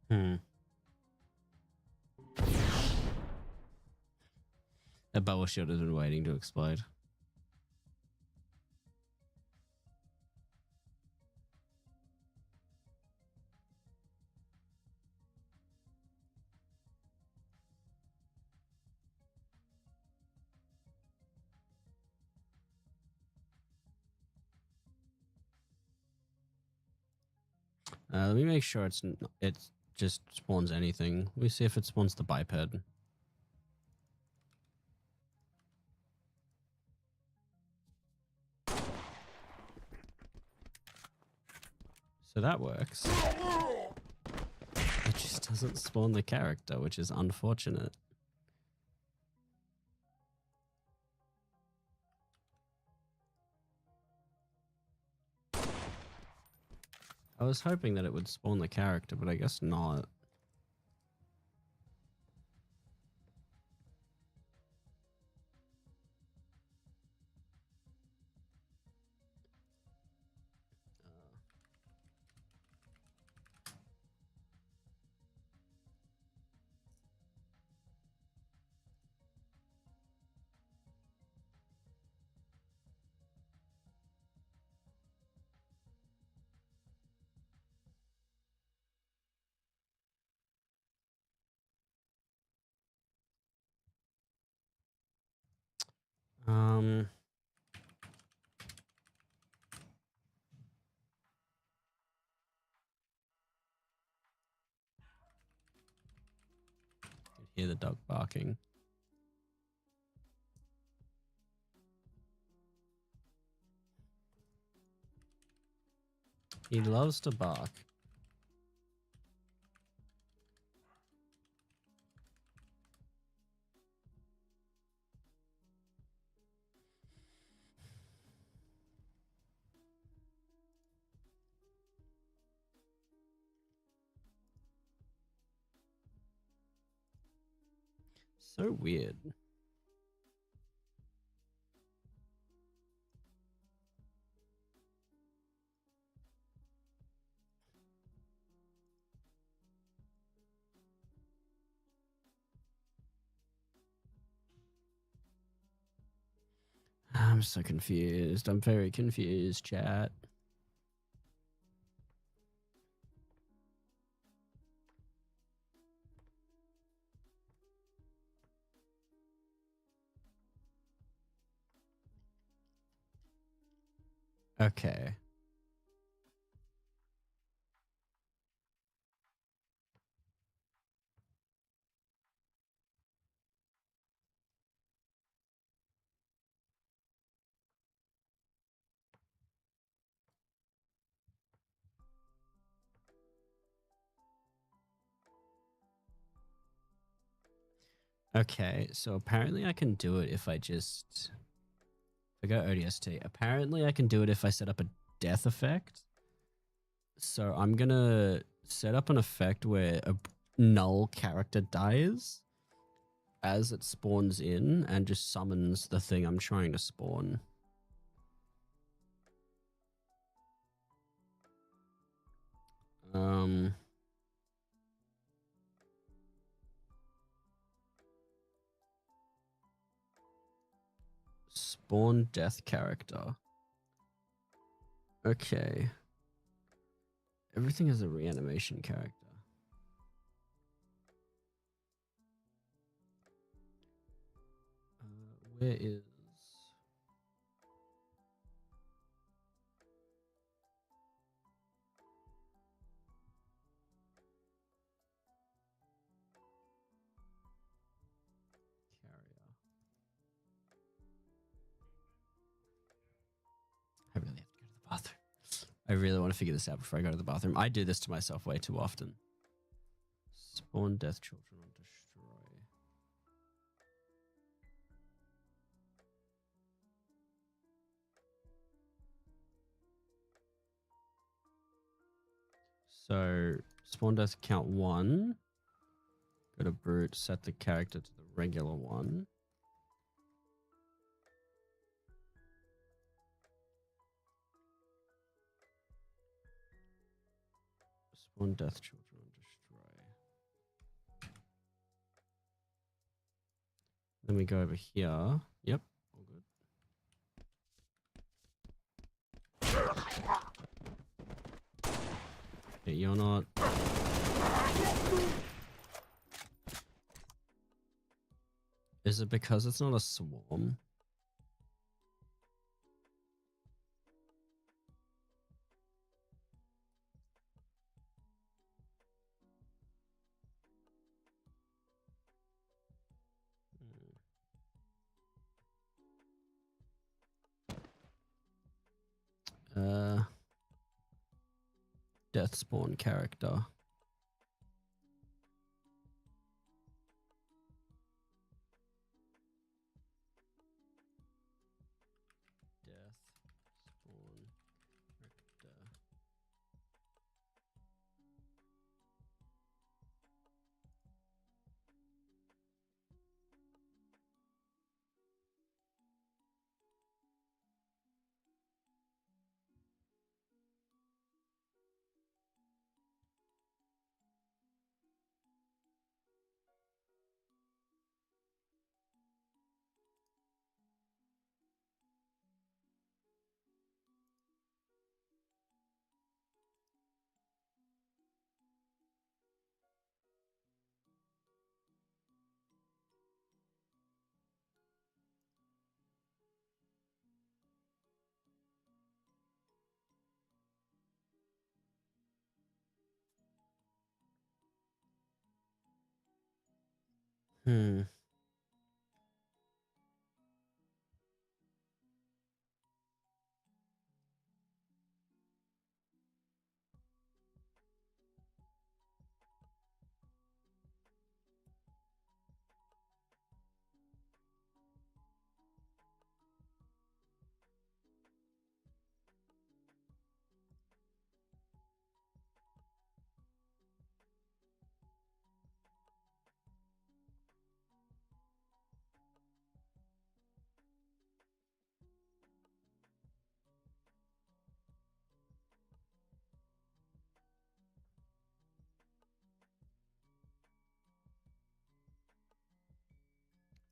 Hmm. That bubble shield has been waiting to explode. Let me make sure it just spawns anything. Let me see if it spawns the biped. So that works. It just doesn't spawn the character, which is unfortunate. I was hoping that it would spawn the character, but I guess not. Um, you can hear the dog barking. He loves to bark. So weird. I'm so confused. I'm very confused, chat. Okay. Okay, so apparently I can do it if I just... If I go ODST. Apparently I can do it if I set up a death effect. So I'm gonna set up an effect where a null character dies as it spawns in and just summons the thing I'm trying to spawn. Spawn death character. Okay. Everything has a reanimation character. Where is... Carrier. I really have to go to the bathroom. I really want to figure this out before I go to the bathroom. I do this to myself way too often. Spawn death children or destroy. So spawn death count 1. Go to brute, set the character to the regular one. Spawn death children or destroy. Then we go over here. Yep, all good. Okay, you're not... Is it because it's not a swarm? Deathspawn character. Deathspawn character. Hmm.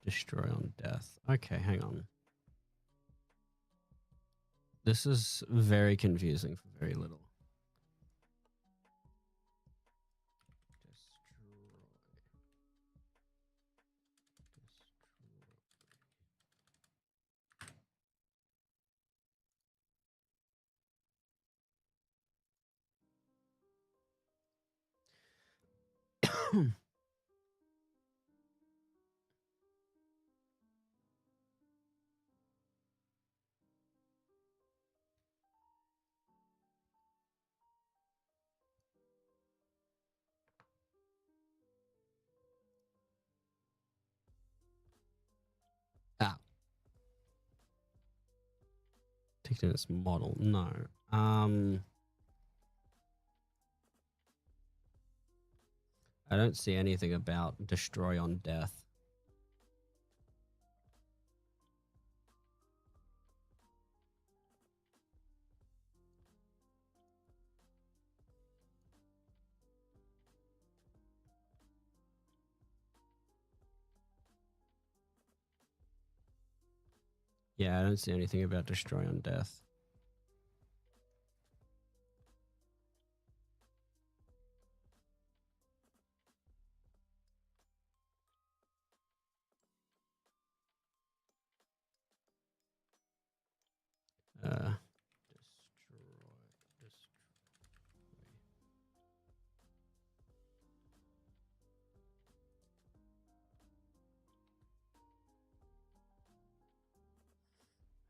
Destroy on death. Okay, hang on. This is very confusing for very little. Destroy. Ah. Take to this model. No. I don't see anything about destroy on death. Yeah, I don't see anything about destroy on death. Destroy.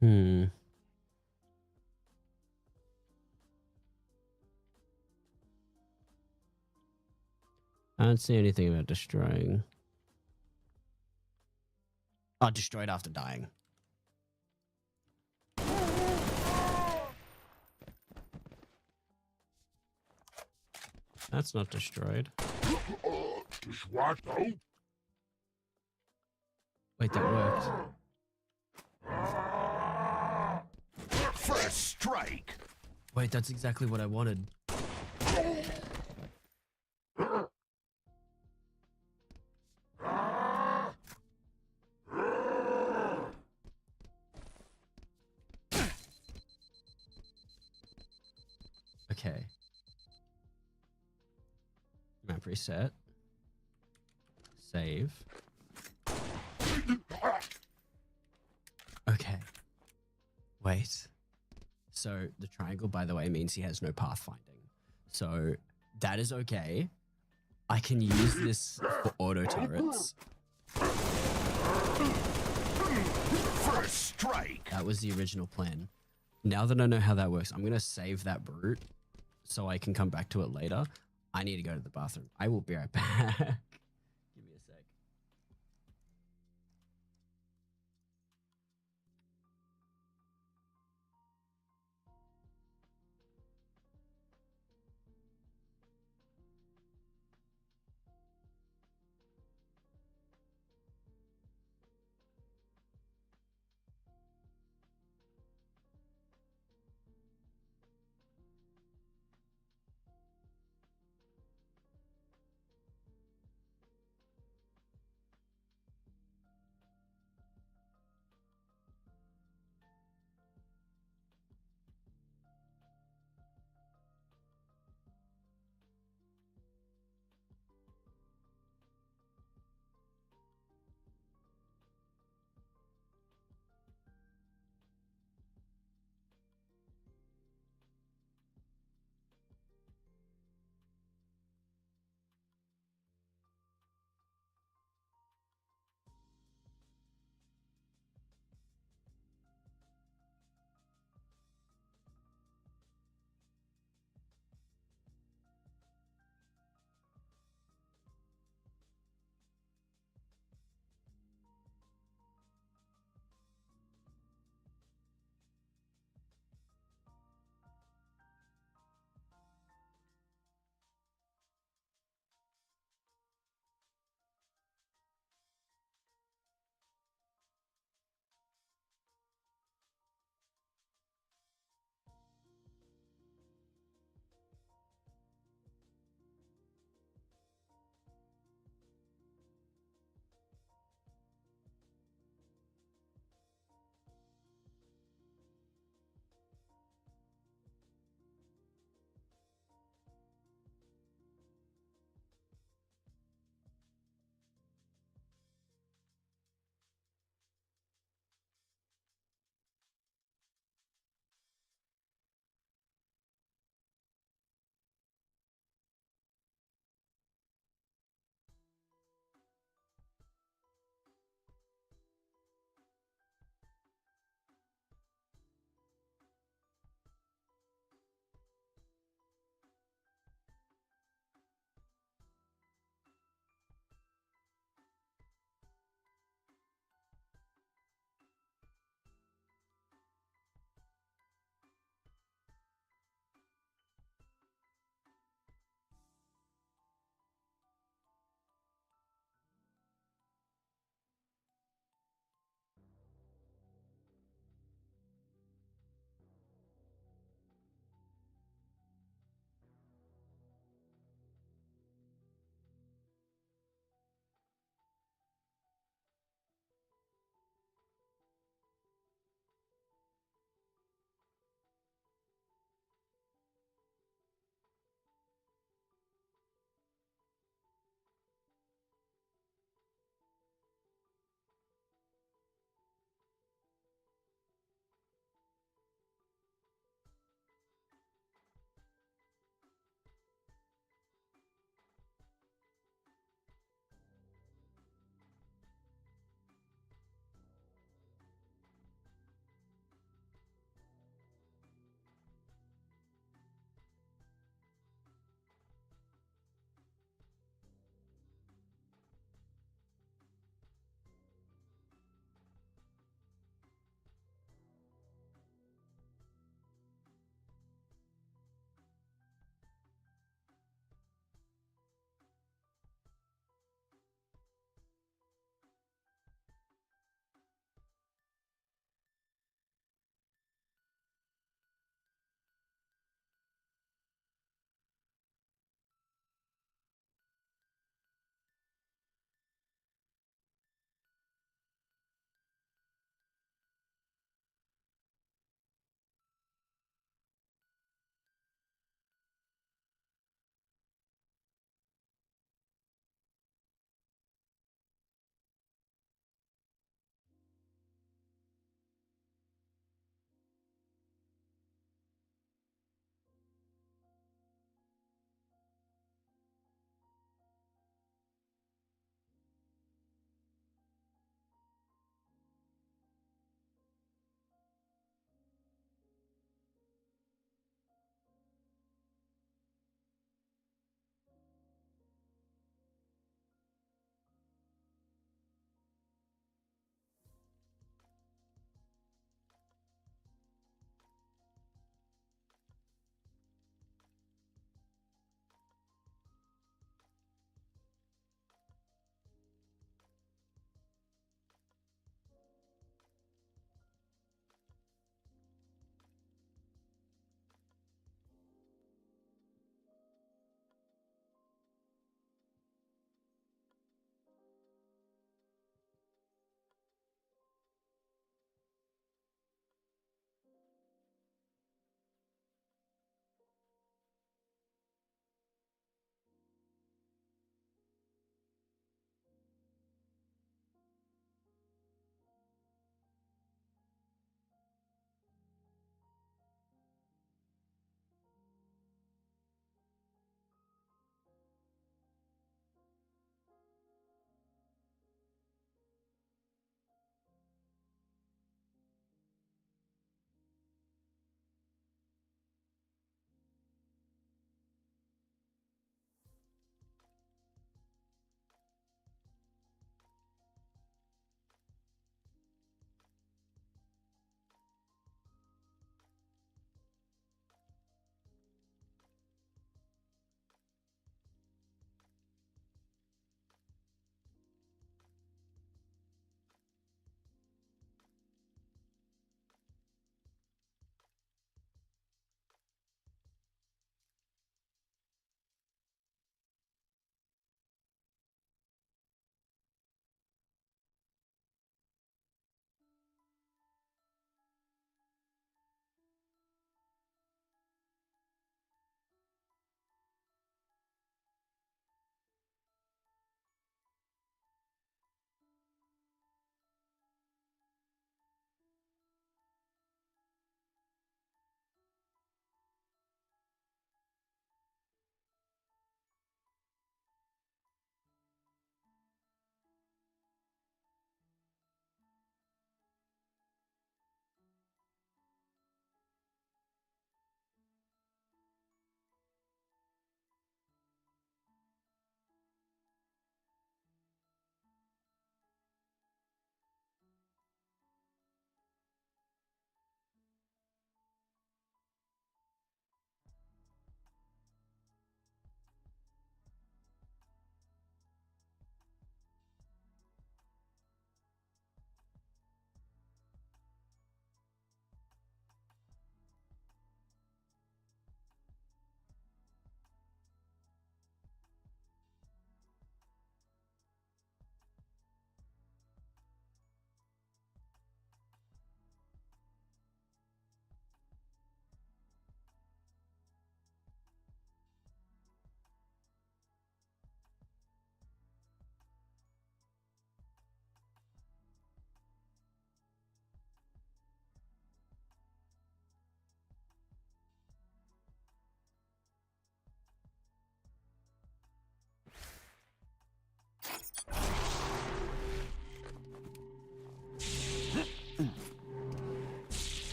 Hmm. I don't see anything about destroying. Oh, destroyed after dying. That's not destroyed. Wait, that worked. First strike. Wait, that's exactly what I wanted. Okay. Map reset. Save. Okay. Wait. So the triangle, by the way, means he has no pathfinding. So that is okay. I can use this for auto turrets. First strike. That was the original plan. Now that I know how that works, I'm going to save that brute so I can come back to it later. I need to go to the bathroom. I will be right back. Give me a sec.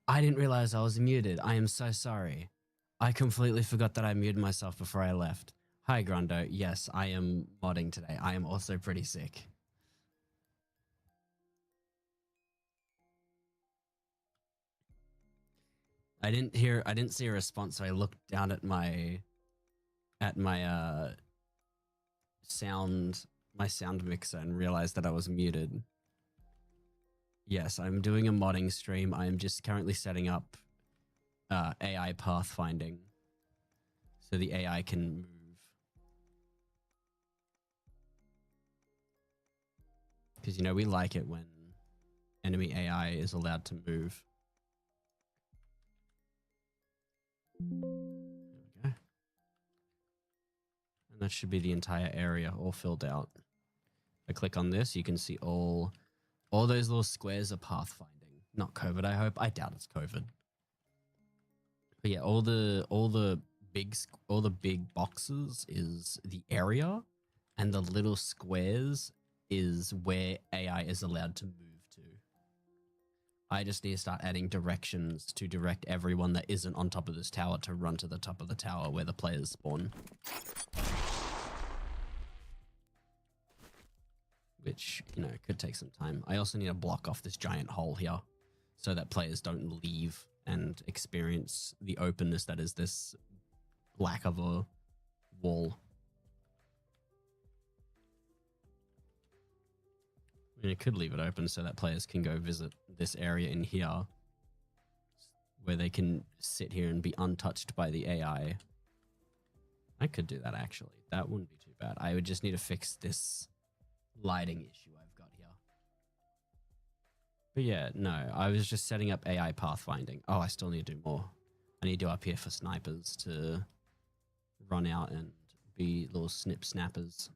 I didn't realize I was muted. I am so sorry. I completely forgot that I muted myself before I left. Hi, Grundo. Yes, I am modding today. I am also pretty sick. I didn't see a response, so I looked down at my sound mixer and realized that I was muted. Yes, I'm doing a modding stream. I am just currently setting up AI pathfinding so the AI can move. Because, you know, we like it when enemy AI is allowed to move. There we go. And that should be the entire area all filled out. If I click on this, you can see all those little squares are pathfinding. Not COVID, I hope. I doubt it's COVID. But yeah, all the big boxes is the area, and the little squares is where AI is allowed to move to. I just need to start adding directions to direct everyone that isn't on top of this tower to run to the top of the tower where the players spawn. Which, you know, could take some time. I also need to block off this giant hole here so that players don't leave and experience the openness that is this lack of a wall. I mean, it could leave it open so that players can go visit this area in here where they can sit here and be untouched by the AI. I could do that, actually. That wouldn't be too bad. I would just need to fix this lighting issue I've got here. But yeah, no, I was just setting up AI pathfinding. Oh, I still need to do more. I need to do up here for snipers to run out and be little snip snappers.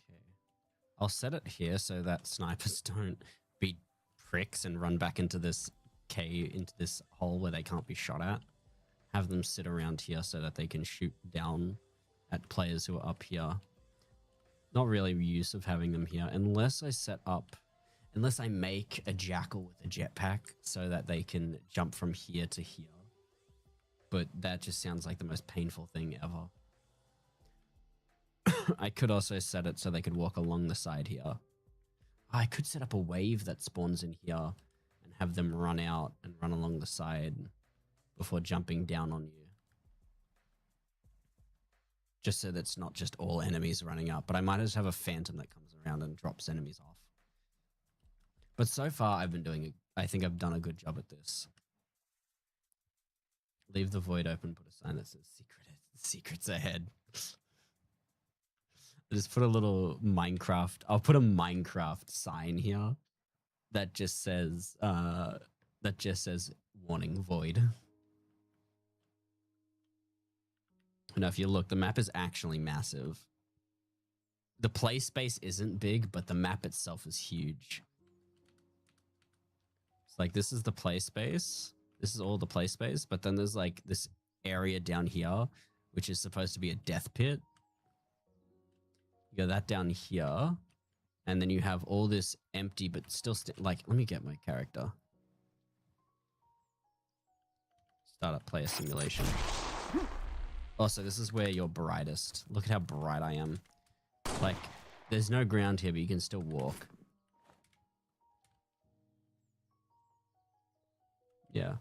Okay. I'll set it here so that snipers don't be pricks and run back into this into this hole where they can't be shot at. Have them sit around here so that they can shoot down at players who are up here. Not really use of having them here unless I make a jackal with a jetpack so that they can jump from here to here. But that just sounds like the most painful thing ever. I could also set it so they could walk along the side here. I could set up a wave that spawns in here and have them run out and run along the side before jumping down on you. Just so that's not just all enemies running up, but I might just have a phantom that comes around and drops enemies off. But so far, I've been doing a I think I've done a good job at this. Leave the void open, put a sign that says secrets ahead. I just put a little Minecraft. I'll put a Minecraft sign here that just says warning void. Now, if you look, the map is actually massive. The play space isn't big, but the map itself is huge. It's like, this is the play space. This is all the play space, but then there's like this area down here, which is supposed to be a death pit. You got that down here, and then you have all this empty, but still, like, let me get my character. Start up player simulation. Also, this is where you're brightest. Look at how bright I am. Like, there's no ground here, but you can still walk. Yeah.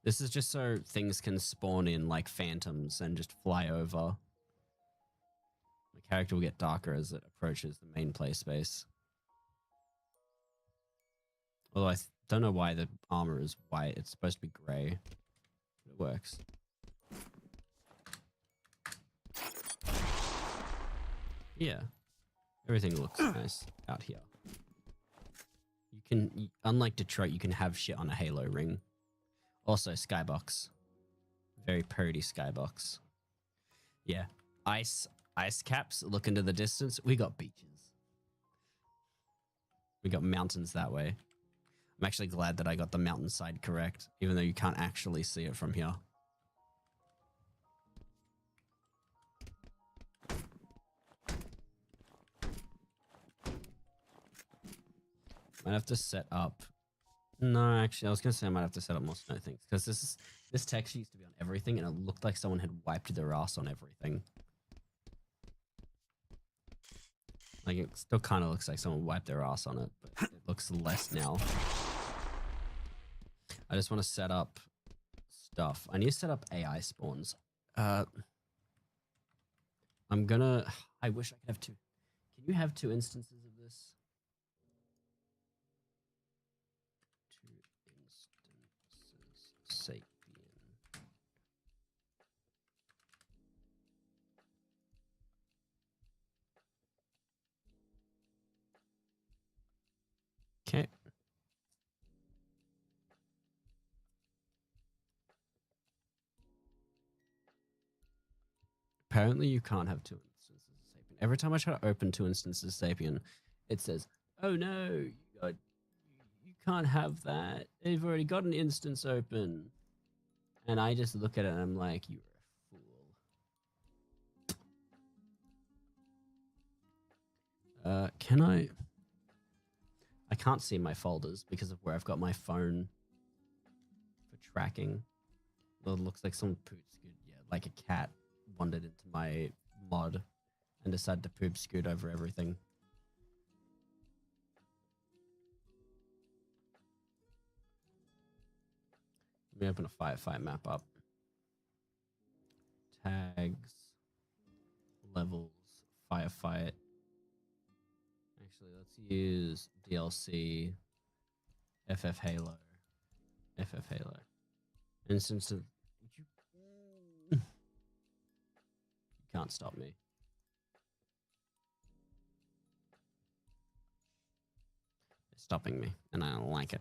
This is just so things can spawn in like phantoms and just fly over. The character will get darker as it approaches the main play space. Although I don't know why the armor is white. It's supposed to be grey. But it works. Yeah. Everything looks nice out here. You can, unlike Detroit, you can have shit on a Halo ring. Also, skybox. Very purdy skybox. Yeah. Ice caps, look into the distance. We got beaches. We got mountains that way. I'm actually glad that I got the mountainside correct, even though you can't actually see it from here. Might have to set up. No, actually, I was gonna say I might have to set up more snow things because this texture used to be on everything, and it looked like someone had wiped their ass on everything. Like, it still kind of looks like someone wiped their ass on it, but it looks less now. I just want to set up stuff. I need to set up AI spawns. I'm gonna. I wish I could have two. Can you have two instances of this? Sapien. Okay. Apparently you can't have two instances of Sapien. Every time I try to open two instances of Sapien, it says, oh no, you can't have that. They've already got an instance open. And I just look at it and I'm like, you're a fool. Can I can't see my folders because of where I've got my phone for tracking. Well, it looks like someone poop scoot. Yeah, like a cat wandered into my mod and decided to poop scoot over everything. Let me open a firefight map up. Tags, levels, firefight. Actually, let's use DLC, FF Halo, Instance of you can't stop me. It's stopping me, and I don't like it.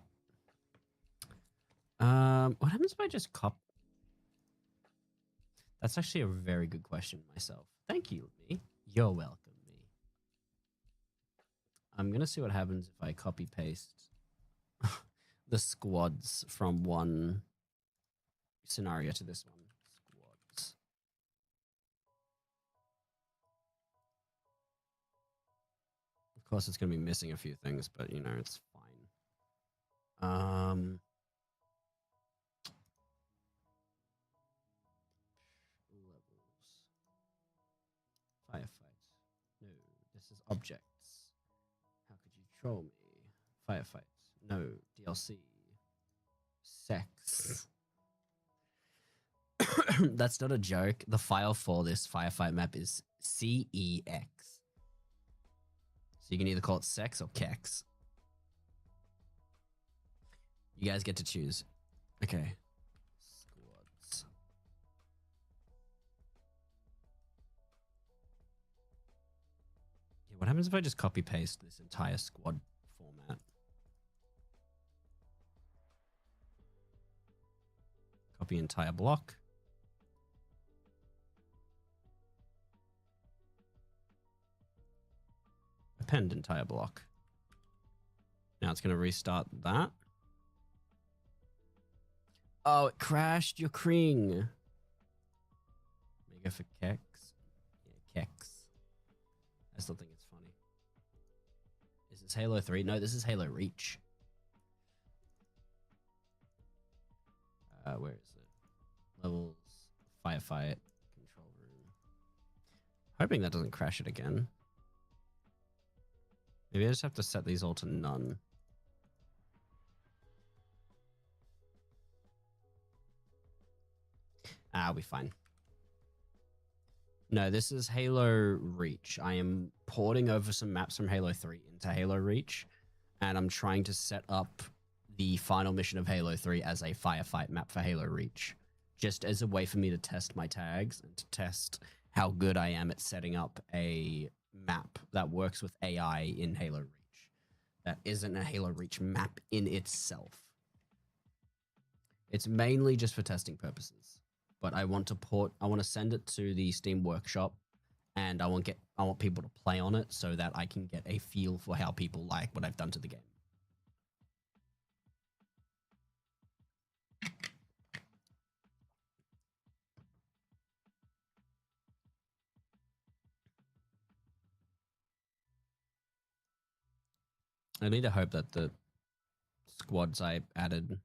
What happens if I just cop? That's actually a very good question myself. Thank you, me. You're welcome, me. I'm gonna see what happens if I copy paste the squads from one scenario to this one. Squads. Of course, it's gonna be missing a few things, but you know, it's fine. Firefight. No, this is objects. How could you troll me? Firefight. No, DLC. Sex. That's not a joke. The file for this firefight map is CEX. So you can either call it sex or kex. You guys get to choose. Okay. Squads. Yeah, what happens if I just copy paste this entire squad format? Copy entire block. Append entire block. Now it's going to restart that. Oh, it crashed your Kring. Mega for Kex. Yeah, Kex. I still think it's funny. Is this Halo 3? No, this is Halo Reach. Where is it? Levels, firefight, control room. Hoping that doesn't crash it again. Maybe I just have to set these all to none. I'll be fine. No, this is Halo Reach. I am porting over some maps from Halo 3 into Halo Reach, and I'm trying to set up the final mission of Halo 3 as a firefight map for Halo Reach, just as a way for me to test my tags and to test how good I am at setting up a map that works with AI in Halo Reach. That isn't a Halo Reach map in itself. It's mainly just for testing purposes. But I want to send it to the Steam Workshop, and I want people to play on it so that I can get a feel for how people like what I've done to the game. I need to hope that the squads I added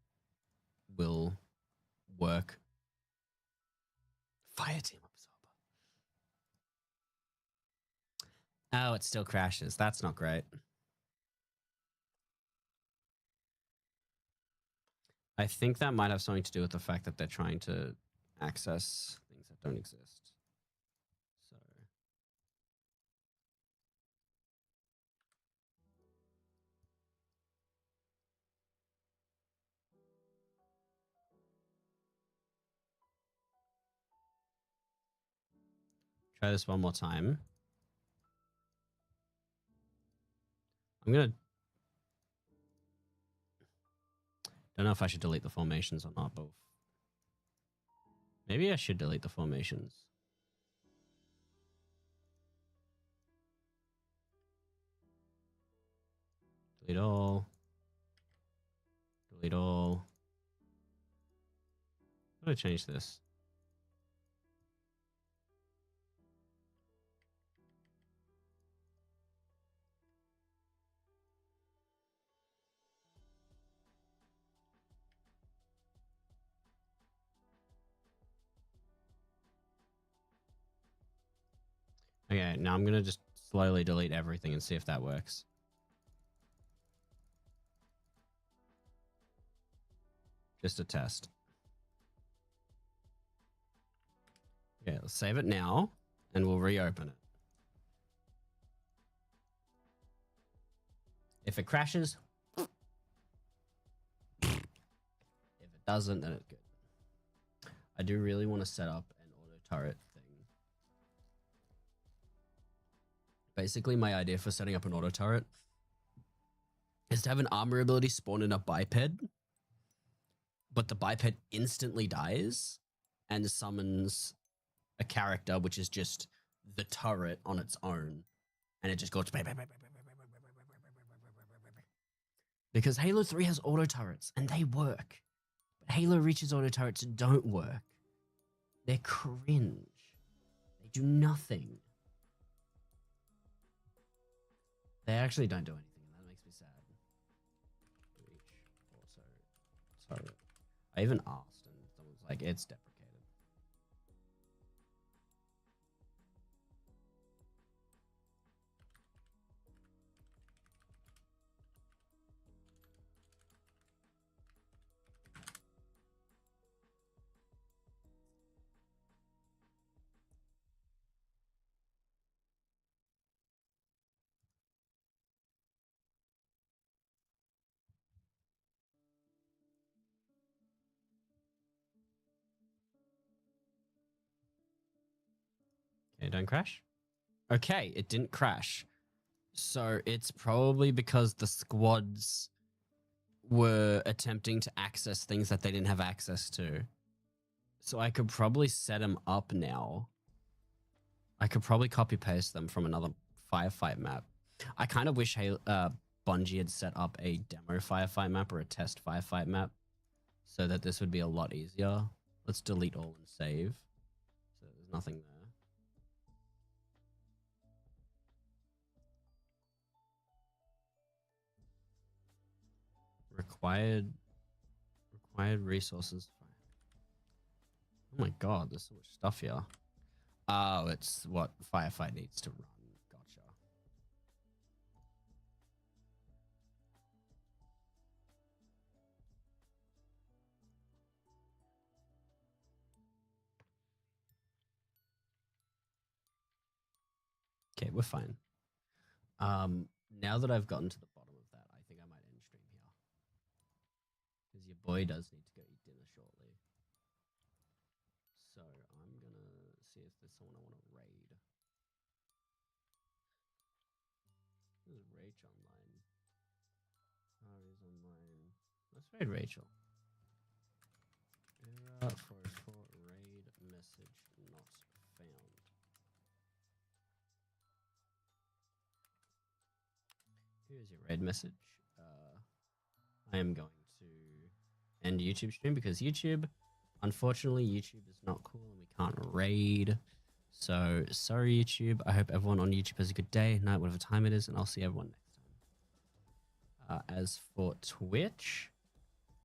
will work. Fire team absorber. Oh, it still crashes. That's not great. I think that might have something to do with the fact that they're trying to access things that don't exist. So try this one more time. I'm gonna. Don't know if I should delete the formations or not, but maybe I should delete the formations. Delete all. Delete all. How do I change this? Okay, now I'm going to just slowly delete everything and see if that works. Just a test. Okay, let's save it now, and we'll reopen it. If it crashes, if it doesn't, then it's good. I do really want to set up an auto turret thing. Basically, my idea for setting up an auto turret is to have an armor ability spawn in a biped, but the biped instantly dies and summons a character which is just the turret on its own, and it just goes because Halo 3 has auto turrets and they work, but Halo Reach's auto turrets don't work. They're cringe. They do nothing. They actually don't do anything, and that makes me sad. Reach auto turret. I even asked, and someone's like, it's deprecated. don't crash. Okay, it didn't crash. So it's probably because the squads were attempting to access things that they didn't have access to. So I could probably set them up now. I could probably copy paste them from another firefight map. I kind of wish Bungie had set up a demo firefight map or a test firefight map so that this would be a lot easier. Let's delete all and save. So there's nothing there. Required resources. Oh my god, there's so much stuff here. Oh, it's what firefight needs to run. Gotcha. Okay, we're fine. Now that I've gotten to the bottom of that, I think I might end stream here. Because your boy does need to go eat dinner shortly. So I'm gonna see if there's someone I want to raid. There's Rach online. Harry's online. Let's raid Rachel. Error 404 raid message not found. Here's your raid message. I am going to end YouTube stream because YouTube, unfortunately, YouTube is not cool and we can't raid. So sorry, YouTube. I hope everyone on YouTube has a good day, night, whatever time it is, and I'll see everyone next time. As for Twitch,